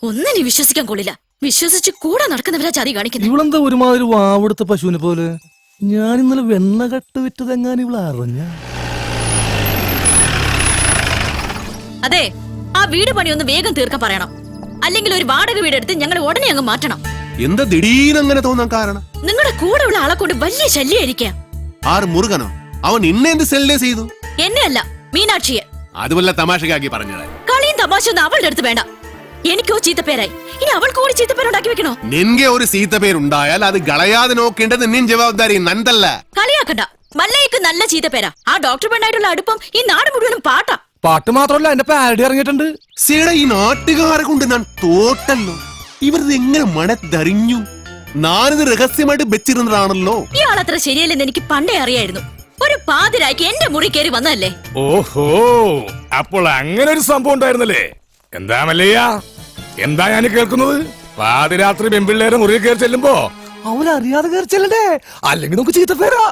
ഒന്നിനെ വിശ്വസിക്കാൻ കൊള്ളില്ല. വിശ്വസിച്ച് കൂടെ നടക്കുന്നവരാ ചതി കാണിക്കുന്നത്. ഇവളെന്താ ഒരുമാതിരി വാവെടുത്ത പശുവിനെ പോലെ? ഞാൻ ഇന്നലെ വെണ്ണ കട്ട് വിറ്റതെങ്ങാൻ ഇവളെ അറിഞ്ഞ? അതെ, ആ വീട് പണി ഒന്ന് വേഗം തീർക്കാൻ പറയണം. അല്ലെങ്കിൽ ഒരു വാടക വീടെടുത്ത് ഞങ്ങൾ ഉടനെ അങ്ങ് മാറ്റണം. എന്താ ദിടീരങ്ങനെ തോന്നാൻ കാരണം? നിങ്ങളുടെ കൂടെ ഉള്ള ആളെ കൊണ്ട് വലിയ ശല്യായിരിക്കാം. ആറ് മുരുകനോ? അവൻ ഇന്നെ എന്ത് സെല്ലേ ചെയ്തു? എന്നെ അല്ല, മീനാക്ഷിയെ. അതുപോലെ തമാശക്കാക്കി പറഞ്ഞത്. കളിയും തമാശയൊന്നും അവളുടെ അടുത്ത് വേണ്ട. എനിക്കോ ചീത്തപ്പേരായി, ഇനി അവൾക്ക് കൂടി ചീത്തപ്പേരുണ്ടാക്കി വെക്കണോ? നിൻകെ ഒരു സീത്തപ്പേരുണ്ടായാൽ അത് കളയാതെ നോക്കേണ്ടത് നിൻ ജവാബ്ദാരി നന്ദല്ല. കളിയാക്കണ്ട. മല്ലയ്ക്ക് നല്ല ചീത്തപ്പേരാ. ആ ഡോക്ടർ പെണ്ണായിട്ടുള്ള അടുപ്പം ഈ നാട് മുഴുവനും പാട്ടാ. പാട്ട് മാത്രമല്ല, എന്റെ പാരഡി ഇറങ്ങിയിട്ടുണ്ട്. സീട, ഈ നാട്ടുകാരെ കൊണ്ട് ഞാൻ തോട്ടല്ലോ. ഇവരത് എങ്ങനെ മണത്തറിഞ്ഞു? ഞാനിത് രഹസ്യമായിട്ട് വെച്ചിരുന്നതാണല്ലോ. ഇയാളത്ര ശരിയല്ലെന്ന് എനിക്ക് പണ്ടേ അറിയായിരുന്നു. ഒരു പാതിരായ്ക്ക് എന്റെ മുറി കയറി വന്നതല്ലേ. ഓഹോ, അപ്പോൾ അങ്ങനെ ഒരു സംഭവം ഉണ്ടായിരുന്നല്ലേ? എന്താ മല്ലയ്യ, എന്താ ഞാൻ കേൾക്കുന്നത്? പാതിരാത്രി പെൺപിള്ളേരെ മുറിയിൽ കയറി ചെല്ലുമ്പോ അവരറിയാതെ കയറി ചെല്ലണ്ടേ? അല്ലെങ്കിൽ നമുക്ക് ചീത്തപ്പേരാ.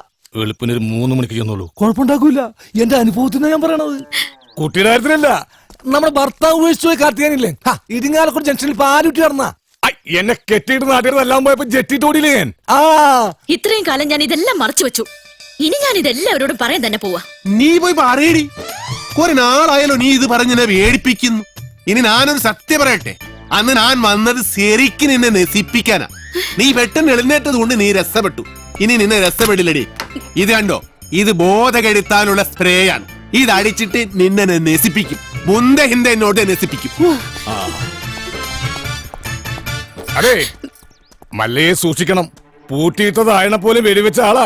വെളുപ്പിന് ഒരു 3 മണിക്ക് ചെന്നുള്ളൂ, കുഴപ്പമുണ്ടാക്കൂല. എന്റെ അനുഭവത്തിന് ഞാൻ പറയണത്. കുട്ടിയുടെ കാര്യത്തിലല്ല, നമ്മുടെ ഭർത്താവ് ഉപേക്ഷിച്ചു പോയി കാർത്തിയാനില്ലേ, ഇരിങ്ങാലക്കുട ജംഗ്ഷനിൽ പാലുറ്റി നടന്ന എന്നെ കെട്ടിയിട്ട് നാട്ടിലെല്ലാം പോയപ്പോ ജെറ്റിട്ടോടിയില്ലേ ഞാൻ. ഇത്രയും കാലം ഞാൻ ഇതെല്ലാം മറച്ചു വെച്ചു. ഇനി ഞാൻ ഇതെല്ലാവരോടും പറയാൻ തന്നെ പോവാ. നീ പോയി പറയടി. കുറെ നാളായാലോ നീ ഇത് പറഞ്ഞെന്നെ വേടിപ്പിക്കുന്നു. ഇനി ഞാനൊരു സത്യം പറയട്ടെ. അന്ന് ഞാൻ വന്നത് ശരിക്കും നിന്നെ നശിപ്പിക്കാനാ. നീ പെട്ടെന്ന് എഴുന്നേറ്റത് കൊണ്ട് നീ രസപ്പെട്ടു. ഇനി നിന്നെ രസപ്പെടില്ലടി. ഇത് കണ്ടോ, ഇത് ബോധകെടുത്താനുള്ള സ്പ്രേയാണ്. ഇത് അടിച്ചിട്ട് നിന്നെ നശിപ്പിക്കും. മുന്തെ ഹിന്ദ എന്നോട് നശിപ്പിക്കും. അതെ, മല്ലയെ സൂക്ഷിക്കണം. പൂട്ടിയിട്ടതായണ പോലെ വെടിവെച്ച ആളാ.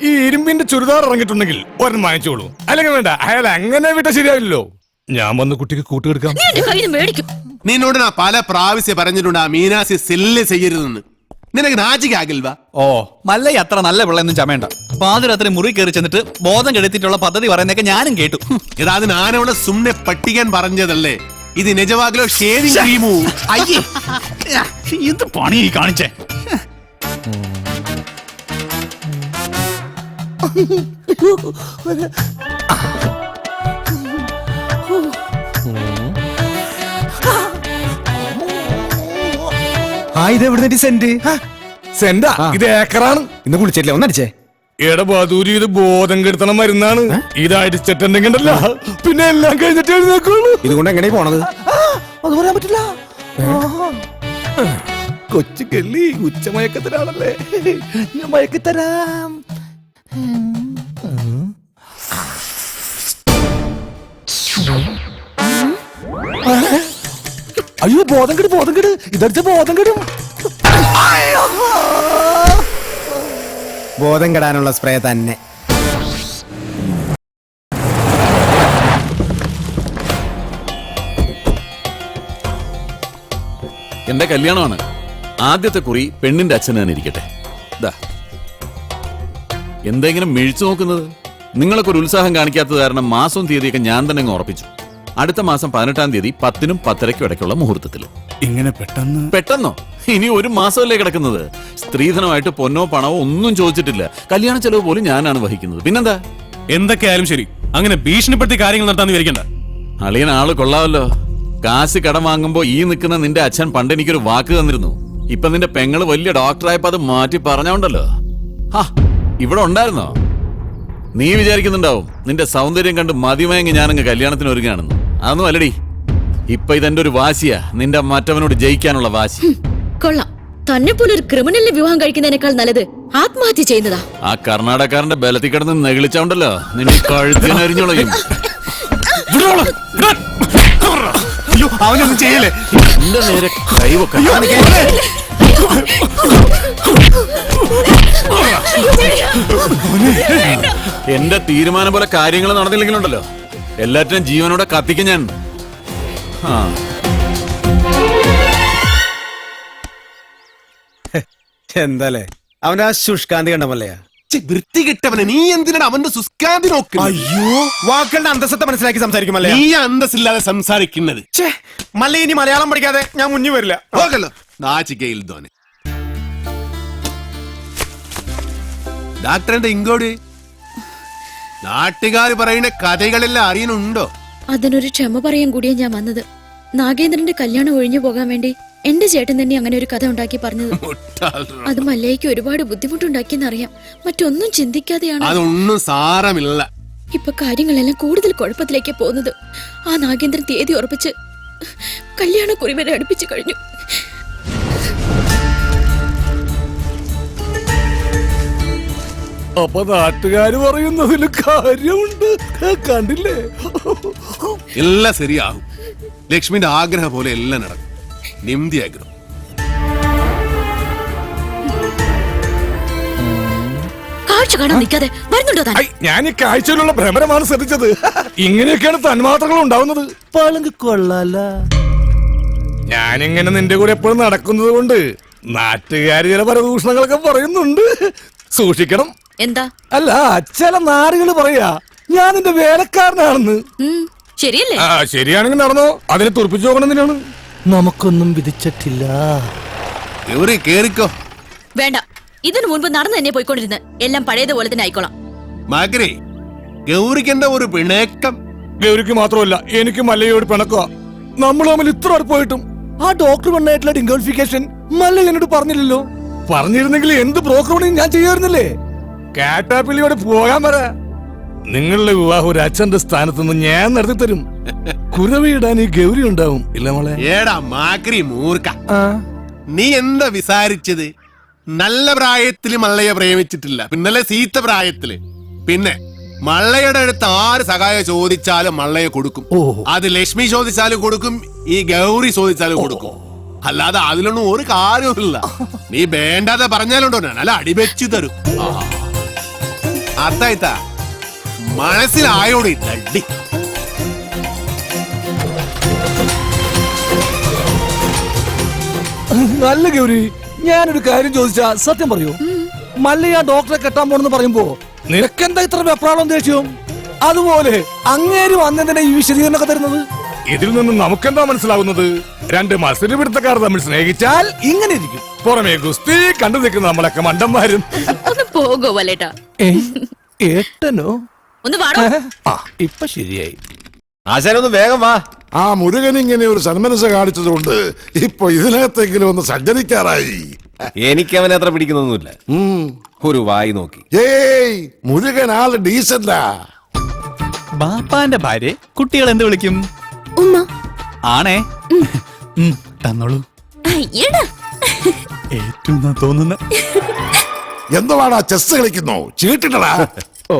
ഈ ഇരുമ്പിന്റെ ചുരിദാർ ഇറങ്ങിയിട്ടുണ്ടെങ്കിൽ ഒരെണ്ണം വാങ്ങിച്ചോളൂ. അല്ലെങ്കിൽ വേണ്ട, അയാൾ അങ്ങനെ വിട്ട ശരിയാവില്ലല്ലോ. ഞാൻ വന്ന് കുട്ടിക്ക് കൂട്ടുകെടുക്കാം. നിന്നോട് ഞാൻ പല പ്രാവശ്യം പറഞ്ഞിട്ടുണ്ട് ആ മീനാസി സെല്ല് ചെയ്യരുതെന്ന്. നിനക്ക് നാചികാകിൽവാ? ഓ, മല്ലയ്യ അത്ര നല്ല പിള്ളയൊന്നും ചമയണ്ട. പാതിരാത്രി മുറി കയറി ചെന്നിട്ട് ബോധം കെടുത്തിട്ടുള്ള പദ്ധതി പറയുന്നൊക്കെ ഞാനും കേട്ടു. ഇതാ അത് ഞാനവിടെ സുമ്നെ പട്ടിക്കാൻ പറഞ്ഞതല്ലേ. ഇത് നിജവാകിലോ ഷേവിംഗ് ക്രീമോ? അയ്യേ, ഇത് പണി കാണിച്ചേ. ഇതെവിടെ സെന്റ്? സെന്റാ? ഇത് ഏക്കറാണ്. ഇന്ന് കുളിച്ചിട്ടില്ല, ഒന്നടിച്ചേ. എടാ ബദൂരി, ഇത് ബോധം കെടുത്തണ മരുന്നാണ്. ഇത് അടിച്ചിട്ടുണ്ടെങ്കിണ്ടല്ല പിന്നെ എല്ലാം കഴിഞ്ഞിട്ട് എഴുന്നേക്കുള്ളൂ. ഇതുകൊണ്ട് എങ്ങനെ പോണത്? അത് പറയാൻ പറ്റില്ല. കൊച്ചു കെള്ളി ഉച്ചമയക്കത്തിലാണല്ലേ, ഞാൻ മയക്കത്തരാം. അയ്യോ, ബോധം കെട്, ഇതടിച്ച ബോധം കെടും. ബോധം കെടാനുള്ള സ്പ്രേ തന്നെ. എന്റെ കല്യാണമാണ്. ആദ്യത്തെ കുറി പെണ്ണിന്റെ അച്ഛൻ തന്നെ ഇരിക്കട്ടെ. ദാ. എന്തെങ്കിലും മിഴിച്ചു നോക്കുന്നത്? നിങ്ങളൊക്കെ ഒരു ഉത്സാഹം കാണിക്കാത്തത് കാരണം മാസവും തീയതിയൊക്കെ ഞാൻ തന്നെ അങ്ങ് ഉറപ്പിച്ചു. അടുത്ത മാസം 18-ാം തീയതി 10-നും 10:30-ക്കും ഇടയ്ക്കുള്ള മുഹൂർത്തത്തിൽ. ഇങ്ങനെ പെട്ടെന്നോ? ഇനി ഒരു മാസമല്ലേ കിടക്കുന്നത്. സ്ത്രീധനമായിട്ട് പൊന്നോ പണമോ ഒന്നും ചോദിച്ചിട്ടില്ല. കല്യാണ ചെലവ് പോലും ഞാനാണ് വഹിക്കുന്നത്. പിന്നെന്താ? എന്തൊക്കെയായാലും ശരി, അങ്ങനെ ഭീഷണിപ്പെടുത്തി കാര്യങ്ങൾ നടത്താന്ന് വിചാരിക്കണ്ട. അളിയൻ ആള് കൊള്ളാമല്ലോ. കാശ് കടം വാങ്ങുമ്പോ ഈ നിൽക്കുന്ന നിന്റെ അച്ഛൻ പണ്ട് എനിക്കൊരു വാക്ക് തന്നിരുന്നു. ഇപ്പൊ നിന്റെ പെങ്ങള് വലിയ ഡോക്ടറായപ്പോ അത് മാറ്റി പറഞ്ഞോണ്ടല്ലോ. ഹാ, ഇവിടെ ഉണ്ടായിരുന്നോ? നീ വിചാരിക്കുന്നുണ്ടാവും നിന്റെ സൗന്ദര്യം കണ്ട് മതിമയങ്ങി ഞാനങ്ങ് കല്യാണത്തിന് ഒരുങ്ങാണെന്ന്. അതൊന്നും അല്ലടി. ഇപ്പൊ ഇതെന്റെ ഒരു വാശിയാ, നിന്റെ മറ്റവനോട് ജയിക്കാനുള്ള വാശി. കൊള്ളാം. തന്നെ പോലെ ഒരു ക്രിമിനലിനെ വിവാഹം കഴിക്കുന്നതിനേക്കാൾ നല്ലത് ആത്മഹത്യ ചെയ്യുന്നതാ. ആ കർണാടകക്കാരന്റെ ബലത്തിൽ കിടന്ന് നെകിളിച്ചോണ്ടല്ലോ നിന്നെ കഴുത്തിനരിഞ്ഞോളയും. അയ്യോ, അവനൊന്നും ചെയ്യല്ലേ. എന്റെ നേരെ കൈവക്ക. എന്റെ തീരുമാനം പോലെ കാര്യങ്ങൾ നടന്നില്ലെങ്കിലുണ്ടല്ലോ എല്ലാറ്റിനും ജീവനോടെ കത്തിക്കും ഞാൻ. എന്താലേ അവന്റെ ആ ശുഷ്കാന്തി കണ്ടമല്ലയാ. വൃത്തി കിട്ടവനെ, നീ എന്തിനാണ് അവന്റെ സുസ്കാന്തി നോക്കുക? അയ്യോ, വാക്കുകളുടെ അന്തസ്സത്തെ മനസ്സിലാക്കി സംസാരിക്കുമല്ലേ. നീ അന്തസ്സില്ലാതെ സംസാരിക്കുന്നത്. മല്ല, ഇനി മലയാളം പഠിക്കാതെ ഞാൻ മുന്നിൽ വരില്ല. പോകല്ലോ നാച്ചിക്കയിൽ തോനെ. ഡാക്ടറിന്റെ ഇങ്ങോട്ട് നാട്ടുകാര് പറയുന്ന കഥകളെല്ലാം അറിയണുണ്ടോ? അതിനൊരു ക്ഷമ പറയാൻ കൂടിയാ ഞാൻ വന്നത്. നാഗേന്ദ്രന്റെ കല്യാണം ഒഴിഞ്ഞു പോകാൻ വേണ്ടി എന്റെ ചേട്ടൻ തന്നെ അങ്ങനെ ഒരു കഥ ഉണ്ടാക്കി പറഞ്ഞത്. അത് മല്ലയ്ക്ക് ഒരുപാട് ബുദ്ധിമുട്ടുണ്ടാക്കിയെന്നറിയാം. മറ്റൊന്നും ചിന്തിക്കാതെയാണ്. അതൊന്നും സാരമില്ല. ഇപ്പൊ കാര്യങ്ങളെല്ലാം കൂടുതൽ കുഴപ്പത്തിലേക്ക് പോകുന്നത്. ആ നാഗേന്ദ്രൻ തീയതി ഉറപ്പിച്ച് കല്യാണക്കുറി വരെ അടുപ്പിച്ചു കഴിഞ്ഞു. അപ്പൊ നാട്ടുകാര് പറയുന്നതിൽ കാര്യമുണ്ട്. കണ്ടില്ലേ? എല്ലാം ശരിയാകും. ലക്ഷ്മിന്റെ ആഗ്രഹം പോലെ എല്ലാം നടക്കും. നിംതി ആഗ്രഹം. കാഴ്ച കാണാൻ നിൽക്കാതെ വരുന്നുണ്ടോ താൻ? ഞാൻ ഈ കാഴ്ചയിലുള്ള ഭ്രമരമാണ് ശ്രദ്ധിച്ചത്. ഇങ്ങനെയൊക്കെയാണ് തന്മാത്രകൾ ഉണ്ടാവുന്നത്. പളങ്ക് കൊള്ളാല. ഞാനിങ്ങനെ നിന്റെ കൂടെ എപ്പോഴും നടക്കുന്നത് കൊണ്ട് നാട്ടുകാര് ചില പരദൂഷണങ്ങളൊക്കെ പറയുന്നുണ്ട്. സൂക്ഷിക്കണം. എന്താ? അല്ല, ചില നാടുകൾ പറയാ ഞാൻ നിന്റെ വേലക്കാരനാണെന്ന്. ശരിയല്ലേ? ശരിയാണെങ്കിൽ നടന്നോ. അതിനെ തുറപ്പിച്ചു നോക്കണമെന്നാണ്. നമുക്കൊന്നും വിധിച്ചിട്ടില്ല. കേറിക്കോ. വേണ്ട, ഇതിനു മുൻപ് നടന്നു തന്നെ പോയിക്കൊണ്ടിരുന്ന് എല്ലാം പഴയതുപോലെ തന്നെ ആയിക്കോളാം. മകരെ, ഗൗരിക്കെന്താ ഒരു പിണക്കം? ഗൗരിക്ക് മാത്രമല്ല, എനിക്ക് മല്ലയോട് പിണക്കുക. നമ്മൾ തമ്മിൽ ഇത്ര അടുപ്പായിട്ടും ആ ഡോക്ടർ പെണ്ണായിട്ടുള്ള ഡിംഗോളിഫിക്കേഷൻ മല്ല എന്നോട് പറഞ്ഞില്ലല്ലോ. പറഞ്ഞിരുന്നെങ്കിൽ എന്ത് ബ്രോക്കർ പണിയും ഞാൻ ചെയ്യാറുന്നില്ലേ. കാറ്റാപ്പിള്ളിയോട് പോകാൻ പറ. നിങ്ങളുടെ വിവാഹം ഒരു അച്ഛന്റെ സ്ഥാനത്ത് നിന്ന് ഞാൻ നടത്തി തരും. കുരവിടാൻ ഈ ഗൗരി ഉണ്ടാവും. ഇല്ല മോളെ? ഏടാ മാക്രി മൂർക്ക, നീ എന്താ വിസാരിച്ചത്? നല്ല പ്രായത്തില് മള്ളയെ പ്രേമിച്ചിട്ടില്ല, പിന്നല്ലേ സീത്ത പ്രായത്തില്. പിന്നെ മള്ളയുടെ അടുത്ത് ആര് സഹായം ചോദിച്ചാലും മള്ളയെ കൊടുക്കും. അത് ലക്ഷ്മി ചോദിച്ചാലും കൊടുക്കും, ഈ ഗൗരി ചോദിച്ചാലും കൊടുക്കും. അല്ലാതെ അതിലൊന്നും ഒരു കാര്യമില്ല. നീ വേണ്ടാതെ പറഞ്ഞാലുണ്ടോ ഞാൻ അല്ല അടിവെച്ചു തരും. അത്തായിത്ത മനസ്സിലായോടെ തട്ടി. നല്ല ഗൗരി, ഞാനൊരു കാര്യം ചോദിച്ചാ സത്യം പറയൂ. മല്ലയ ഡോക്ടറെ കെട്ടാൻ പോണെന്ന് പറയുമ്പോ നിനക്കെന്താ ഇത്ര വെപ്രാളം ദേഷ്യം? അതുപോലെ അങ്ങേര് വന്നെന്തിനാ ഈ വിശദീകരണമൊക്കെ തരുന്നത്? ഇതിൽ നിന്ന് നമുക്കെന്താ മനസ്സിലാവുന്നത്? രണ്ട് മത്സരപിടുത്തക്കാർ തമ്മിൽ സ്നേഹിച്ചാൽ ഇങ്ങനെ ഇരിക്കും. പുറമേ ഗുസ്തി കണ്ടു നിൽക്കുന്ന നമ്മളൊക്കെ മണ്ടന്മാരും. ഒന്ന് പോകോ വല്ലേട്ടാ. ഏട്ടനോ? ഒന്ന് വാടോ. ഇപ്പൊ ശരിയായി. ആശാനൊന്ന് വേഗം വാ. ആ മുരുകൻ ഇങ്ങനെ ഒരു സന്മനസ് കാണിച്ചതുകൊണ്ട് ഇപ്പൊ ഇതിനകത്തെങ്കിലും ഒന്ന് സഞ്ചരിക്കാറായി. എനിക്ക് അവനെ അത്ര പിടിക്കുന്നൊന്നുമില്ല. ഒരു വായി നോക്കി. ഏയ് മുരുകൻ ആള് ഡീസന്റാ. ബാപ്പാന്റെ ഭാര്യ കുട്ടികൾ എന്ത് വിളിക്കും? ഉമ്മ. ആണേ. തന്നോളൂ. ഏറ്റവും തോന്നുന്ന എന്തുവാടാ ചെസ് കളിക്കുന്നു? ചീട്ടിട്ടടാ. ഓ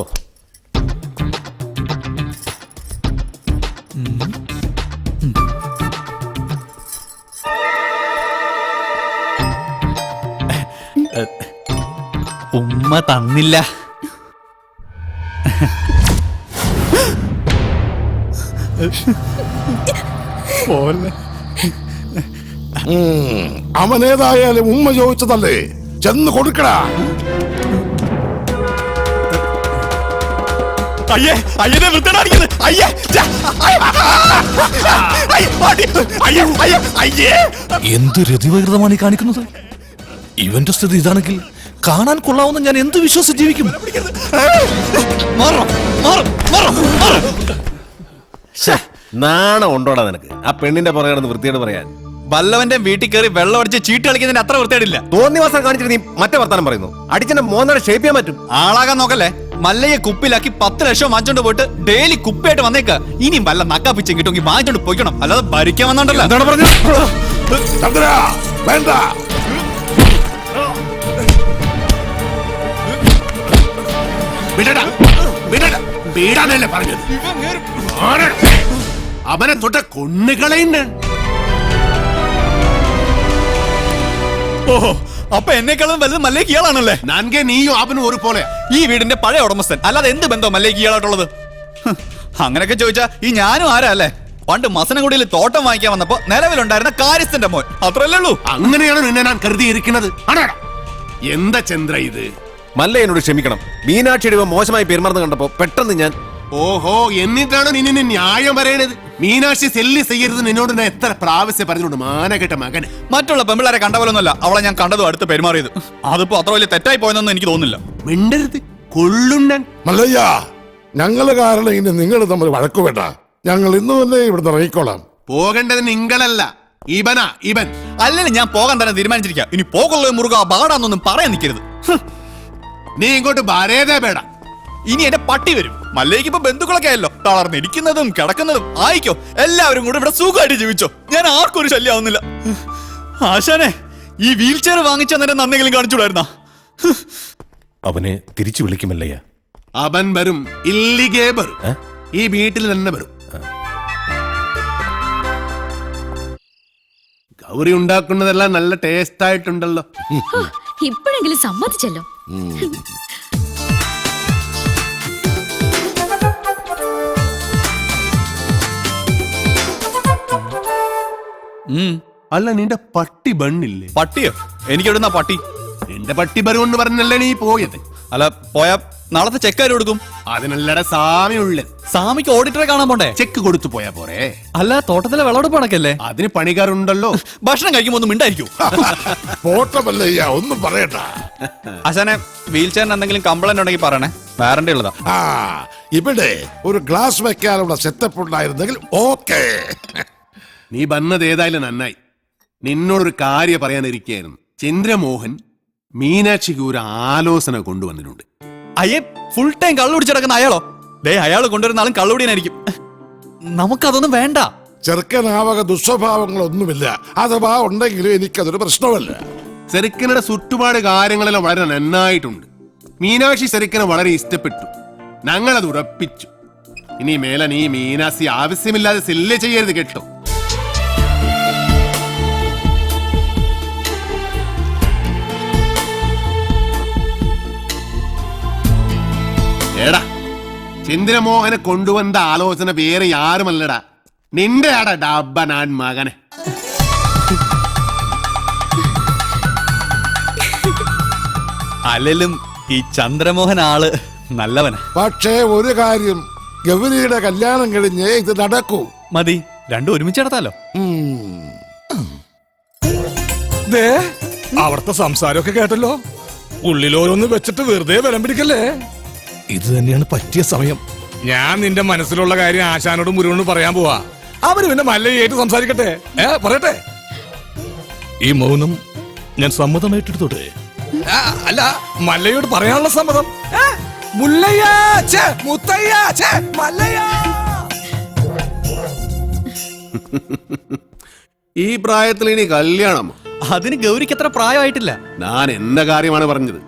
ഉമ്മ തന്നില്ല. അവനേതായാലും ഉമ്മ ചോദിച്ചതല്ലേ, ചെന്ന് കൊടുക്കടാ. അയ്യേ അയ്യനെ വൃത്തനാടിക്കുന്നത്. അയ്യേ അയ്യേ. എന്ത് രതിവകൃതമാണ് ഈ കാണിക്കുന്നത്? ഇവന്റെ സ്ഥിതി ഇതാണെങ്കിൽ കാണാൻ കൊള്ളാവുന്ന ഞാൻ എന്ത് വിശ്വസിച്ച് ജീവിക്കും? നാണം ഉണ്ടോടാ നിനക്ക്? ആ പെണ്ണിന്റെ പുറകെ വൃത്തിയോട് പറയാൻ. വല്ലവന്റെ വീട്ടിൽ കയറി വെള്ളം അടിച്ച് ചീട്ട് കളിക്കുന്നതിന് അത്ര വൃത്തിയായിട്ടില്ല. തോന്നിവാസം കാണിച്ചിട്ട് നീ മറ്റേ വർത്താനം പറയുന്നു. അടിച്ചെന്റെ മോന്നടെ ഷേപ്പ് ചെയ്യാൻ പറ്റും. ആളാകാൻ നോക്കല്ലേ. മല്ലയെ കുപ്പിലാക്കി 10 ലക്ഷം വാങ്ങിച്ചോണ്ട് പോയിട്ട് ഡെയിലി കുപ്പിയായിട്ട് വന്നേക്ക. ഇനിയും വല്ല നക്കാപ്പിച്ചും കിട്ടുമെങ്കിൽ വാങ്ങിച്ചോണ്ട് പോയിക്കണം, അല്ലാതെ ഭരിക്കാൻ വന്നോണ്ടല്ലോ. എന്താണ് പറഞ്ഞത്? വേണ്ട. പറഞ്ഞത് അവനെ തൊട്ട കൊണ്ണുകളയുണ്ട്. ഓഹോ, അപ്പൊ എന്നെക്കാളും വലുത് മല്ലേക്ക് ഇയാളാണല്ലേ? നൻകെ നീയും അവനും ഒരു പോലെ. ഈ വീടിന്റെ പഴയ ഉടമസ്ഥൻ, അല്ലാതെ എന്ത് ബന്ധം മല്ലേക്ക് ഇയാളായിട്ടുള്ളത്? അങ്ങനെയൊക്കെ ചോദിച്ചാ ഈ ഞാനും ആരാ അല്ലേ? പണ്ട് മസനഗുഡിയിൽ തോട്ടം വാങ്ങിക്കാൻ വന്നപ്പോ നിലവിലുണ്ടായിരുന്ന കാര്യസ്ഥന്റെ മോൻ, അത്രല്ലേ ഉള്ളൂ. അങ്ങനെയാണ് നിന്നെ ഞാൻ കരുതിയിരിക്കുന്നത്. എന്താ ചന്ദ്ര ഇത്? മല്ല എന്നോട് ക്ഷമിക്കണം. മീനാക്ഷിയുടെ മോശമായി പെരുമാറുന്ന കണ്ടപ്പോ പെട്ടെന്ന് ഞാൻ. ഓഹോ, എന്നിട്ടാണ് നിന്നെ ന്യായം പറയണത്? മീനാക്ഷി സെല്ലി ചെയ്യരുത് നിന്നോട് ഞാൻ എത്ര പ്രാവശ്യം പറഞ്ഞോണ്ട് മാനകെട്ട മകന്. മറ്റുള്ള പെമ്പിളാരെ കണ്ട പോലൊന്നുമല്ല അവളെ ഞാൻ കണ്ടതും അടുത്ത് പെരുമാറിയത്. അതിപ്പോ അത്ര വലിയ തെറ്റായി പോയെന്നൊന്നും എനിക്ക് തോന്നുന്നില്ല. മിണ്ടരുത്, കൊള്ളുണ്ണൻ. മല്ലയ്യ, ഞങ്ങള് കാരണം ഇനി നിങ്ങൾ തമ്മിൽ വഴക്കു വേണ്ട. ഞങ്ങൾ ഇന്ന് തന്നെ ഇവിടുന്ന് ഇറങ്ങിക്കോളാം. പോകേണ്ടത് നിങ്ങളല്ല, ഇവനാ. ഇവൻ അല്ലെങ്കിൽ ഞാൻ പോകാൻ തന്നെ തീരുമാനിച്ചിരിക്കാം. ഇനി പോകുള്ള മുറുക ബാടാന്നൊന്നും പറയാൻ നിൽക്കരുത്. നീ ഇങ്ങോട്ട് വരേതേ പേട. ഇനി എന്റെ പട്ടി വരും. മല്ലേക്ക് ഇപ്പൊ ബന്ധുക്കളൊക്കെ ആയല്ലോ. തളർന്നിരിക്കുന്നതും കിടക്കുന്നതും ആയിക്കോ. എല്ലാവരും കൂടെ ഇവിടെ സുഖമായിട്ട് ജീവിച്ചോ. ഞാൻ ആർക്കും ഒരു ശല്യമാവുന്നില്ല. ആശാനെ, ഈ വീൽ ചെയർ വാങ്ങിച്ച നേരം നന്നെങ്കിലും കാണിച്ചുകൂടായിരുന്നാ? അവനെ തിരിച്ചു വിളിക്കുമല്ലയ്യ. അവൻ വരും, ഇല്ലിഗേ വരും. ഈ വീട്ടിൽ തന്നെ വരും. ഗൗരി ഉണ്ടാക്കുന്നതെല്ലാം നല്ല ടേസ്റ്റ് ആയിട്ടുണ്ടല്ലോ. ഇപ്പോഴെങ്കിലും സമ്മതിച്ചല്ലോ. അല്ല, നിന്റെ പട്ടി ബണ്ണില്ലേ? പട്ടിയോ? എനിക്ക് എവിടുന്ന പട്ടി? നിന്റെ പട്ടി ബരുമെന്ന് പറഞ്ഞല്ലേ നീ പോയത്? അല്ല, പോയാ നാളത്തെ ചെക്ക് ആര് കൊടുക്കും? അതിനല്ലട സാമി ഉള്ളത്. സാമിക്ക് ഓഡിറ്ററെ കാണാൻ പോണ്ടേ? ചെക്ക് കൊടുത്തു പോയാ പോരെ? അല്ല, തോട്ടത്തിലെ വിളവെടുപ്പ് കണക്കല്ലേ? അതിന് പണിക്കാരുണ്ടല്ലോ. ഭക്ഷണം കഴിക്കുമ്പോ ഒന്നും മിണ്ടായിരിക്കും. പോട്ടമല്ലയ്യ, ഒന്നും പറയണ്ട. ആശാനെ, വീൽ ചെയറിന് എന്തെങ്കിലും കംപ്ലൈന്റ് ഉണ്ടെങ്കിൽ പറയണേ, വാറണ്ടി ഉള്ളതാ. ഇവിടെ ഒരു ഗ്ലാസ് വെക്കാനുള്ള സെറ്റപ്പ് ഉണ്ടായിരുന്നെങ്കിൽ ഓക്കേ. നീ വന്നത് ഏതായാലും നന്നായി. നിന്നോടൊരു കാര്യം പറയാനിരിക്കുകയായിരുന്നു. ചന്ദ്രമോഹൻ മീനാക്ഷിക്ക് ഒരു ആലോചന കൊണ്ടുവന്നിട്ടുണ്ട്. അയ്യേ, ഫുൾ ടൈം കള്ളു പിടിച്ചടക്കുന്ന അയാളോ? ദേ, അയാൾ കൊണ്ടുവരുന്ന ആളും കള്ളുപിടിയായിരിക്കും. നമുക്കതൊന്നും വേണ്ട. ചെറുക്കനാവക ദുസ്വഭാവങ്ങളൊന്നുമില്ല. അഥവാ ഉണ്ടെങ്കിലും എനിക്കതൊരു പ്രശ്നമല്ല. ചെറുക്കനുടെ ചുറ്റുപാട് കാര്യങ്ങളെല്ലാം വളരെ നന്നായിട്ടുണ്ട്. മീനാക്ഷി ചെറുക്കനെ വളരെ ഇഷ്ടപ്പെട്ടു. ഞങ്ങളത് ഉറപ്പിച്ചു. ഇനി മേലെ നീ മീനാക്ഷി ആവശ്യമില്ലാതെ സെല്ല് ചെയ്യരുത്, കേട്ടോ? എടാ, ചന്ദ്രമോഹനെ കൊണ്ടുവന്ന ആലോചന വേറെ ആരുമല്ലടാ, നിന്റെ ആടാ ഡബ്ബ ഞാൻ മകനെ. അല്ലെങ്കിലും ഈ ചന്ദ്രമോഹൻ ആള് നല്ലവനാ. പക്ഷേ ഒരു കാര്യം, ഗൗരിയുടെ കല്യാണം കഴിഞ്ഞേ ഇത് നടക്കൂ. മതി, രണ്ടും ഒരുമിച്ച് നടത്താലോ. അവിടുത്തെ സംസാരമൊക്കെ കേട്ടല്ലോ. ഉള്ളിലോരോന്ന് വെച്ചിട്ട് വെറുതെ ബലം പിടിക്കല്ലേ. ഇത് തന്നെയാണ് പറ്റിയ സമയം. ഞാൻ നിന്റെ മനസ്സിലുള്ള കാര്യം ആശാനോടും മുരുകനോടും പറയാൻ പോവാ. അവര് പിന്നെ മല്ലയായിട്ട് സംസാരിക്കട്ടെ. പറയട്ടെ. ഈ മൗനം ഞാൻ സമ്മതമായിട്ടെടുത്തോട്ടെ. അല്ല മല്ലയോട് പറയാനുള്ള സമ്മതം. മുല്ലയ്യ, ഛേ, മുത്തയ്യ, ഛേ, മല്ലയ്യ. ഈ പ്രായത്തിൽ ഇനി കല്യാണം? അതിന് ഗൗരിക്ക് അത്ര പ്രായമായിട്ടില്ല. ഞാൻ എന്റെ കാര്യമാണ് പറഞ്ഞത്.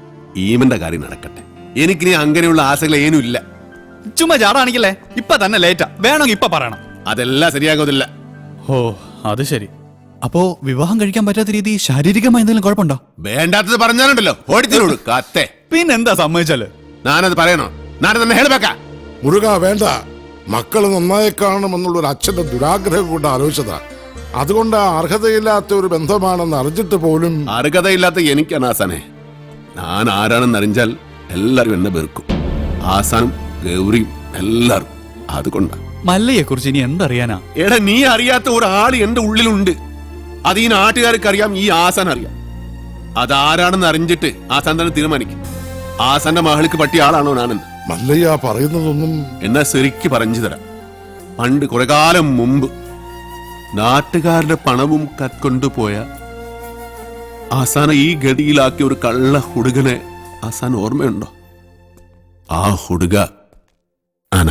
ഈമന്റെ കാര്യം നടക്കട്ടെ. എനിക്കിനി അങ്ങനെയുള്ള ആശകൾ ഏനും ഇല്ല. ചുമ്മാ ചാടാണിക്കല്ലേ, ഇപ്പൊ തന്നെ ലേറ്റാ. വേണമെങ്കിൽ ഇപ്പൊ പറയണം. അതെല്ലാം ശരിയാകത്തില്ല. ഓ അത് ശരി. അപ്പോ വിവാഹം കഴിക്കാൻ പറ്റാത്ത രീതി ശാരീരികമായി എന്തെങ്കിലും കുഴപ്പമുണ്ടോ? വേണ്ടാത്തത് പറഞ്ഞാലുണ്ടല്ലോ ഓടിത്തിനോട് കത്തെ. പിന്നെന്താ സമ്മതിച്ചാല്? ഞാനത് പറയണോ? ഞാനത് തന്നെ ഹേൾബേക്കാ. മുരുക വേണ്ട. മക്കള് നന്നായി കാണണമെന്നുള്ള ഒരു അച്ഛന്റെ ദുരാഗ്രഹം കൊണ്ട് ആലോചിച്ചതാ. അതുകൊണ്ട് അർഹതയില്ലാത്ത ഒരു ബന്ധമാണെന്ന് അറിഞ്ഞിട്ട് പോലും. അർഹതയില്ലാത്ത എനിക്കാണ് ആസാനെ. ഞാൻ ആരാണെന്ന് അറിഞ്ഞാൽ എല്ലാരും എന്നെ വെറുക്കും. ആസാനും ഗൗരിയും എല്ലാരും. അതുകൊണ്ടാ. മല്ലയെ കുറിച്ച് ഇനി എന്തറിയാനാ? എടാ, നീ അറിയാത്ത ഒരാള് എന്റെ ഉള്ളിലുണ്ട്. അത് ഈ നാട്ടുകാർക്ക് അറിയാം, ഈ ആസാൻ അറിയാം. അതാരാണെന്ന് അറിഞ്ഞിട്ട് ആസാൻ തന്നെ തീരുമാനിക്കും. ആസാന്റെ മകൾക്ക് പറ്റിയ ആളാണോ ഞാനെന്ന്. മല്ലയ്യ പറയുന്നതൊന്നും. എന്നാ ശരിക്ക് പറഞ്ഞു തരാം. പണ്ട് കുറെ കാലം മുമ്പ് നാട്ടുകാരുടെ പണവും കക്കൊണ്ടുപോയ ആസാന ഈ ഗതിയിലാക്കിയ ഒരു കള്ള ഹുടുകനെ ആസാൻ ഓർമ്മയുണ്ടോ? ആ ഹുടുക ആന.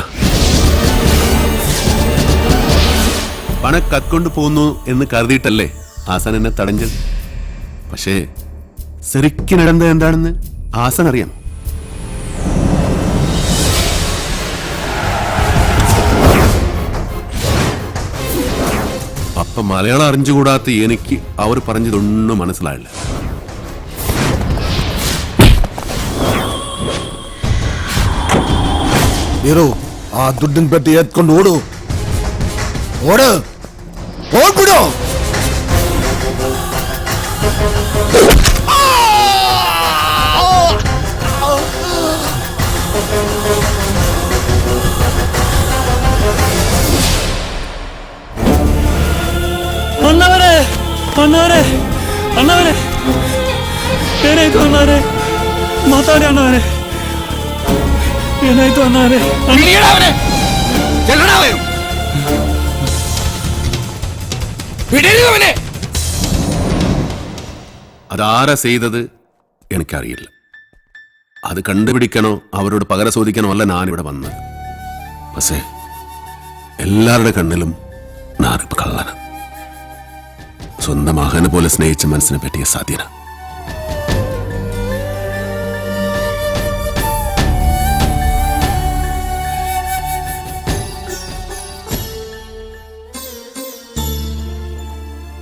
പണം കക്കൊണ്ടു പോകുന്നു എന്ന് കരുതിയിട്ടല്ലേ ആസാൻ എന്നെ തടഞ്ഞത്. പക്ഷേ ശരിക്കും നടന്നത് എന്താണെന്ന് ആസാൻ അറിയാം. അപ്പൊ മലയാളം അറിഞ്ഞുകൂടാത്ത എനിക്ക് അവർ പറഞ്ഞതൊന്നും മനസ്സിലായില്ല. ആ ദുഡിൻ പെട്ടി ഏത്കൊണ്ട് ഓടൂ. ഓട്, ഓടിക്കോ. ಅಣ್ಣವರೇ, ಅಣ್ಣವರೇ, ಅಣ್ಣವರೇ, ಏನಾಯ್ತು ಅಣ್ಣವರೇ? ಮಾತಾಡಿ ಅಣ್ಣವರೇ, ಏನಾಯ್ತು ಅಣ್ಣವರೇ? അതാരാ ചെയ്തത് എനിക്കറിയില്ല. അത് കണ്ടുപിടിക്കണോ അവരോട് പകരം ചോദിക്കണോ അല്ല ഞാനിവിടെ വന്നത്. പക്ഷേ എല്ലാവരുടെ കണ്ണിലും ഞാനിപ്പോ കള്ളന. സ്വന്തം മകനെ പോലെ സ്നേഹിച്ച മനസ്സിനെ പറ്റിയ സാധ്യത.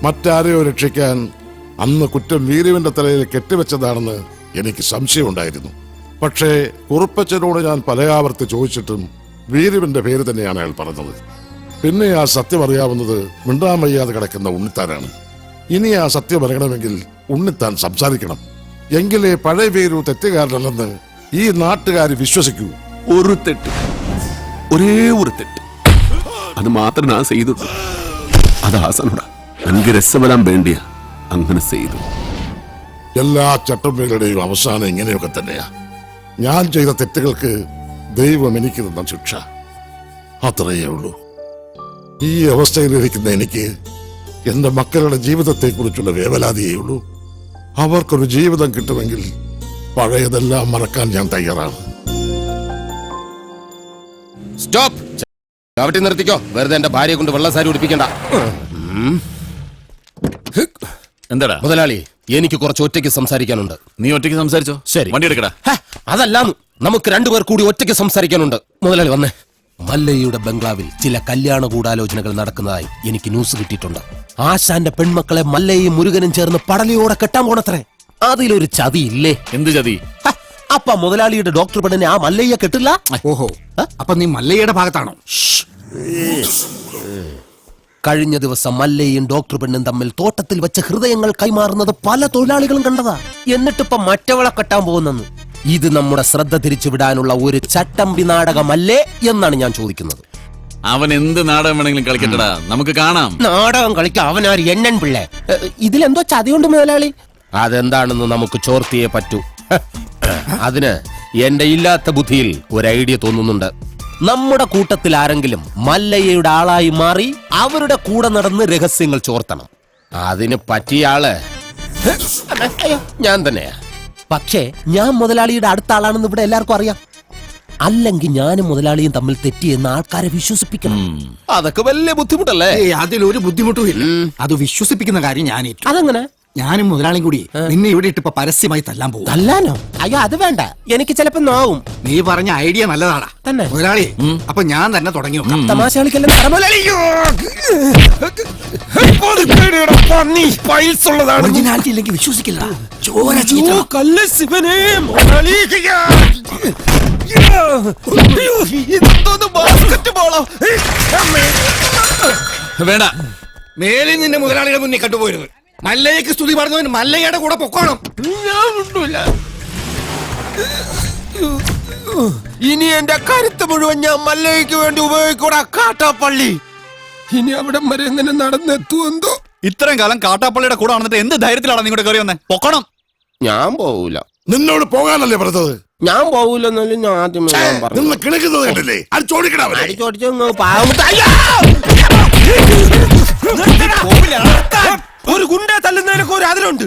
മറ്റാരെയോ രക്ഷിക്കാൻ അന്ന് കുറ്റം വീരുവിന്റെ തലയിൽ കെട്ടിവെച്ചതാണെന്ന് എനിക്ക് സംശയമുണ്ടായിരുന്നു. പക്ഷേ കുറുപ്പച്ചനോട് ഞാൻ പലയാവർത്തി ചോദിച്ചിട്ടും വീരുവിന്റെ പേര് തന്നെയാണ് അയാൾ പറഞ്ഞത്. പിന്നെ ആ സത്യം അറിയാവുന്നത് മിണ്ടാമയ്യാതെ കിടക്കുന്ന ഉണ്ണിത്താനാണ്. ഇനി ആ സത്യം അറിയണമെങ്കിൽ ഉണ്ണിത്താൻ സംസാരിക്കണം. എങ്കിലേ പഴയ വീരു തെറ്റുകാരനല്ലെന്ന് ഈ നാട്ടുകാർ വിശ്വസിക്കൂ. ഒരു തെറ്റ്, ഒരേ ഒരു തെറ്റ്, അത് മാത്രം ഞാൻ ചെയ്തിട്ടു. അത് ആസനോടാ എനിക്ക് രസവരാൻ വേണ്ടിയാ അങ്ങനെ ചെയ്തു. എല്ലാ ചട്ടമ്പികളുടെയും അവസാനം ഇങ്ങനെയൊക്കെ തന്നെയാ. ഞാൻ ചെയ്ത തെറ്റുകൾക്ക് ദൈവം എനിക്ക് തന്ന ശിക്ഷ അത്രയേ ഉള്ളൂ. ഈ അവസ്ഥയിലിരിക്കുന്ന എനിക്ക് എന്റെ മക്കളുടെ ജീവിതത്തെക്കുറിച്ചുള്ള വേവലാതിയേ ഉള്ളൂ. അവർക്കൊരു ജീവിതം കിട്ടുമെങ്കിൽ പഴയതെല്ലാം മറക്കാൻ ഞാൻ തയ്യാറാണ്. സ്റ്റോപ്പ്. ചവിട്ടി നിർത്തിക്കോ. വെറുതെ എന്റെ ഭാര്യയെ കൊണ്ട് വെള്ളസാരി ഉടിപ്പിക്കണ്ട. എന്താടാ മുതലാളി, എനിക്ക് കുറച്ച് ഒറ്റയ്ക്ക് സംസാരിക്കാനുണ്ട്. നീ ഒറ്റയ്ക്ക് സംസാരിച്ചോ? ശരി, വണ്ടി എടുക്കടാ. അതല്ലാന്ന്, നമുക്ക് രണ്ടുപേർ കൂടി ഒറ്റയ്ക്ക് സംസാരിക്കാനുണ്ട്. മുതലാളി വന്നേ. മല്ലയ്യയുടെ ബംഗ്ലാവിൽ ചില കല്യാണ ഗൂഢാലോചനകൾ നടക്കുന്നതായി എനിക്ക് ന്യൂസ് കിട്ടിയിട്ടുണ്ട്. ആശാന്റെ പെൺമക്കളെ മല്ലയും മുരുകനും ചേർന്ന് പടലയോടെ കെട്ടാൻ പോണത്രേ. അതിലൊരു ചതി ഇല്ലേ? എന്ത് ചതി? അപ്പ മുതലാളിയുടെ ഡോക്ടർ പെണ്ണിനെ ആ മല്ലയ്യ കെട്ടില്ല. ഓഹോ, അപ്പൊ നീ മല്ലയ്യയുടെ ഭാഗത്താണോ? കഴിഞ്ഞ ദിവസം മല്ലയും ഡോക്ടർ പെണ്ണും തമ്മിൽ തോട്ടത്തിൽ വെച്ച് ഹൃദയങ്ങൾ കൈമാറുന്നത് പല തൊഴിലാളികളും കണ്ടതാ. എന്നിട്ടിപ്പം മറ്റവളെ കെട്ടാൻ പോകുന്നെന്ന്. ഇത് നമ്മുടെ ശ്രദ്ധ തിരിച്ചുവിടാനുള്ള ഒരു ചട്ടമ്പി നാടകമല്ലേ എന്നാണ് ഞാൻ ചോദിക്കുന്നത്. അവൻ എന്ത് നാടകം വേണമെങ്കിലും കളിക്കട്ടടാ, നമുക്ക് കാണാം. നാടകം കളിക്കാൻ അവനാര് എണ്ണൻ പിള്ളേ. ഇതിലെന്തോ ചതിയുണ്ട് മുതലാളി. അതെന്താണെന്ന് നമുക്ക് ചോർത്തിയേ പറ്റൂ. അതിന് എന്റെ ഇല്ലാത്ത ബുദ്ധിയിൽ ഒരു ഐഡിയ തോന്നുന്നുണ്ട്. നമ്മുടെ കൂട്ടത്തിൽ ആരെങ്കിലും മല്ലയ്യയുടെ ആളായി മാറി അവരുടെ കൂടെ നടന്ന് രഹസ്യങ്ങൾ ചോർത്തണം. അതിന് പറ്റിയ ആള് ഞാൻ തന്നെയാ. പക്ഷേ ഞാൻ മുതലാളിയുടെ അടുത്ത ആളാണെന്ന് ഇവിടെ എല്ലാവർക്കും അറിയാം. അല്ലെങ്കിൽ ഞാനും മുതലാളിയും തമ്മിൽ തെറ്റിയെന്ന് ആൾക്കാരെ വിശ്വസിപ്പിക്കണം. അതൊക്കെ വലിയ ബുദ്ധിമുട്ടല്ലേ? അതിലൊരു ബുദ്ധിമുട്ടും ഇല്ല. അത് വിശ്വസിപ്പിക്കുന്ന കാര്യം ഞാൻ അതെങ്ങനെ? ഞാനും മുതലാളിയും കൂടി നിന്നെ ഇവിടെ ഇട്ടിപ്പോ പരസ്യമായി തല്ലാൻ പോകും. തല്ലാനോ? അയ്യോ അത് വേണ്ട, എനിക്ക് ചിലപ്പോ നോവും. നീ പറഞ്ഞ ഐഡിയ നല്ലതാടാ തന്നെ മുതലാളി. അപ്പൊ ഞാൻ തന്നെ തുടങ്ങി നോക്കാം. തമാശ കളിക്കല്ലേ ഒറിജിനാലിറ്റി ഇല്ലെങ്കിൽ വിശ്വസിക്കില്ല. ചോര കല്ല് ശിവനെ വേണ്ട, മേലിൽ നിന്റെ മുതലാളിയുടെ മുന്നിൽ കണ്ടുപോയിരുന്നു. മല്ലയ്ക്ക് സ്തുതി പറഞ്ഞവൻ മല്ലയുടെ കൂടെ പൊക്കോണം. ഇനി എന്റെ കരുത്ത് മുഴുവൻ ഞാൻ മല്ലയ്ക്ക് വേണ്ടി ഉപയോഗിക്കൂടാ കാട്ടാപ്പള്ളി. ഇനി അവിടം വരെ എങ്ങനെ നടന്നെത്തുമെന്തോ. ഇത്രയും കാലം കാട്ടാപ്പള്ളിയുടെ കൂടെ വന്നിട്ട് എന്ത് ധൈര്യത്തിലാണ് നിങ്ങളുടെ കയറി വന്നേ? പൊക്കണം. ഞാൻ പോവൂല. നിന്നോട് പോകാനല്ലേ പറഞ്ഞത്? ഞാൻ പോവൂലെന്നല്ലേ ഞാൻ ആദ്യമേ നിന്ന് കിണക്കുന്നത് കണ്ടില്ലേ? അത് ചോദിക്കണം. ഒരു ഗുണ്ടെ തല്ലുന്നതിനൊക്കെ ഒരു അതിലുണ്ട്.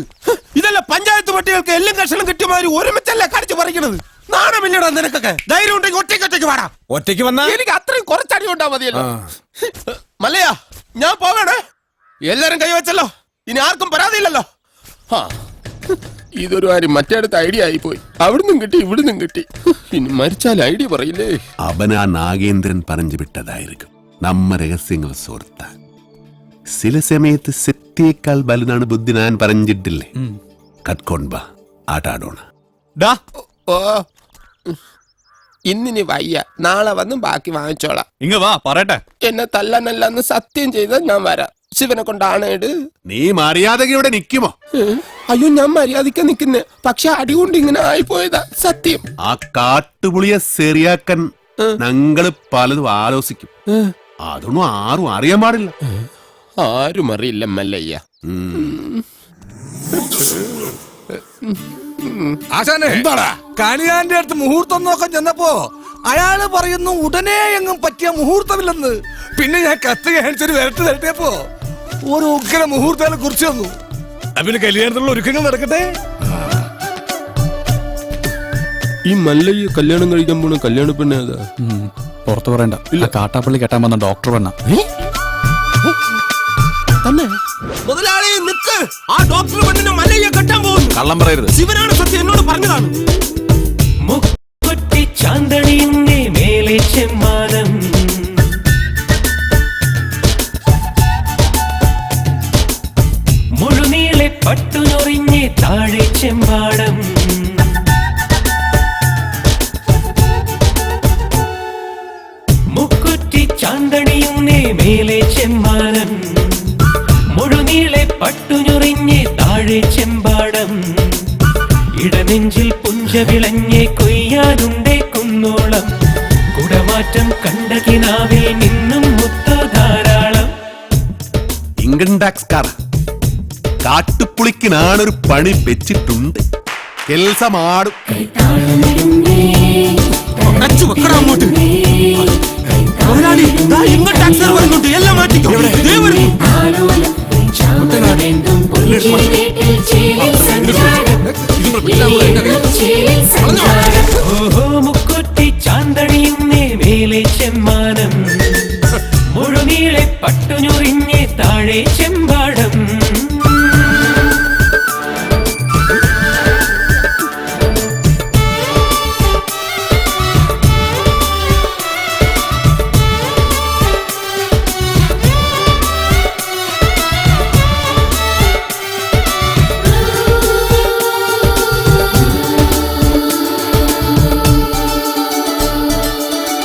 ഇതല്ല പഞ്ചായത്ത് പട്ടികൾക്ക് എല്ലാം കഷണം കിട്ടിയമാതിരി ഒരുമിച്ചല്ലേ കടിച്ചു പറിക്കണത്. നാണമില്ലടാ നിനക്കൊക്കെ. ധൈര്യം ഉണ്ടെങ്കിൽ ഒറ്റയ്ക്ക് വാടാ. ഒറ്റയ്ക്ക് വന്നാ എനിക്ക് അത്രയും കുറച്ചടി ഉണ്ടാ മതിയല്ലോ. മല്ലയാ ഞാൻ പോവേണേ. എല്ലാരും കൈവച്ചല്ലോ, ഇനി ആർക്കും പരാതിയില്ലല്ലോ. ഇതൊരു കാര്യം മറ്റേടത്ത് ഐഡിയ ആയിപ്പോയി. അവിടുന്നും കിട്ടി ഇവിടുന്നും കിട്ടി. ഇനി മരിച്ചാൽ ഐഡിയ പറയില്ലേ? അവനാ നാഗേന്ദ്രൻ പറഞ്ഞു വിട്ടതായിരിക്കും. നമ്മ രഹസ്യങ്ങൾ സോർത്താൻ ചില സമയത്ത് സത്യേക്കാൾ വലുതാണ് ബുദ്ധി. ഞാൻ പറഞ്ഞിട്ടില്ലേ? കട്ട്കൊൺബാ ആട്ടാടോണ. ഓ ഇന്നിനി വയ്യ, നാളെ വന്ന് ബാക്കി വാങ്ങിച്ചോളാം. ഇങ്ങ വാ പറയട്ടെ. എന്നെ തല്ലാനല്ലെന്ന് സത്യം ചെയ്താൽ ഞാൻ വരാം. ശിവനെ കൊണ്ടാണേട്. നീ മര്യാദയോടെ നിൽക്കുമോ? അയ്യോ ഞാൻ മര്യാദയ്ക്ക് നിൽക്കുന്നേ, പക്ഷെ അടികൊണ്ട് ഇങ്ങനെ ആയിപ്പോയതാ സത്യം. ആ കാട്ടുപുളിയെ ശരിയാക്കാൻ ഞങ്ങള് പലതും ആലോചിക്കും. അതൊന്നും ആരും അറിയാൻ പാടില്ല. ആരും അറിയില്ല മല്ലയ്യ. ആശാനെ എന്താടാ? കണിയാന്റെ അടുത്ത് മുഹൂർത്തം നോക്കാൻ ചെന്നപ്പോ അയാള് പറയുന്നു ഉടനെ എങ്ങും പറ്റിയ മുഹൂർത്തമില്ലെന്ന്. പിന്നെ ഞാൻ കത്ത് കാണിച്ചൊരു വിരട്ട് തരട്ടിയപ്പോ ഒരു ഉഗ്ര മുഹൂർത്തങ്ങളെ കുറിച്ച് തന്നു. പിന്നെ കല്യാണത്തിലുള്ള ഒരുക്കങ്ങൾ നടക്കട്ടെ. ഈ മല്ലയ്യ കല്യാണം കഴിക്കാൻ പോണ കല്യാണ പെണ്ണ ഏതാ? പുറത്തു പറയണ്ട. കാട്ടാപ്പള്ളി കെട്ടാൻ വന്ന ഡോക്ടർ പെണ്ണ. മുതലാളി നിക്ക്. ആ ഡോക്ടർ പെണ്ണിനെ മല്ലയ്യ കെട്ടാൻ പോകുന്നു. കള്ളം പറയരുത്. ശിവനാണ് സത്യം എന്നോട് പറഞ്ഞതാണ്. മുക്കുറ്റി ചാന്തണിയുന്നേ മേലെ ചെമ്മാനം, മുഴുനീളെ പട്ടുനൊറിഞ്ഞേ താഴെ ചെമ്പാടം, മുക്കുറ്റി ചാന്തണിയുന്നേ മേലെ ചെമ്മാനം, മുഴുനീളെ പട്ടുനൊറിഞ്ഞേ താഴെ ചെമ്പാടം, ഇടനെഞ്ചിൽ പുഞ്ച വിളഞ്ഞേ കൊയ്യാനുണ്ടേ കുന്നോളം, കുടമാറ്റം കണ്ട കിനാവിൽ നിന്നും മുത്തു ധാരാളം. ഇൻകം ടാക്സ് കാർ കാട്ടുപുളിക്ക് നാണൊരു പണി വെച്ചിട്ടുണ്ട്. കെൽസമാടും അങ്ങോട്ട് മുതലാളി ഇങ്ങോട്ട് ടാക്സർ വരുന്നുണ്ട്. എല്ലാം മാറ്റിക്കോ. ഓഹോ മുക്കുറ്റി ചാന്തണിയുന്നേ മേലെ ചെമ്മാനം, മുഴുനീളെ പട്ടുഞ്ഞൊറിഞ്ഞേ താഴെ ചെമ്പാടം.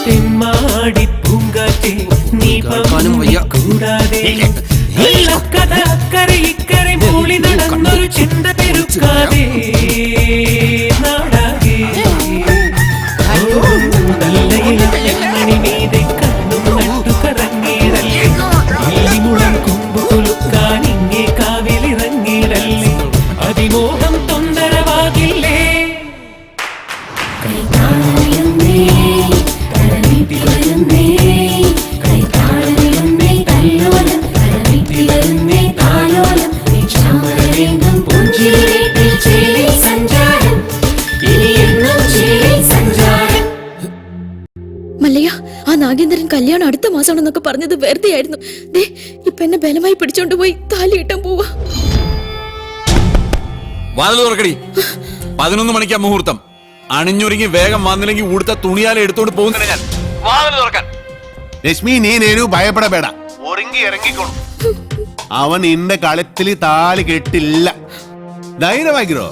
തെന്മാടി പൂങ്കാറ്റെ നീ കൂടാതെ കഥ അക്കരെ ഇക്കരെ മൂളി നടന്നൊരു ചിന്ത പെരുക്കാതെ നാടാകെ മണി മീതെ കണ്ണും നട്ടു കറങ്ങിയിടല്ലേ, മുളം കൊമ്പു കൊലുക്കാൻ ഇങ്ങേ കാവിലിറങ്ങിയിടല്ലേ, അതിമോഹം തൊന്തരവാകില്ലേ. പൂഞ്ചിരി കല്യാണം അടുത്ത മാസമാണെന്നൊക്കെ പറഞ്ഞത് വെറുതെ ആയിരുന്നു. ദേ ഇപ്പൊ എന്നെ ബലമായി പിടിച്ചോണ്ട് പോയി താലി കിട്ടാൻ പോവാ. വാതിൽ തുറക്കടി. 11 മണിക്കാ മുഹൂർത്തം. അണിഞ്ഞൊരുങ്ങി വേഗം വന്നില്ലെങ്കിൽ ഉടുത്ത തുണിയാലെ എടുത്തോണ്ട് പോകുന്നില്ല ഞാൻ. വാതിൽ തുറക്കാൻ. ലക്ഷ്മി നീ നേരു ഭയപ്പെടಬೇಡ. ഒരുങ്ങി ഇറങ്ങിക്കോളും. അവൻ ഇന്റെ കളത്തില് താലി കെട്ടില്ല. ധൈര്യമാക്കിരോ.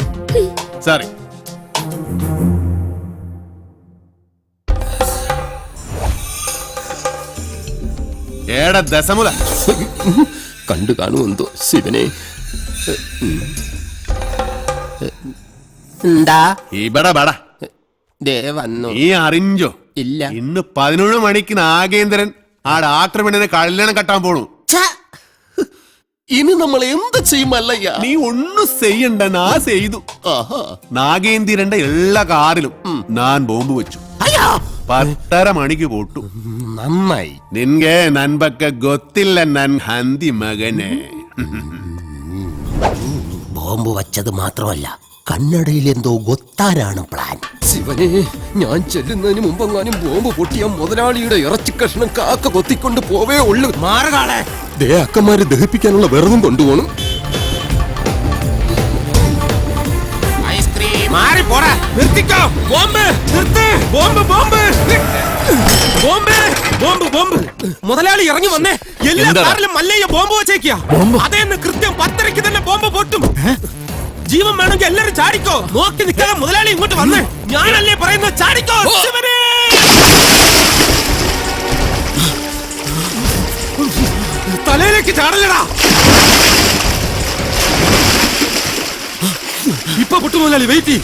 സോറി. ഏടാ ദശമുല കണ്ടു കാണുമെന്തോ ശിവനെ. എന്താ ഇവിടെ ബട വന്നു നീ അറിഞ്ഞോ? ഇല്ല. ഇന്ന് 11 മണിക്ക് നാഗേന്ദ്രൻ ആ ഡാക്ടർ പെണ്ണിനെ കല്യാണം കെട്ടാൻ പോണു. ഇനി നമ്മൾ എന്ത് ചെയ്യുമല്ലയ്യ? നീ ഒന്നും ചെയ്യണ്ട, നാ ചെയ്തു. നാഗേന്ദ്രന്റെ എല്ലാ കാറിലും ഞാൻ ബോംബ് വെച്ചു. 10:30 മണിക്ക് പോട്ടു. നന്നായി. നിൻಗೆ ನನ್ ಬಗ್ಗೆ ಗೊತ್ತಿಲ್ಲ ನನ್ ಹಂದಿ ಮಗನೇ. ബോംബ് വച്ചത് മാത്രമല്ല, കന്നഡയിൽ എന്തോ ഗൊത്താനാണ് പ്ലാൻ. ശിവനെ, ഞാൻ ചെല്ലുന്നതിന് മുമ്പെങ്ങാനും ബോംബ് പൊട്ടിയ മുതലാളിയുടെ ഇറച്ചി കഷ്ണം കാക്ക കൊത്തിക്കൊണ്ട് പോവേ ഉള്ളു. മാറുകാളെ ദേ അക്കന്മാരെ ദഹിപ്പിക്കാനുള്ള വെറുതും കൊണ്ടുപോകണം. മാറി പോടാ. നിർത്തിക്കോ. ബോംബ് നിർത്ത്. Bomb bomb bomb bomb bomb. മുതലാളി ഇറങ്ങി വന്നേ. എല്ലാ കാറിലും മല്ലയ്യ ബോംബ് വെച്ചേക്കാ. അതേന്ന് കൃത്യം 10:30 തന്നെ ബോംബ് പൊട്ടും. ജീവൻ വേണമെങ്കിൽ എല്ലാരും ചാടിക്കോ. നോക്കി നിൽക്കാതെ മുതലാളി ഇങ്ങോട്ട് വന്നേ. ഞാനല്ലേ പറയുന്നത്, ചാടിക്കോ. ശിവനെ, തലയിലേക്ക് ചാടലടാ. ഇപ്പൊ പൊട്ടു മുതലാളി, വെയിറ്റ്.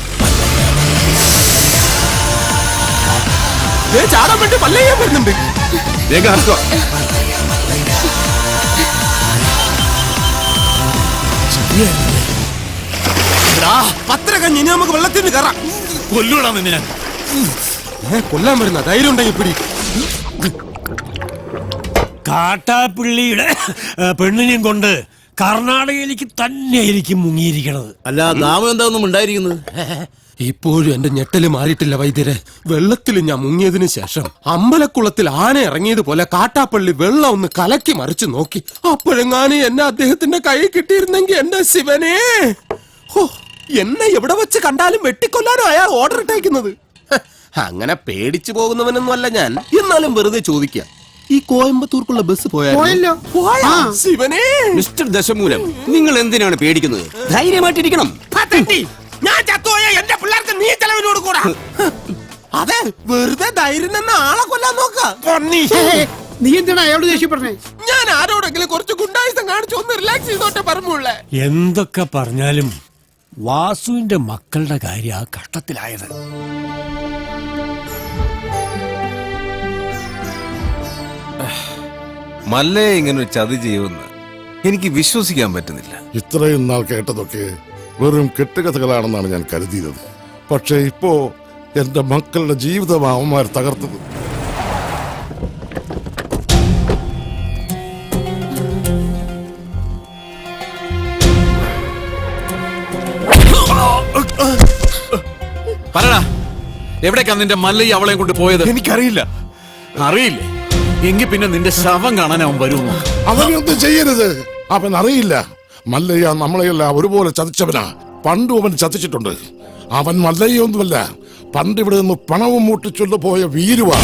ചാടാൻ വേണ്ടി മല്ലയ്യ വരുന്നുണ്ട്. പത്രകഞ്ഞി, ഇനി നമുക്ക് വെള്ളത്തിൽ നിന്ന് കയറാം. കൊല്ലൂടാ നിന്നെ ഞാൻ. കൊല്ലാൻ വരുന്ന ധൈര്യം ഉണ്ടെങ്കിൽ പിടി. കാട്ടാപ്പിള്ളിയുടെ പെണ്ണിനെയും കൊണ്ട് കർണാടകയിലേക്ക് തന്നെയായിരിക്കും മുങ്ങിയിരിക്കണത്. അല്ല, നാമം എന്താ ഒന്നും ഉണ്ടായിരിക്കുന്നത്? ഇപ്പോഴും എന്റെ ഞെട്ടല് മാറിയിട്ടില്ല വൈദ്യരെ. വെള്ളത്തിൽ ഞാൻ മുങ്ങിയതിനു ശേഷം അമ്പലക്കുളത്തിൽ ആന ഇറങ്ങിയതുപോലെ കാട്ടാപ്പള്ളി വെള്ളം ഒന്ന് കലക്കി മറിച്ചു നോക്കി. അപ്പോഴെങ്ങാനും എന്നെ അദ്ദേഹത്തിന്റെ കൈ കിട്ടിയിരുന്നെങ്കിൽ എന്റെ ശിവനെ, എന്നെ എവിടെ വെച്ച് കണ്ടാലും വെട്ടിക്കൊല്ലാനോ അയാൾ ഓർഡർ ഇട്ടേക്കുന്നത്. അങ്ങനെ പേടിച്ചു പോകുന്നവനൊന്നും അല്ല ഞാൻ. എന്നാലും വെറുതെ ചോദിക്കാം, ഈ കോയമ്പത്തൂർക്കുള്ള ബസ് പോയല്ലോ. ശിവനെ, മിസ്റ്റർ ദശമൂലം, നിങ്ങൾ എന്തിനാണ് പേടിക്കുന്നത്? ധൈര്യമായിട്ടിരിക്കണം. ഞാൻ ചത്തുപോയ എന്റെ പിള്ളേർക്ക് നീ ചെലവിനോട് കൂടാ. അതെ, വെറുതെ ധൈര്യം നിന്ന് ആളെ കൊല്ലാൻ നോക്ക. നീ എന്തിനാ അയാളോട് ദേഷ്യപ്പെടുന്നേ? ഞാൻ ആരോടെങ്കിലും കുറച്ച് ഗുണ്ടായുസം കാണിച്ചു ഒന്ന് റിലാക്സ് ചെയ്തോട്ടെ പറഞ്ഞുള്ളേ. എന്തൊക്കെ പറഞ്ഞാലും വാസുവിന്റെ മക്കളുടെ കാര്യം ആ കഷ്ടത്തിലായത്. മല്ലേ ഇങ്ങനെ ഒരു ചതി ചെയ്യുമെന്ന് എനിക്ക് വിശ്വസിക്കാൻ പറ്റുന്നില്ല. ഇത്രയും നാൾ കേട്ടതൊക്കെ വെറും കെട്ടുകഥകളാണെന്നാണ് ഞാൻ കരുതിയത്. പക്ഷേ ഇപ്പോ എന്റെ മക്കളുടെ ജീവിതം അവന്മാർ തകർത്തത്. പറടാ, എവിടേക്കാ നിന്റെ മല്ലയ്യ അവളെയും കൊണ്ട് പോയത്? എനിക്കറിയില്ല. അറിയില്ലേ? എങ്കിൽ പിന്നെ നിന്റെ ശവം കാണാൻ അവൻ വരുമോ? അവനൊന്നും ചെയ്യരുത്. അവൻ അറിയില്ല. മല്ലയ്യ നമ്മളെയെല്ലാം ഒരുപോലെ ചതിച്ചവനാ. പണ്ടും അവൻ ചതിച്ചിട്ടുണ്ട്. അവൻ മല്ലയ്യൊന്നുമല്ല, പണ്ട് ഇവിടെ നിന്ന് പണവും മൂട്ടിച്ചൊല്ലു പോയ വീരുവാ.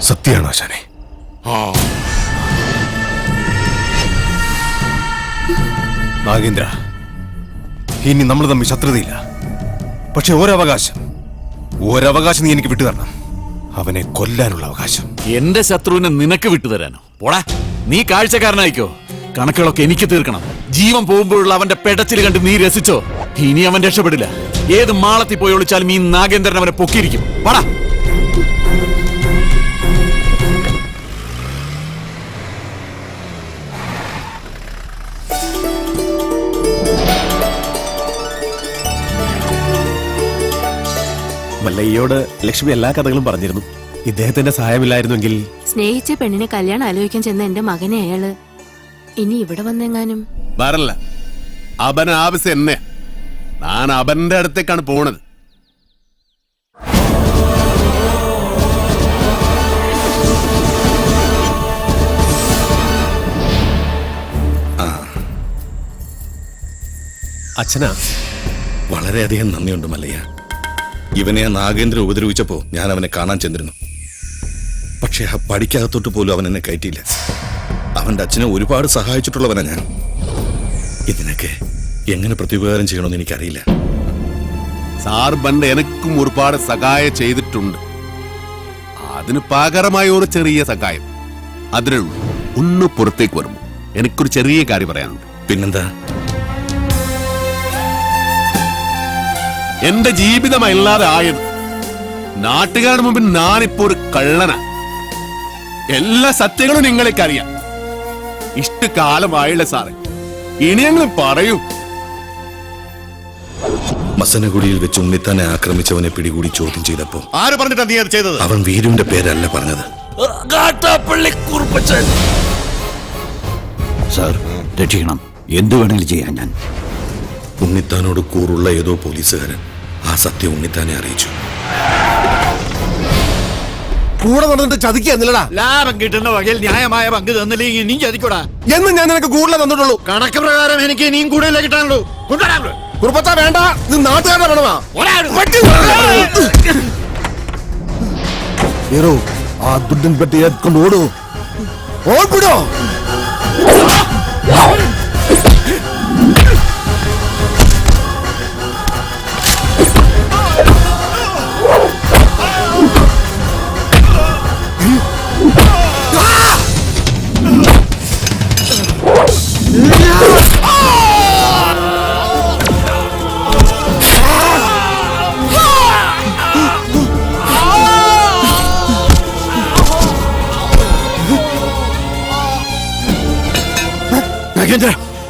സത്യാണോ ആശാനെ? നാഗേന്ദ്ര, ഇനി നമ്മൾ തമ്മിൽ ശത്രുതയില്ല. പക്ഷെ ഒരവകാശം നീ എനിക്ക് വിട്ടുതരണം. അവനെ കൊല്ലാനുള്ള അവകാശം. എന്റെ ശത്രുവിനെ നിനക്ക് വിട്ടുതരാനോ? പോടാ, നീ കാഴ്ചക്കാരനായിക്കോ. കണക്കുകളൊക്കെ എനിക്ക് തീർക്കണം. ജീവൻ പോകുമ്പോഴുള്ള അവന്റെ പെടച്ചിൽ കണ്ട് നീ രസിച്ചോ? ഇനി അവൻ രക്ഷപ്പെടില്ല. ഏത് മാളത്തിൽ പോയി ഒളിച്ചാലും ഈ നാഗേന്ദ്രൻ അവനെ പൊക്കിയിരിക്കും. പോടാ. മല്ലയ്യോട് ലക്ഷ്മി എല്ലാ കഥകളും പറഞ്ഞിരുന്നു. ഇദ്ദേഹത്തിന്റെ സഹായമില്ലായിരുന്നെങ്കിൽ. സ്നേഹിച്ച പെണ്ണിനെ കല്യാണം ആലോചിക്കാൻ ചെന്ന എന്റെ മകനെ അയാള് ഇനി ഇവിടെ വന്നെങ്ങാനും വരല്ല. അവൻ ആവശ്യം എന്നെ. ഞാൻ അവന്റെ അടുത്തേക്കാണ് പോണത്. അച്ഛനാ. വളരെയധികം നന്ദിയുണ്ട് മല്ലയ്യ. ഇവനെ ആ നാഗേന്ദ്രൻ ഉപദ്രവിച്ചപ്പോ ഞാൻ അവനെ കാണാൻ ചെന്നിരുന്നു. പക്ഷെ ആ പടിക്കകത്തോട്ട് പോലും അവൻ എന്നെ കയറ്റിയില്ല. അവന്റെ അച്ഛനെ ഒരുപാട് സഹായിച്ചിട്ടുള്ളവനാ ഞാൻ. ഇതിനൊക്കെ എങ്ങനെ പ്രത്യുപകാരം ചെയ്യണമെന്ന് എനിക്കറിയില്ല. സാർ പണ്ട് എനക്കും ഒരുപാട് സഹായം ചെയ്തിട്ടുണ്ട്. അതിന് പകരമായ ഒരു ചെറിയ സഹായം അതിനുള്ളൂ. ഒന്ന് പുറത്തേക്ക് വരുമ്പോ എനിക്കൊരു ചെറിയ കാര്യം പറയാനുണ്ട്. പിന്നെന്താ? എന്റെ ജീവിതമല്ലാതെ ആയത് നാട്ടുകാരുടെ മുമ്പിൽ ഞാനിപ്പോ ഒരു കള്ളനാ. എല്ലാ സത്യങ്ങളും നിങ്ങൾക്കറിയാം. ഇഷ്ടകാലമായില്ല സാറേ, ഇനിയെങ്കിലും പറയൂ. മസനഗുഡിയിൽ വെച്ച് ഉണ്ണിത്താനെ ആക്രമിച്ചവനെ പിടികൂടി ചോദ്യം ചെയ്തപ്പോ ആര് പറഞ്ഞിട്ടാ നീ അത് ചെയ്തത്? അവൻ വീരുവിന്റെ പേരല്ല പറഞ്ഞത്. സാർ രക്ഷിക്കണം, എന്തു വേണേലും ചെയ്യാൻ ഞാൻ. ഉണ്ണിത്താനോട് കൂറുള്ള ഏതോ പോലീസുകാരൻ ആ സത്യം ഉണ്ണിത്താനെ അറിയിച്ചു. കൂടെ നടന്നിട്ട് ചതിക്കുന്നില്ലടാ. ലാഭം കിട്ടുന്ന വകയിൽ ന്യായമായ പങ്ക് തന്നില്ലെങ്കിൽ ഇനിയും ചതിക്കൂടാ. എന്ന് ഞാൻ നിനക്ക് കൂടുതൽ തന്നിട്ടുള്ളൂ. കണക്ക് പ്രകാരം എനിക്ക് ഇനിയും കൂടുതലേ കിട്ടാനുള്ളൂ. കുറുപ്പത്താ വേണ്ട, ഇത് നാട്ടുകാരുടെ പണമാ. ഹീറോ ആ ദുഡൻ പെട്ടി എടുക്കൊണ്ട് ഓടൂ. ഓടിപ്പിടോ.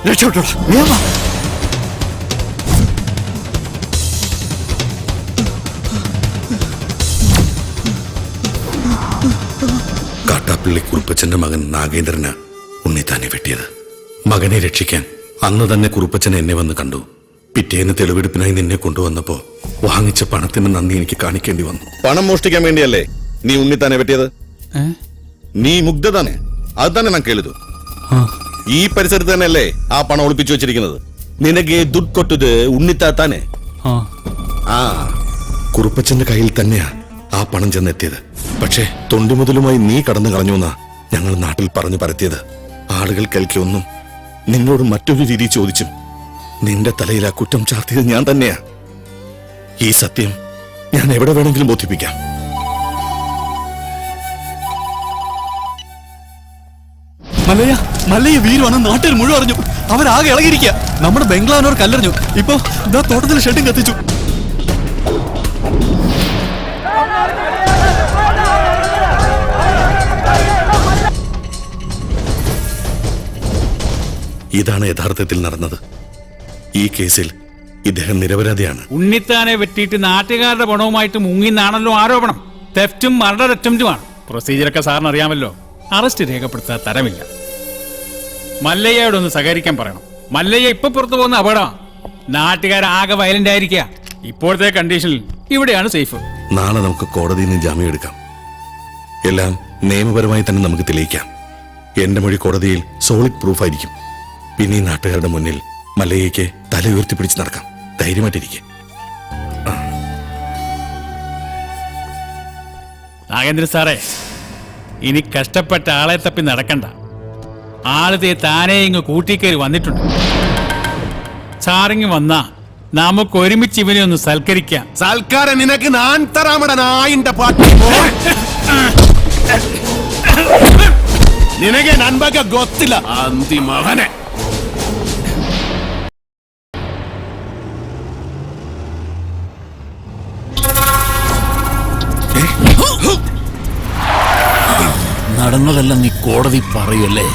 രക്ഷപ്പെട്ടോടാ. കാട്ടാപ്പള്ളി കുറുപ്പച്ചന്റെ മകൻ നാഗേന്ദ്രന് ഉണ്ണിത്താനെ വെട്ടിയത്. മകനെ രക്ഷിക്കാൻ അന്ന് തന്നെ കുറുപ്പച്ചൻ എന്നെ വന്ന് കണ്ടു. പിറ്റേന്ന് തെളിവെടുപ്പിനായി നിന്നെ കൊണ്ടുവന്നപ്പോ വാങ്ങിച്ച പണത്തിന് നന്ദി എനിക്ക് കാണിക്കേണ്ടി വന്നു. പണം മോഷ്ടിക്കാൻ വേണ്ടിയല്ലേ നീ ഉണ്ണിത്താനെ വെട്ടിയത്? നീ മുഗ്ധതാനെ അത് തന്നെ ഞാൻ കേളിതു. ഈ പരിസരത്ത് തന്നെയല്ലേ ആ പണം ഒളിപ്പിച്ചു വെച്ചിരിക്കുന്നത്? നിനക്ക് ദുഡ് കൊട്ടത് ഉണ്ണിത്താത്താനെ. ആ കുറുപ്പച്ചന്റെ കയ്യിൽ തന്നെയാ ആ പണം ചെന്നെത്തിയത്. പക്ഷേ തൊണ്ടി മുതലുമായി നീ കടന്നു കളഞ്ഞു എന്നാ ഞങ്ങൾ നാട്ടിൽ പറഞ്ഞു പരത്തിയത്. ആളുകൾ കേൾക്കൊന്നും നിന്നോട് മറ്റൊരു രീതി ചോദിച്ചും നിന്റെ തലയിൽ ആ കുറ്റം ചാർത്തിയത് ഞാൻ തന്നെയാ. ഈ സത്യം ഞാൻ എവിടെ വേണമെങ്കിലും ബോധിപ്പിക്കാം. മല്ലയ്യ, മല്ലയ്യ വീരുവാണ് നാട്ടിൽ മുഴുവൻ അറിഞ്ഞു. അവരാകെ ഇളകിയിരിക്കുക. നമ്മുടെ ബംഗ്ലാവിനോർ കല്ലെറിഞ്ഞു. ഇപ്പൊ ഇതാ തോട്ടത്തിൽ ഷെഡും കത്തിച്ചു. ഇതാണ് യഥാർത്ഥത്തിൽ നടന്നത്. ഈ കേസിൽ ഇദ്ദേഹം നിരപരാധിയാണ്. ഉണ്ണിത്താനെ വെട്ടിയിട്ട് നാട്ടുകാരുടെ പണവുമായിട്ട് മുങ്ങിന്നാണല്ലോ ആരോപണം. തെഫ്റ്റും മർഡർ അറ്റംപ്റ്റുമാണ്. പ്രൊസീജിയറൊക്കെ സാറിന് അറിയാമല്ലോ. അറസ്റ്റ് രേഖപ്പെടുത്താൻ തരമില്ല. മല്ലയ്യയോടൊന്ന് സഹകരിക്കാൻ പറയണം. മല്ലയ്യ ഇപ്പൊ പുറത്തു പോകുന്ന അപകടമാണ്. നാട്ടുകാരാകെ വയലന്റ് ആയിരിക്കുക. ഇപ്പോഴത്തെ കണ്ടീഷനിൽ ഇവിടെയാണ് സേഫ്. നാളെ നമുക്ക് കോടതിയിൽ നിന്ന് ജാമ്യം എടുക്കാം. എല്ലാം നിയമപരമായി തന്നെ നമുക്ക് തെളിയിക്കാം. എന്റെ മൊഴി കോടതിയിൽ സോളിഡ് പ്രൂഫ് ആയിരിക്കും. പിന്നെ ഈ നാട്ടുകാരുടെ മുന്നിൽ മല്ലയ്യയ്ക്ക് തല ഉയർത്തിപ്പിടിച്ച് നടക്കാം. ധൈര്യമായിട്ടിരിക്കെ. നാഗേന്ദ്രൻ സാറേ, ഇനി കഷ്ടപ്പെട്ട ആളെ തപ്പി നടക്കണ്ട. ആളത്തെ താനേ ഇങ്ങ് കൂട്ടിക്കയറി വന്നിട്ടുണ്ട്. സാറിങ് വന്നാ നമുക്ക് ഒരുമിച്ച് ഇവനെ ഒന്ന് സൽക്കരിക്കാം. സൽക്കാരം നിനക്ക് ഞാൻ തരാമട നായിന്റെ പാട്ടി. നിനക്ക് നൻപൊക്കെ ಗೊತ್ತಿಲ್ಲ അന്തി മകനെ. നടന്നതെല്ലാം നീ കോടതി പറയല്ലേ?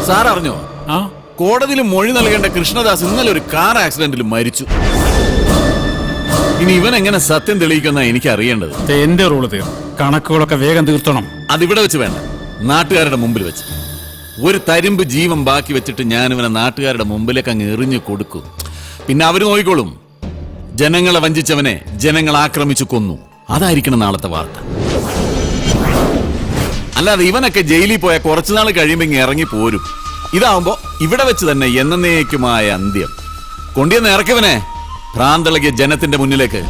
സാർ അറിഞ്ഞോ? കോടതിയിൽ മൊഴി നൽകേണ്ട കൃഷ്ണദാസ് ഇന്നലെ ഒരു കാർ ആക്സിഡന്റിൽ മരിച്ചു. ഇനി ഇവൻ എങ്ങനെ സത്യം തെളിയിക്കുന്ന എനിക്ക് അറിയേണ്ടത്. എന്റെ റോള് തീർ, കണക്കുകളൊക്കെ വേഗം തീർത്തണം. അതിവിടെ വെച്ച് വേണ്ട, നാട്ടുകാരുടെ മുമ്പിൽ വെച്ച്. ഒരു തരിമ്പ് ജീവൻ ബാക്കി വെച്ചിട്ട് ഞാൻ ഇവനെ നാട്ടുകാരുടെ മുമ്പിലേക്ക് അങ്ങ് എറിഞ്ഞു കൊടുക്കും. പിന്നെ അവര് നോക്കിക്കോളും. ജനങ്ങളെ വഞ്ചിച്ചവനെ ജനങ്ങൾ ആക്രമിച്ചു കൊന്നു. അതായിരിക്കണം നാളത്തെ വാർത്ത. അല്ലാതെ ഇവനൊക്കെ ജയിലിൽ പോയ കുറച്ചുനാൾ കഴിയുമ്പോ ഇങ്ങ് ഇറങ്ങി പോരും. ഇതാവുമ്പോ ഇവിടെ വെച്ച് തന്നെ എന്നേക്കുമായ അന്ത്യം. കൊണ്ടിയെന്ന് ഇറക്കിവനെ ഭ്രാന്തളകിയ ജനത്തിന്റെ മുന്നിലേക്ക്.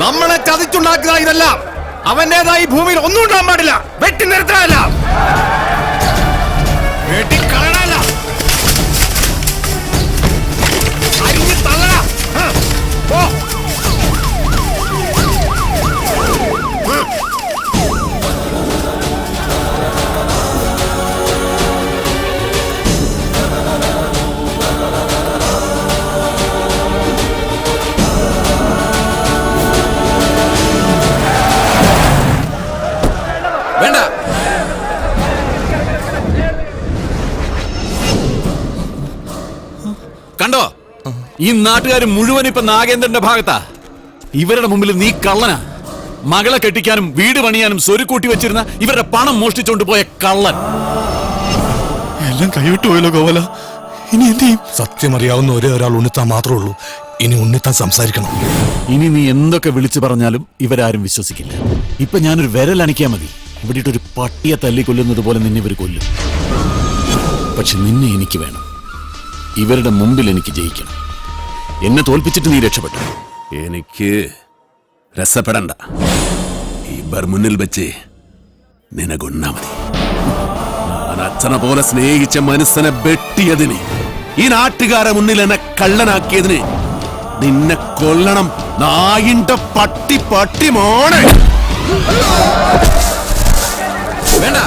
നമ്മളെ ചതിച്ചുണ്ടാക്കുക ഇതല്ല. അവന്റേതായി ഭൂമിയിൽ ഒന്നും ഉണ്ടാകാൻ പാടില്ല. വെട്ടി നിർത്താനല്ല, വെട്ടിക്കളയണല്ല, അരിഞ്ഞ് തള്ളണ. ഓ വേണ്ട. കണ്ടോ, ഈ നാട്ടുകാർ മുഴുവൻ ഇപ്പൊ നാഗേന്ദ്രന്റെ ഭാഗത്താ. ഇവരുടെ മുമ്പിൽ നീ കള്ളനാ. മകളെ കെട്ടിക്കാനും വീട് പണിയാനും സ്വരുക്കൂട്ടി വെച്ചിരുന്ന ഇവരുടെ പണം മോഷ്ടിച്ചോണ്ട് പോയ കള്ളൻ. എല്ലാം കൈവിട്ടു പോയല്ലോ ഗോപാല. ഇനി എന്ത് ചെയ്യും? സത്യം അറിയാവുന്ന ഒരേ ഒരാൾ ഉണ്ണിത്താൻ മാത്രമേ ഉള്ളൂ. ഇനി ഉണ്ണിത്താൻ സംസാരിക്കണം. ഇനി നീ എന്തൊക്കെ വിളിച്ചു പറഞ്ഞാലും ഇവരാരും വിശ്വസിക്കില്ല. ഇപ്പൊ ഞാനൊരു വിരൽ അണിക്കാ മതി, ഇവിടെ ഒരു പട്ടിയെ തല്ലിക്കൊല്ലുന്നത് പോലെ നിന്നെ ഇവർ കൊല്ലും. പക്ഷെ നിന്നെ എനിക്ക് വേണം. ഇവരുടെ മുമ്പിൽ എനിക്ക് ജയിക്കണം. എന്നെ തോൽപ്പിച്ചിട്ട് നീ രക്ഷപ്പെട്ടു. എനിക്ക് രസപ്പെടണ്ട. ഇവർ മുന്നിൽ വെച്ച് നിനകൊന്നാ മതി. ഞാൻ അച്ഛനെ പോലെ സ്നേഹിച്ച മനസ്സിനെ വെട്ടിയതിന്, ഈ നാട്ടുകാരെ മുന്നിൽ എന്നെ കള്ളനാക്കിയതിന് നിന്നെ കൊല്ലണം. നായിന്റെ പട്ടി പട്ടി മോണെ. വേണ്ട.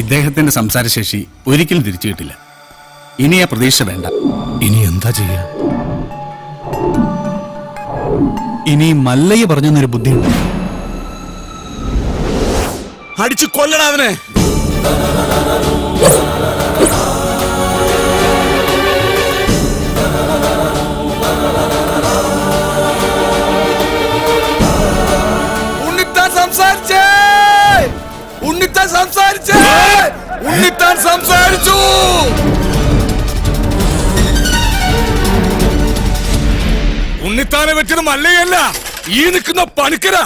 ഇദ്ദേഹത്തിന്റെ സംസാരശേഷി ഒരിക്കലും തിരിച്ചു കിട്ടില്ല. ഇനി ആ പ്രതീക്ഷ വേണ്ട. ഇനി എന്താ ചെയ്യാ? ഇനി മല്ലയ്യ പറഞ്ഞൊരു ബുദ്ധിയുണ്ട്. അടിച്ചു കൊല്ലണം അവനെ. ഉണ്ണിത്താൻ സംസാരിച്ചേ, ഉണ്ണിത്താൻ സംസാരിച്ചേ, ഉണ്ണിത്താൻ സംസാരിച്ചു. ഉണ്ണിത്താനെ വെച്ചത് മല്ലയല്ല, ഈ നിൽക്കുന്ന പണിക്കരാ.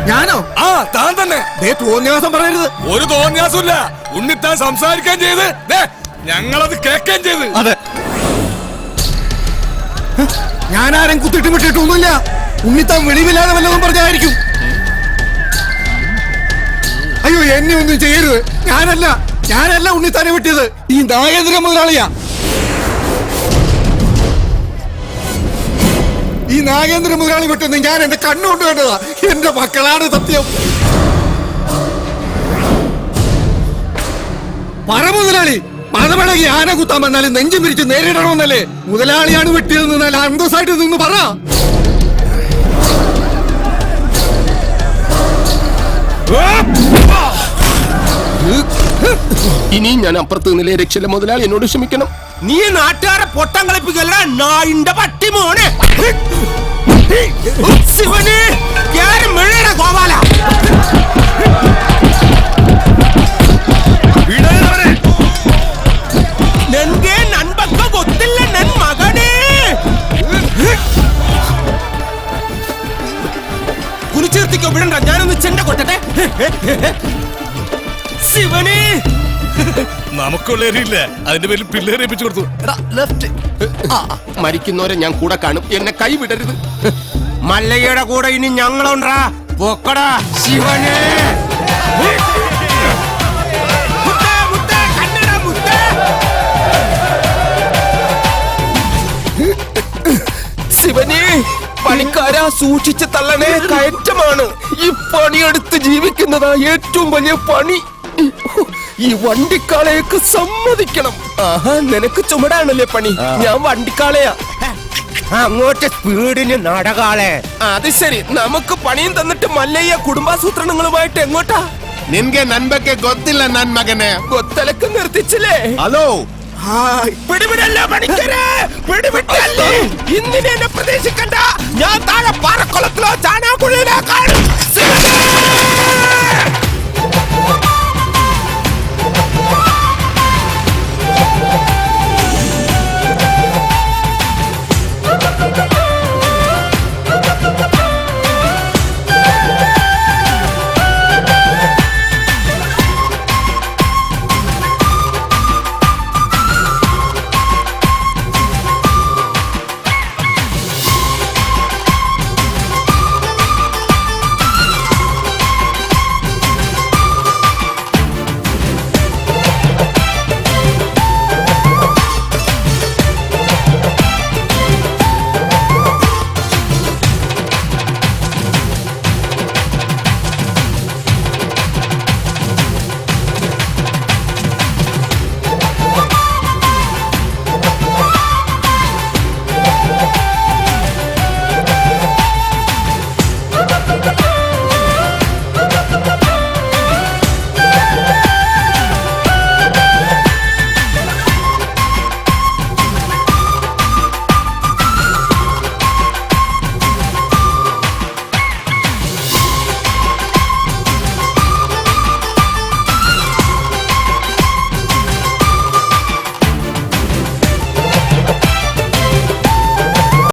ഞാനോ? ആ, താൻ തന്നെ. തോന്നിയാസം പറയരുത്. ഒരു തോന്നിയാസമില്ല. ഉണ്ണിത്താൻ സംസാരിക്കാൻ ചെയ്ത് ഞങ്ങളത് കേൾക്കാൻ ചെയ്ത്. അതെ, ഞാനാരും കുത്തിട്ട് വിട്ടിട്ടൊന്നുമില്ല. ഉണ്ണിത്താൻ വെളിവില്ലാതെ വല്ലതും പറഞ്ഞായിരിക്കും. അയ്യോ എന്നെ ഒന്നും ചെയ്യരുത്. ഞാനല്ല ഉണ്ണിത്താനെ വെട്ടിയത്, ഈ നാഗേന്ദ്ര മുതലാളിയാ. ഈ നാഗേന്ദ്ര മുതലാളി വെട്ടുന്നത് ഞാൻ എന്റെ കണ്ണുകൊണ്ട് കണ്ടതാ. എന്റെ മക്കളാണ് സത്യം. പറ മുതലാളി, മതമടങ്ങി ആന കുത്താൻ വന്നാലും നെഞ്ചും പിരിച്ച് നേരിടണമെന്നല്ലേ? മുതലാളിയാണ് വെട്ടിയതെന്ന് നല്ല അന്തസ്സായിട്ട് നിന്ന് പറ. ഇനി ഞാൻ അപ്പുറത്ത് നിന്നില്ലേ രക്ഷയില്ല മുതലാളി, എന്നോട് ക്ഷമിക്കണം. നീ നാട്ടുകാരെ പൊട്ടം കളിപ്പിക്കല്ല, നായിന്റെ പട്ടി മോനെ. ശിവന് ഗോപാല നൻകെ നൻപക്ക ಗೊತ್ತಿಲ್ಲ ನನ್ ಮಗನೇ. കുറിച്ചേർത്തിക്കോ, വിടണ്ട, ഞാനൊന്ന് ചെണ്ട കൊട്ടട്ടെ. ശിവന് നമുക്കുള്ളവരില്ല, അതിന്റെ പേരിൽ പിള്ളേരെ ഏൽപ്പിച്ചു കൊടുത്തു. മരിക്കുന്നവരെ ഞാൻ കൂടെ കാണും, എന്നെ കൈവിടരുത്. മല്ലയ്യയുടെ കൂടെ ഇനി ഞങ്ങളുണ്ടാ. പൊക്കടാ ശിവനെ. ശിവനെ, പണിക്കാരാ സൂക്ഷിച്ച് തള്ളണേ, കയറ്റമാണ്. ഈ പണിയെടുത്ത് ജീവിക്കുന്നതാ ഏറ്റവും വലിയ പണി. ഈ വണ്ടിക്കാളയൊക്കെ സമ്മതിക്കണം. ആഹാ, നിനക്ക് ചുമടാണല്ലേ പണി, ഞാൻ വണ്ടിക്കാളയാ. അങ്ങോട്ട് സ്പീഡിന് നടകാളെ. അത് ശരി, നമുക്ക് പണിയും തന്നിട്ട് മല്ലയ്യ കുടുംബാസൂത്രണങ്ങളുമായിട്ട് എങ്ങോട്ടാ? നിൻകെ നൻപക്കെ ಗೊತ್ತಿಲ್ಲ ನನ್ ಮಗನೇ. കൊത്തലക്ക് നിർത്തിച്ചില്ലേ? ഹലോ, പിടിവിടല്ല പണിക്കരെ, പിടിവിട്ടല്ലേ. ഇന്നിനെ എന്നെ പ്രതീക്ഷിക്കണ്ട.